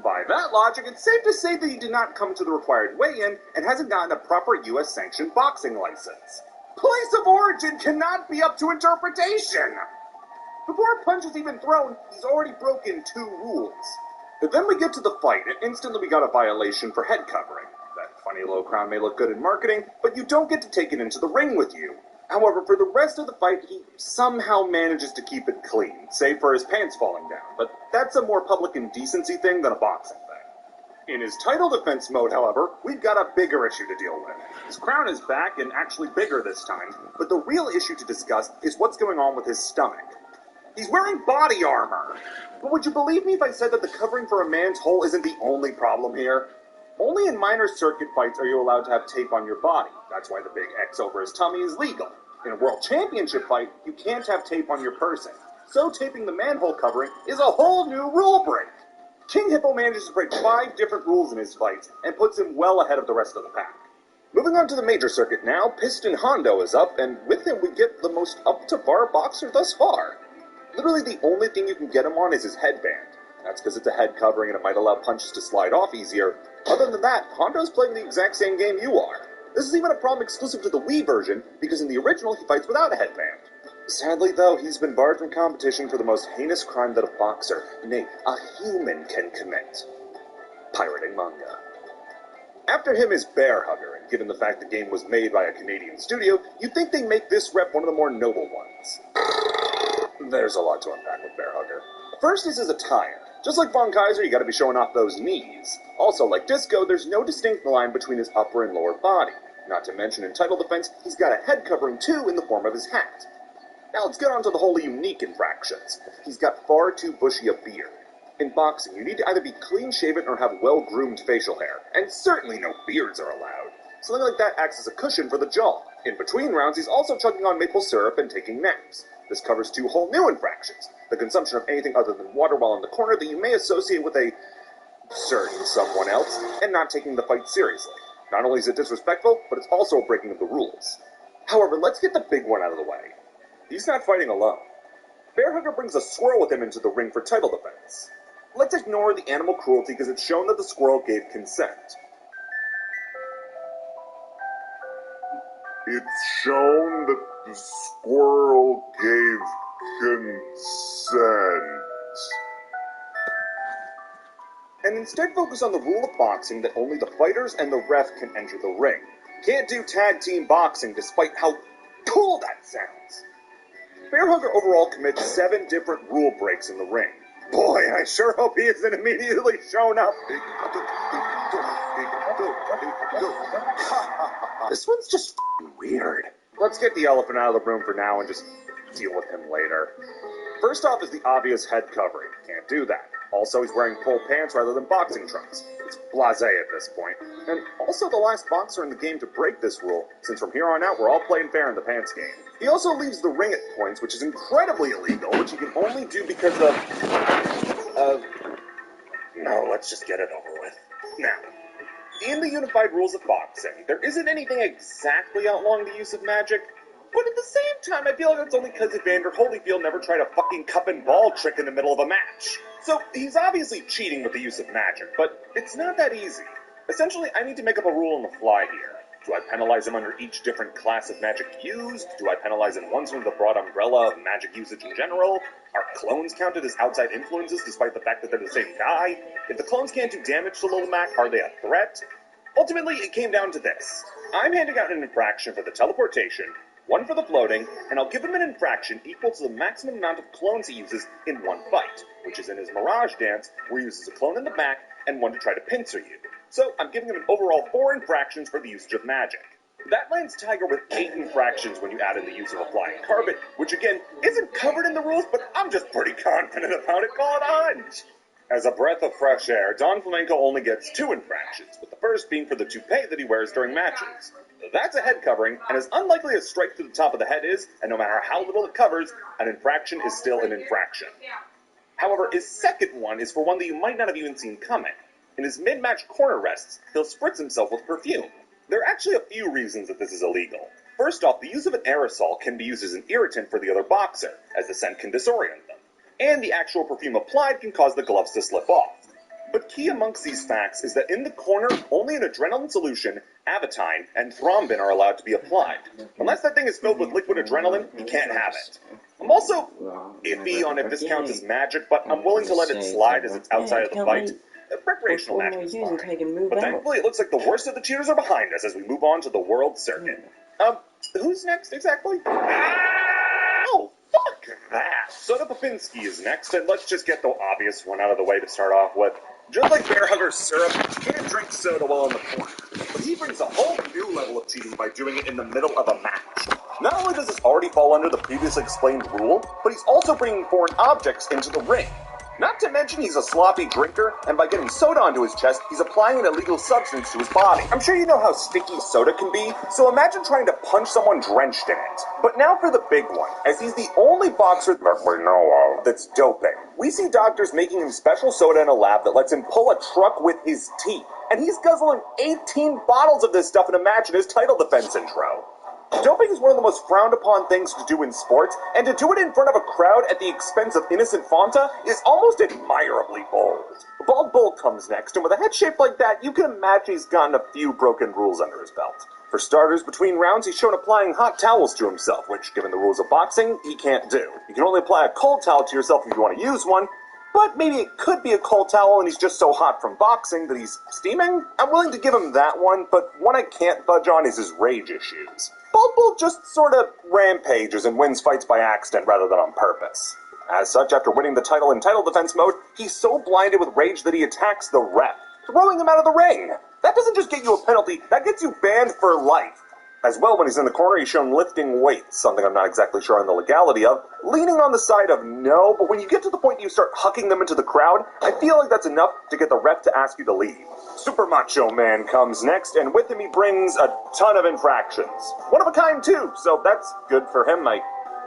By that logic, it's safe to say that he did not come to the required weigh-in and hasn't gotten a proper US-sanctioned boxing license. Place of origin cannot be up to interpretation! Before a punch is even thrown, he's already broken 2 rules. But then we get to the fight, and instantly we got a violation for head covering. That funny low crown may look good in marketing, but you don't get to take it into the ring with you. However, for the rest of the fight, he somehow manages to keep it clean, save for his pants falling down. But that's a more public indecency thing than a boxing thing. In his title defense mode, however, we've got a bigger issue to deal with. His crown is back and actually bigger this time, but the real issue to discuss is what's going on with his stomach. He's wearing body armor! But would you believe me if I said that the covering for a man's hole isn't the only problem here? Only in minor circuit fights are you allowed to have tape on your body. That's why the big X over his tummy is legal. In a world championship fight, you can't have tape on your person. So taping the manhole covering is a whole new rule break. King Hippo manages to break 5 different rules in his fights and puts him well ahead of the rest of the pack. Moving on to the major circuit now, Piston Hondo is up, and with him we get the most up-to-bar boxer thus far. Literally the only thing you can get him on is his headband. That's because it's a head covering and it might allow punches to slide off easier. Other than that, Hondo's playing the exact same game you are. This is even a problem exclusive to the Wii version, because in the original he fights without a headband. Sadly, though, he's been barred from competition for the most heinous crime that a boxer, nay, a human, can commit. Pirating manga. After him is Bear Hugger, and given the fact the game was made by a Canadian studio, you'd think they make this rep one of the more noble ones. There's a lot to unpack with Bear Hugger. First is his attire. Just like Von Kaiser, you gotta be showing off those knees. Also, like Disco, there's no distinct line between his upper and lower body. Not to mention, in title defense, he's got a head covering too in the form of his hat. Now let's get on to the wholly unique infractions. He's got far too bushy a beard. In boxing, you need to either be clean-shaven or have well-groomed facial hair, and certainly no beards are allowed. Something like that acts as a cushion for the jaw. In between rounds, he's also chugging on maple syrup and taking naps. This covers 2 whole new infractions. The consumption of anything other than water while in the corner that you may associate with a certain someone else, and not taking the fight seriously. Not only is it disrespectful, but it's also a breaking of the rules. However, let's get the big one out of the way. He's not fighting alone. Bear Hugger brings a squirrel with him into the ring for title defense. Let's ignore the animal cruelty because it's shown that the squirrel gave consent. It's shown that the squirrel gave consent. And instead focus on the rule of boxing that only the fighters and the ref can enter the ring. Can't do tag team boxing despite how cool that sounds. Bear Hugger overall commits 7 different rule breaks in the ring. Boy, I sure hope he isn't immediately shown up. This one's just weird. Let's get the elephant out of the room for now and just deal with him later. First off is the obvious head covering. Can't do that. Also, he's wearing full pants rather than boxing trunks. It's blasé at this point. And also the last boxer in the game to break this rule, since from here on out we're all playing fair in the pants game. He also leaves the ring at points, which is incredibly illegal, which he can only do because of... No, let's just get it over with. Now, in the unified rules of boxing, there isn't anything exactly outlawing the use of magic, but at the same time, I feel like it's only because Evander Holyfield never tried a fucking cup and ball trick in the middle of a match. So he's obviously cheating with the use of magic, but it's not that easy. Essentially, I need to make up a rule on the fly here. Do I penalize him under each different class of magic used? Do I penalize him once under the broad umbrella of magic usage in general? Are clones counted as outside influences despite the fact that they're the same guy? If the clones can't do damage to Lilamak, are they a threat? Ultimately, it came down to this. I'm handing out an infraction for the teleportation, one for the floating, and I'll give him an infraction equal to the maximum amount of clones he uses in one fight, which is in his Mirage dance, where he uses a clone in the back and one to try to pincer you. So I'm giving him an overall 4 infractions for the usage of magic. That lands Tiger with 8 infractions when you add in the use of a flying carpet, which again, isn't covered in the rules, but I'm just pretty confident about it. Call it a hunch. As a breath of fresh air, Don Flamenco only gets 2 infractions, with the first being for the toupee that he wears during matches. That's a head covering, and as unlikely as strike through the top of the head is, and no matter how little it covers, an infraction is still an infraction. However, his second one is for one that you might not have even seen coming. In his mid-match corner rests, he'll spritz himself with perfume. There are actually a few reasons that this is illegal. First off, the use of an aerosol can be used as an irritant for the other boxer, as the scent can disorient them. And the actual perfume applied can cause the gloves to slip off. But key amongst these facts is that in the corner, only an adrenaline solution, Avitine, and thrombin are allowed to be applied. Unless that thing is filled with liquid adrenaline, you can't have it. I'm also iffy on if this counts as magic, but I'm willing to let it slide as it's outside of the fight. Recreational magic is fine. But thankfully, it looks like the worst of the cheaters are behind us as we move on to the world circuit. Who's next exactly? Oh, fuck that! Soda Popinski is next, and let's just get the obvious one out of the way to start off with. Just like Bear Hugger's syrup, you can't drink soda while in the corner. But he brings a whole new level of cheating by doing it in the middle of a match. Not only does this already fall under the previously explained rule, but he's also bringing foreign objects into the ring. Not to mention he's a sloppy drinker, and by getting soda onto his chest, he's applying an illegal substance to his body. I'm sure you know how sticky soda can be, so imagine trying to punch someone drenched in it. But now for the big one, as he's the only boxer that we know of that's doping. We see doctors making him special soda in a lab that lets him pull a truck with his teeth. And he's guzzling 18 bottles of this stuff in a match in his title defense intro. Doping is one of the most frowned upon things to do in sports, and to do it in front of a crowd at the expense of innocent Fanta is almost admirably bold. Bald Bull comes next, and with a head shaped like that, you can imagine he's gotten a few broken rules under his belt. For starters, between rounds, he's shown applying hot towels to himself, which, given the rules of boxing, he can't do. You can only apply a cold towel to yourself if you want to use one, but maybe it could be a cold towel and he's just so hot from boxing that he's steaming? I'm willing to give him that one, but one I can't budge on is his rage issues. Bald Bull just sort of rampages and wins fights by accident rather than on purpose. As such, after winning the title in title defense mode, he's so blinded with rage that he attacks the ref, throwing him out of the ring. That doesn't just get you a penalty, that gets you banned for life. As well, when he's in the corner, he's shown lifting weights, something I'm not exactly sure on the legality of, leaning on the side of no, but when you get to the point you start hucking them into the crowd, I feel like that's enough to get the ref to ask you to leave. Super Macho Man comes next, and with him he brings a ton of infractions. One of a kind, too, so that's good for him, I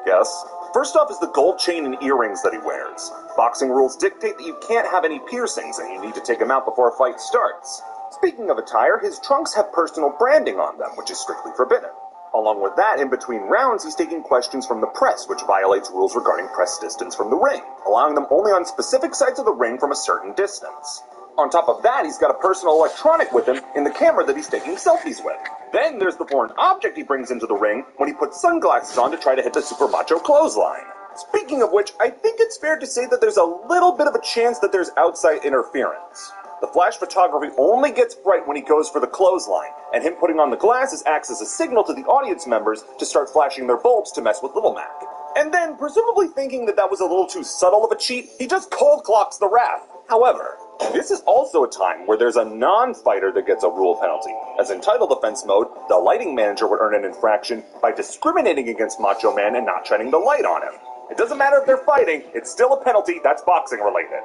guess. First off is the gold chain and earrings that he wears. Boxing rules dictate that you can't have any piercings, and you need to take them out before a fight starts. Speaking of attire, his trunks have personal branding on them, which is strictly forbidden. Along with that, in between rounds, he's taking questions from the press, which violates rules regarding press distance from the ring, allowing them only on specific sides of the ring from a certain distance. On top of that, he's got a personal electronic with him in the camera that he's taking selfies with. Then there's the foreign object he brings into the ring when he puts sunglasses on to try to hit the Super Macho clothesline. Speaking of which, I think it's fair to say that there's a little bit of a chance that there's outside interference. The flash photography only gets bright when he goes for the clothesline, and him putting on the glasses acts as a signal to the audience members to start flashing their bulbs to mess with Little Mac. And then, presumably thinking that that was a little too subtle of a cheat, he just cold clocks the ref. However, this is also a time where there's a non-fighter that gets a rule penalty, as in title defense mode, the lighting manager would earn an infraction by discriminating against Macho Man and not shining the light on him. It doesn't matter if they're fighting, it's still a penalty, that's boxing related.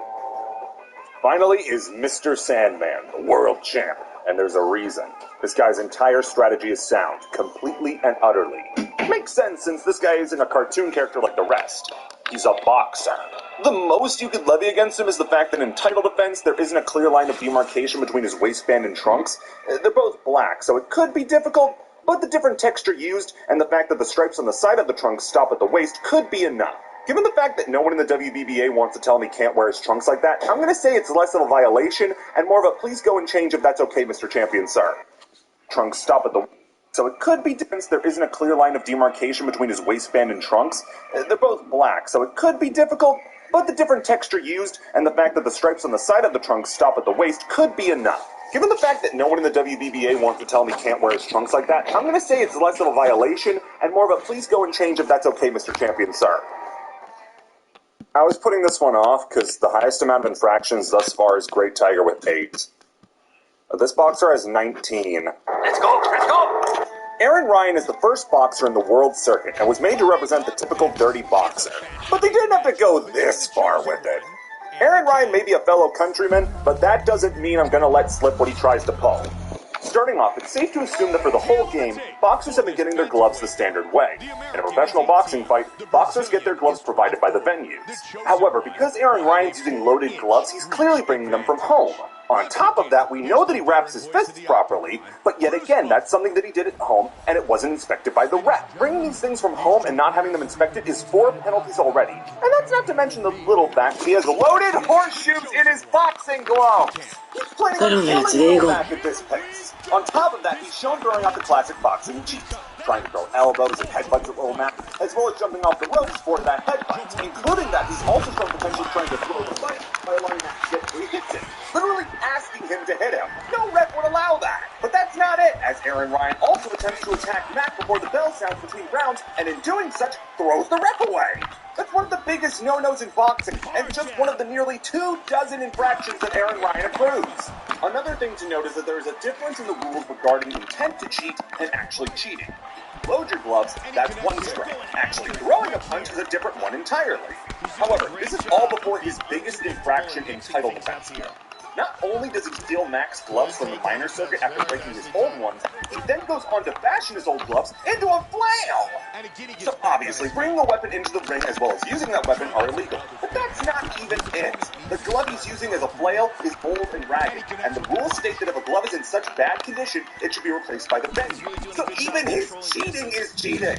Finally is Mr. Sandman, the world champ, and there's a reason. This guy's entire strategy is sound, completely and utterly. Makes sense since this guy isn't a cartoon character like the rest. He's a boxer. The most you could levy against him is the fact that in title defense, there isn't a clear line of demarcation between his waistband and trunks. They're both black, so it could be difficult, but the different texture used and the fact that the stripes on the side of the trunks stop at the waist could be enough. Given the fact that no one in the WBBA wants to tell him he can't wear his trunks like that, I'm going to say it's less of a violation and more of a please go and change if that's okay, Mr. Champion, sir. Trunks stop at the... So it could be different. There isn't a clear line of demarcation between his waistband and trunks. They're both black, so it could be difficult, but the different texture used and the fact that the stripes on the side of the trunks stop at the waist could be enough. Given the fact that no one in the WBBA wants to tell him he can't wear his trunks like that, I'm going to say it's less of a violation and more of a please go and change if that's okay, Mr. Champion, sir. I was putting this one off because the highest amount of infractions thus far is Great Tiger with 8. This boxer has 19. Let's go! Let's go! Aaron Ryan is the first boxer in the world circuit and was made to represent the typical dirty boxer. But they didn't have to go this far with it. Aaron Ryan may be a fellow countryman, but that doesn't mean I'm going to let slip what he tries to pull. Starting off, it's safe to assume that for the whole game, boxers have been getting their gloves the standard way. In a professional boxing fight, boxers get their gloves provided by the venues. However, because Aaron Ryan's using loaded gloves, he's clearly bringing them from home. On top of that, we know that he wraps his fists properly, but yet again, that's something that he did at home, and it wasn't inspected by the ref. Bringing these things from home and not having them inspected is 4 penalties already. And that's not to mention the little fact he has loaded horseshoes in his boxing gloves. He's planning on killing Lil Mac at this pace. On top of that, he's shown throwing out the classic boxing cheat, trying to throw elbows and headbutts at Lil Mac, as well as jumping off the ropes for that headbutt, including that he's also shown potentially trying to throw the fight by allowing Mac to get where he hits it, literally asking him to hit him. No ref would allow that. But that's not it, as Aaron Ryan also attempts to attack Mac before the bell sounds between rounds, and in doing such, throws the ref away. That's one of the biggest no-nos in boxing, and just one of the nearly 24 infractions that Aaron Ryan approves. Another thing to note is that there is a difference in the rules regarding intent to cheat and actually cheating. Load your gloves, that's one strike. Actually throwing a punch is a different one entirely. However, this is all before his biggest infraction in title defense here. Not only does he steal Mac's gloves from the minor circuit after breaking his old ones, he then goes on to fashion his old gloves into a flail! So obviously, bringing a weapon into the ring as well as using that weapon are illegal. But that's not even it. The glove he's using as a flail is old and ragged, and the rules state that if a glove is in such bad condition, it should be replaced by the venue. So even his cheating is cheating!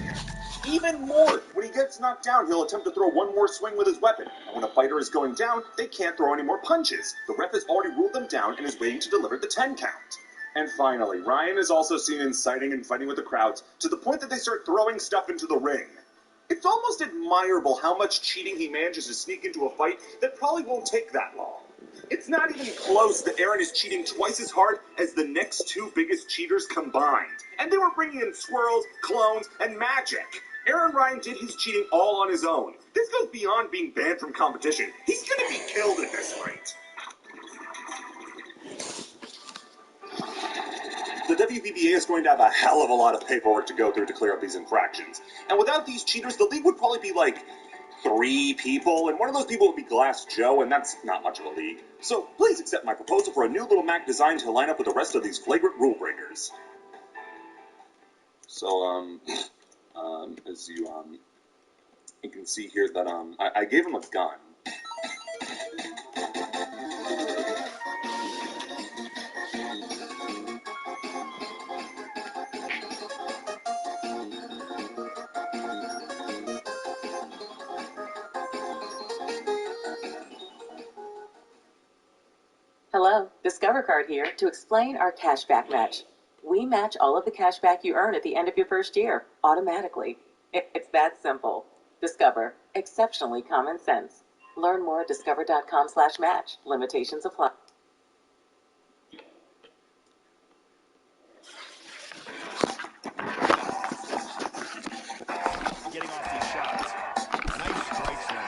Even more, when he gets knocked down, he'll attempt to throw one more swing with his weapon. And when a fighter is going down, they can't throw any more punches. The ref has already ruled them down and is waiting to deliver the 10 count. And finally, Ryan is also seen inciting and fighting with the crowds to the point that they start throwing stuff into the ring. It's almost admirable how much cheating he manages to sneak into a fight that probably won't take that long. It's not even close that Aaron is cheating twice as hard as the next 2 biggest cheaters combined. And they were bringing in swirls, clones, and magic. Aaron Ryan did his cheating all on his own. This goes beyond being banned from competition. He's gonna be killed at this rate. The WBBA is going to have a hell of a lot of paperwork to go through to clear up these infractions. And without these cheaters, the league would probably be like 3 people, and one of those people would be Glass Joe, and that's not much of a league. So please accept my proposal for a new little Mac design to line up with the rest of these flagrant rule breakers. So, as you can see here that, I gave him a gun. Hello, Discover Card here to explain our cashback match. We match all of the cashback you earn at the end of your first year, automatically. It's that simple. Discover. Exceptionally common sense. Learn more at discover.com/match. Limitations apply. Getting off these shots. Nice strikes now.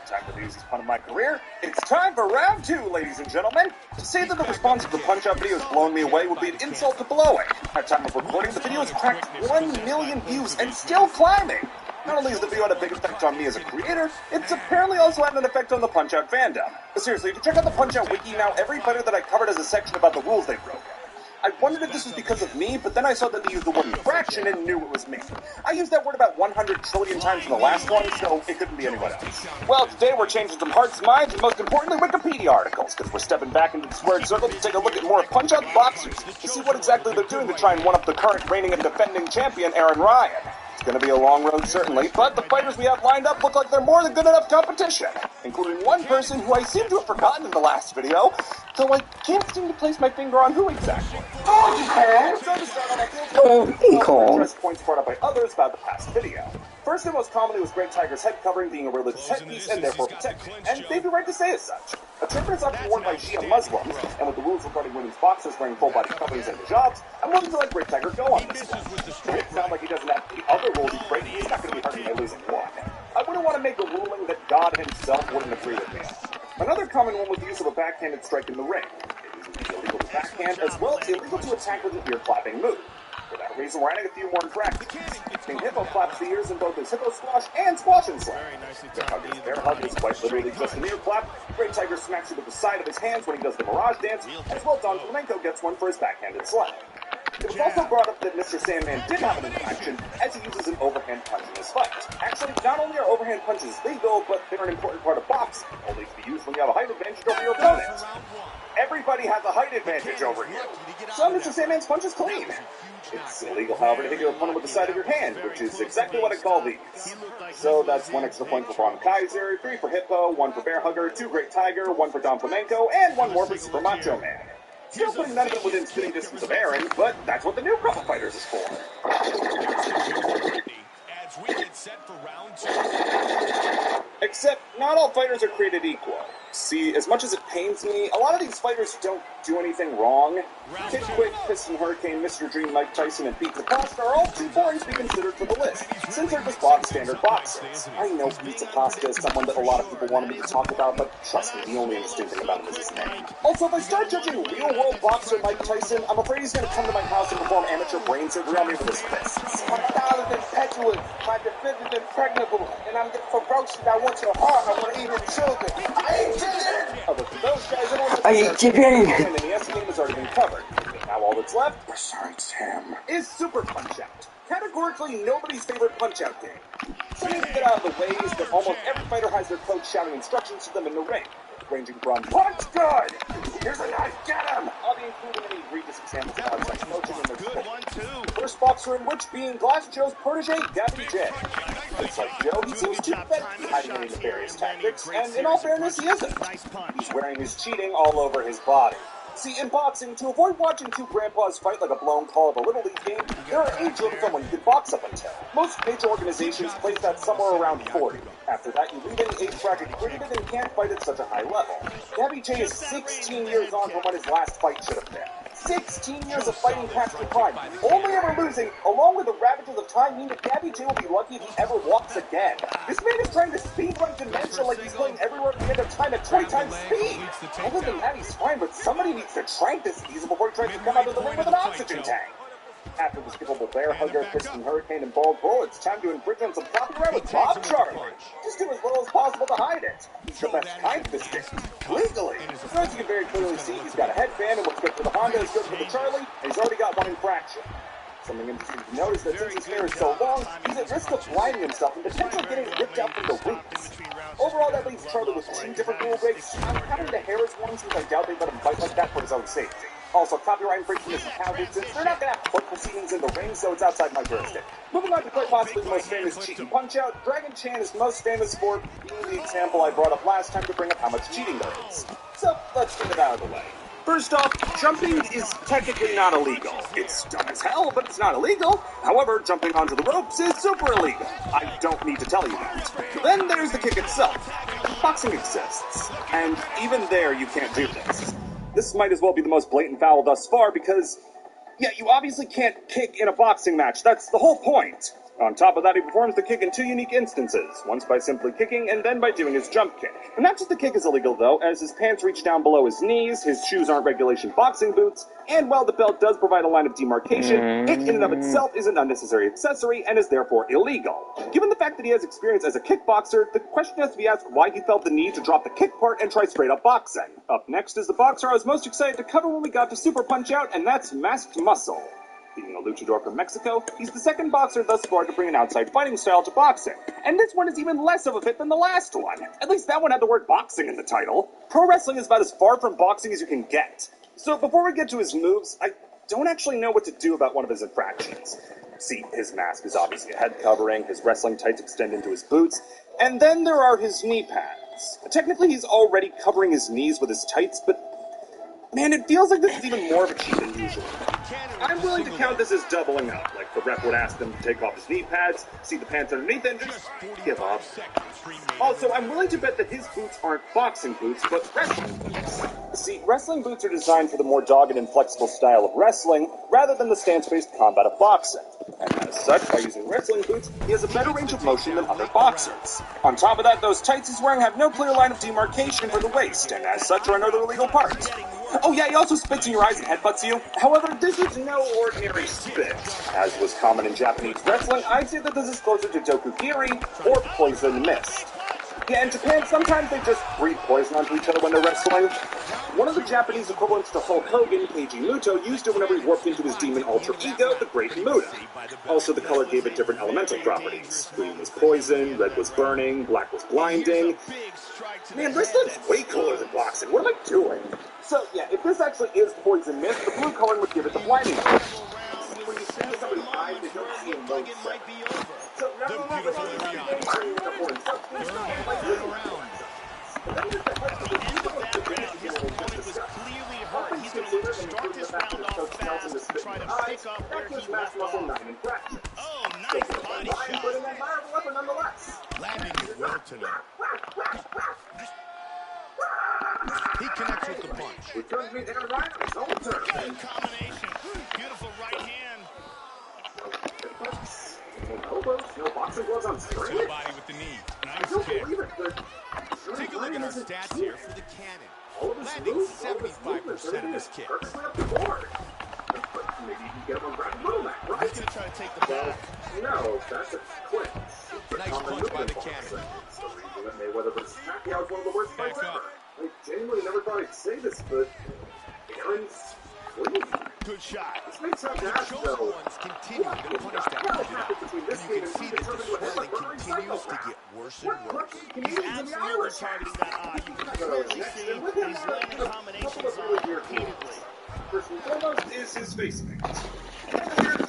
Time for the easiest punt of my career. It's time for round 2, ladies and gentlemen. To say that the response to the Punch-Out video has blown me away would be an insult to blowing. At time of recording, the video has cracked 1 million views and still climbing. Not only has the video had a big effect on me as a creator, it's apparently also had an effect on the Punch-Out fandom. But seriously, if you check out the Punch-Out wiki now, every fighter that I covered has a section about the rules they broke. I wondered if this was because of me, but then I saw that they used the word infraction and knew it was me. I used that word about 100 trillion times in the last one, so it couldn't be anyone else. Well, today we're changing some hearts, minds, and most importantly, Wikipedia articles, because we're stepping back into the squared circle to take a look at more Punch-Out boxers to see what exactly they're doing to try and one-up the current reigning and defending champion, Aaron Ryan. It's going to be a long road, certainly, but the fighters we have lined up look like they're more than good enough competition, including one person who I seem to have forgotten in the last video, though I can't seem to place my finger on who exactly. Don't be calm. Address points brought up by others about the past video. First and most commonly was Greg Tiger's head covering being a religious headpiece and therefore protected, and they'd be right to say as such. A turban is often worn by Shia Muslims, and with the rules regarding women's boxers wearing full-body coverings and hijabs, I'm willing to let Greg Tiger go on this one. It sounds like he doesn't have any other rules he's breaking. He's not going to be hurting by losing one. I wouldn't want to make a ruling that God himself wouldn't agree with me on. Another common one was the use of a backhanded strike in the ring. It was illegal to backhand, as well as illegal to attack with an ear-clapping move. For that reason, we're adding a few more infractions. King Hippo claps the ears in both his hippo squash and squash and slam. Bear hug is quite literally just an ear clap. Great Tiger smacks it with the side of his hands when he does the Mirage Dance, as well as Don Flamenco gets one for his backhanded slam. It was also brought up that Mr. Sandman did have an infraction, as he uses an overhand punch in his fight. Actually, not only are overhand punches legal, but they're an important part of boxing, only to be used when you have a height advantage over your opponent. Everybody has a height advantage over you, so Mr. Sandman's punch is clean. It's illegal, however, to hit your opponent with the side of your hand, which is exactly what I call these. So that's 1 extra point for Von Kaiser, 3 for Hippo, 1 for Bear Hugger, 2 Great Tiger, 1 for Don Flamenco, and 1 more for Super Macho Man. Still putting none of them within spitting distance of Aaron, but that's what the new crop of fighters is for. Except, not all fighters are created equal. See, as much as it pains me, a lot of these fighters don't do anything wrong. Kid Quick, Piston Hurricane, Mr. Dream, Mike Tyson, and Pizza Pasta are all too boring to be considered for the list, since they're just bog standard boxers. I know Pizza Pasta is someone that a lot of people wanted me to talk about, but trust me, the only interesting thing about him is his name. Also, if I start judging real-world boxer Mike Tyson, I'm afraid he's going to come to my house and perform amateur brain surgery on me with his fists. My style is impetuous, my defense is impregnable, and I'm ferocious. I want your heart, I want to eat your children. I ain't Other than those guys, Are you kidding? And the NES game has already been covered. Now all that's left, besides him, is Super Punch-Out. Categorically nobody's favorite Punch-Out game. So need to get out of the way is that almost every fighter has their coach shouting instructions to them in the ring, ranging from punch good, here's a knife, get him! I'll be including any egregious examples of outside coaching in their sport. First boxer in which being Glass Joe's protege, Gabby J. It's like Joe, he seems too pathetic to be hiding any nefarious tactics, and in all fairness, he isn't. He's wearing his cheating all over his body. See, in boxing, to avoid watching two grandpas fight like a blown call of a Little League game, there are age limits on when you can box up until. Most major organizations place that somewhere around 40. After that, you leave any age bracket created and can't fight at such a high level. Gabby J is 16 years on from when his last fight should have been. 16 years of fighting past the prime, only ever losing, along with the ravages of time, mean that Gabby J will be lucky if he ever walks again. This man is trying to speedrun Dementia like he's playing everywhere at the end of time at 20 times speed. Other than that, he's fine, but somebody needs to trank this diesel before he tries to come out of the ring with an oxygen tank. After the skippable Bear Hugger, Piston Hurricane, and Bald Bull, it's time to infringe on some copyright with Bob Charlie. Just do as little as possible to hide it. He's the best kind of this game. Legally. So as you can very clearly see, he's got a headband, and what's good for the Honda is good for the Charlie, and he's already got one infraction. Something interesting to note is that since his hair is so long, he's at risk of blinding himself and potentially getting ripped out from the roots. Overall, that leaves Charlie with 2 different rule breaks. I'm counting the hair as one since I doubt they let him fight like that for his own safety. Also, copyright infringement isn't counted since they're not going to have court proceedings in the ring, so it's outside my jurisdiction. Moving on to quite possibly the most famous cheat and punch-out, Dragon Chan is most famous for being the example I brought up last time to bring up how much cheating there is. So, let's get it out of the way. First off, jumping is technically not illegal. It's dumb as hell, but it's not illegal. However, jumping onto the ropes is super illegal. I don't need to tell you that. Then there's the kick itself. Boxing exists, and even there you can't do this. This might as well be the most blatant foul thus far because, yeah, you obviously can't kick in a boxing match. That's the whole point. On top of that, he performs the kick in two unique instances, once by simply kicking and then by doing his jump kick. And not just the kick is illegal though, as his pants reach down below his knees, his shoes aren't regulation boxing boots, and while the belt does provide a line of demarcation, it in and of itself is an unnecessary accessory and is therefore illegal. Given the fact that he has experience as a kickboxer, the question has to be asked why he felt the need to drop the kick part and try straight up boxing. Up next is the boxer I was most excited to cover when we got to Super Punch-Out, and that's Masked Muscle. Being a luchador from Mexico, he's the second boxer thus far to bring an outside fighting style to boxing. And this one is even less of a fit than the last one. At least that one had the word boxing in the title. Pro wrestling is about as far from boxing as you can get. So before we get to his moves, I don't actually know what to do about one of his infractions. See, his mask is obviously a head covering, his wrestling tights extend into his boots, and then there are his knee pads. Technically, he's already covering his knees with his tights, but man, it feels like this is even more of a cheat than usual. I'm willing to count this as doubling up, like the ref would ask them to take off his knee pads, see the pants underneath, and just give up. Also, I'm willing to bet that his boots aren't boxing boots, but wrestling boots. See, wrestling boots are designed for the more dogged and flexible style of wrestling, rather than the stance-based combat of boxing. And as such, by using wrestling boots, he has a better range of motion than other boxers. On top of that, those tights he's wearing have no clear line of demarcation for the waist, and as such are another illegal part. Oh yeah, he also spits in your eyes and headbutts you. However, this is no ordinary spit. As was common in Japanese wrestling, I'd say that this is closer to dokugiri, or poison mist. Yeah, in Japan, sometimes they just breathe poison onto each other when they're wrestling. One of the Japanese equivalents to Hulk Hogan, Keiji Muto, used it whenever he warped into his demon alter ego, the Great Muta. Also, the color gave it different elemental properties. Green was poison, red was burning, black was blinding. Man, wrestling's way cooler than boxing. What am I doing? So, yeah, if this actually is poison mist, the blue coloring would give it the blinding color. When you see somebody's eyes, they don't see in one second. So, now we're not going to game playing with the foreign substance, like this one. But then there's the head of the people of the game his opponent was clearly hurt. He's going to look to start this round off fast and try to pick up where he left off. Oh, nice body shot. But an admirable weapon nonetheless. Landing it well tonight. He connects with the punch. Returns me there right on his own turn. Good combination. Beautiful right hand. No elbows, no boxing gloves on screen. Body with the knee. Nice I don't believe it, but take a look at our stats here for the cannon. Landing 75% of this kick. Perfectly up the board. But maybe you can get him on ground little man, right? He's going to try to take the ball. No, that's a quick. Nice punch by the cannon. It's the reason that Mayweather vs. Pacquiao is one of the worst fights ever. I genuinely never thought I'd say this, but Aaron's clean. Good shot. This makes sense to ask, though. Continue to punish that between this game and see the swelling continues to get worse and worse. He's absolutely targeting that eye. You can clearly see he's landing combinations on repeatedly. First and foremost is his face paint.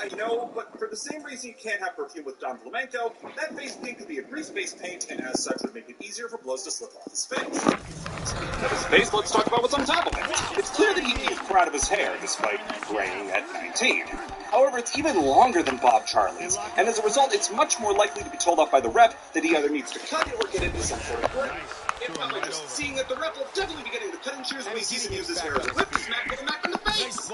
I know, but for the same reason you can't have perfume with Don Flamenco, that face paint could be a grease-based paint, and as such would make it easier for blows to slip off his face. Of his face, let's talk about what's on top of it. It's clear that he is proud of his hair, despite graying at 19. However, it's even longer than Bob Charlie's, and as a result, it's much more likely to be told off by the rep that he either needs to cut it or get into some sort of break. If not by just seeing that the rep will definitely be getting the cutting shears when he sees him use his hair as a whip to smack him back in the face.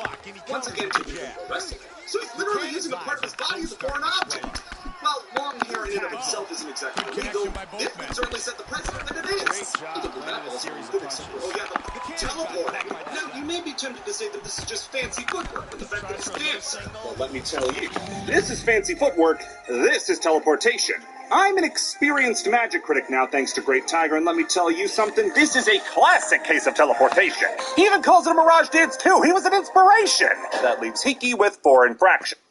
Once again, to wrestling. So he's literally using a part of his body as a foreign object. Well, long hair in and of itself isn't exactly illegal. It would certainly set the precedent that it is. That also is a good example. Oh yeah, the teleporting. Now, you may be tempted to say that this is just fancy footwork, but the fact that it's fancy, well, let me tell you, this is fancy footwork, this is teleportation. I'm an experienced magic critic now, thanks to Great Tiger, and let me tell you something, this is a classic case of teleportation. He even calls it a Mirage Dance too. He was an inspiration. That leaves Hiki with 4 infractions.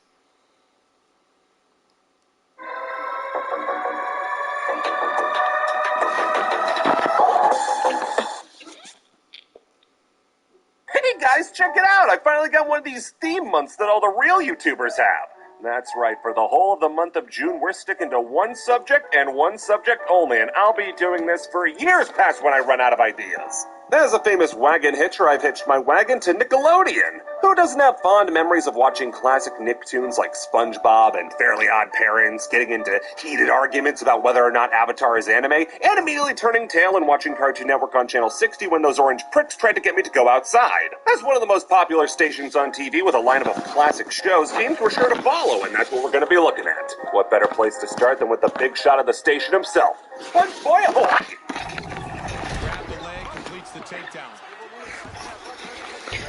Hey guys, check it out! I finally got one of these theme months that all the real YouTubers have. That's right, for the whole of the month of June, we're sticking to one subject and one subject only, and I'll be doing this for years past when I run out of ideas. As a famous wagon hitcher, I've hitched my wagon to Nickelodeon. Who doesn't have fond memories of watching classic Nicktoons like SpongeBob and Fairly Odd Parents, getting into heated arguments about whether or not Avatar is anime, and immediately turning tail and watching Cartoon Network on Channel 60 when those orange pricks tried to get me to go outside? As one of the most popular stations on TV with a lineup of classic shows, teams were sure to follow, and that's what we're going to be looking at. What better place to start than with the big shot of the station himself, SpongeBob Hawaii! Grab the leg, completes the takedown.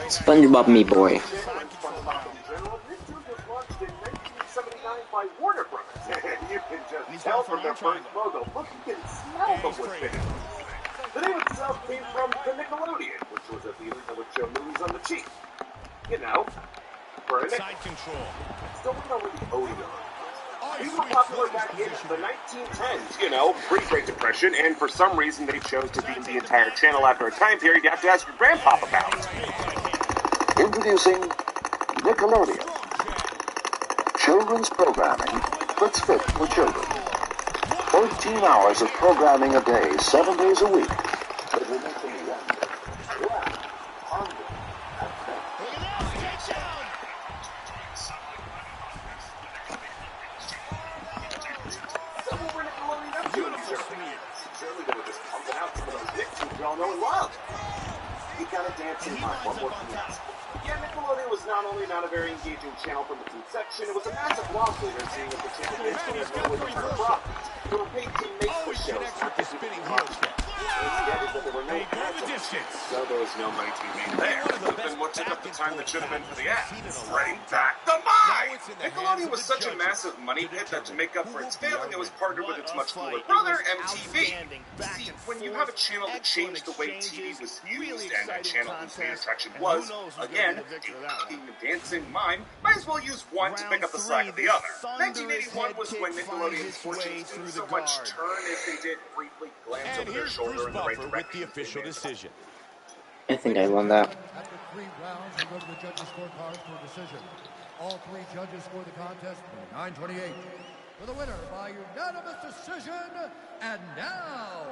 SpongeBob me boy. By Warner Brothers. You can just tell from their first logo. Look, you can smell the wood finish. The name itself came from the Nickelodeon, which was a theater that would show movies on the cheap. You know, for a nickel. Side control. Still don't know where the Odeon was. These were popular back in the 1910s, you know, pre-Great Depression, and for some reason they chose to theme the entire channel after a time period you have to ask your grandpa about. Introducing Nickelodeon. Children's programming that's fit for children. 13 hours of programming a day, 7 days a week. Surely they were just pumping out some of those Nicktoons we all know and love. You gotta dance in mind. What more can you ask? Yeah, Nickelodeon was not only not a very engaging channel from its inception, it was a massive loss leader, seeing as the channel did so little with the profit. There were paid teammates for shows, not just spinning heel check. There were no ads, so there was no money to be made there. But then what took up the time that should have been for the ads? Bring back the mind! Nickelodeon was such a massive money pit that to make up for its failing, it was partnered with its much cooler brother, MTV. See, when you have a channel that changed the way TV was used, and that channel whose main attraction was, again, a dancing mime, might as well use one to pick up the slack of the other. 1981 was when Nickelodeon's fortunes didn't so much turn as they did briefly glance over their shoulder in the right direction. The official decision. I think I won that. After 3 rounds, we go to the judges' scorecards for a decision. All 3 judges scored the contest 9-28. For the winner by unanimous decision, and now,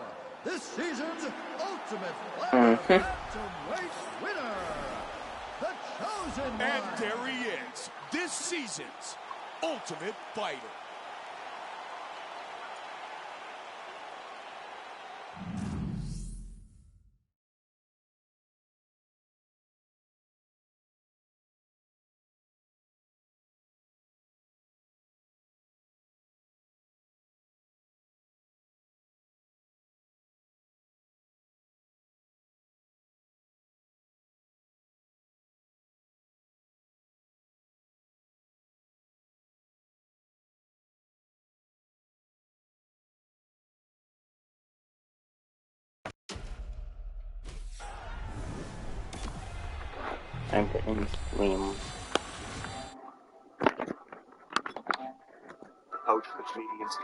this season's ultimate bantamweight winner, the Chosen One. And there he is, this season's Ultimate Fighter. Time to end stream. Coach the comedians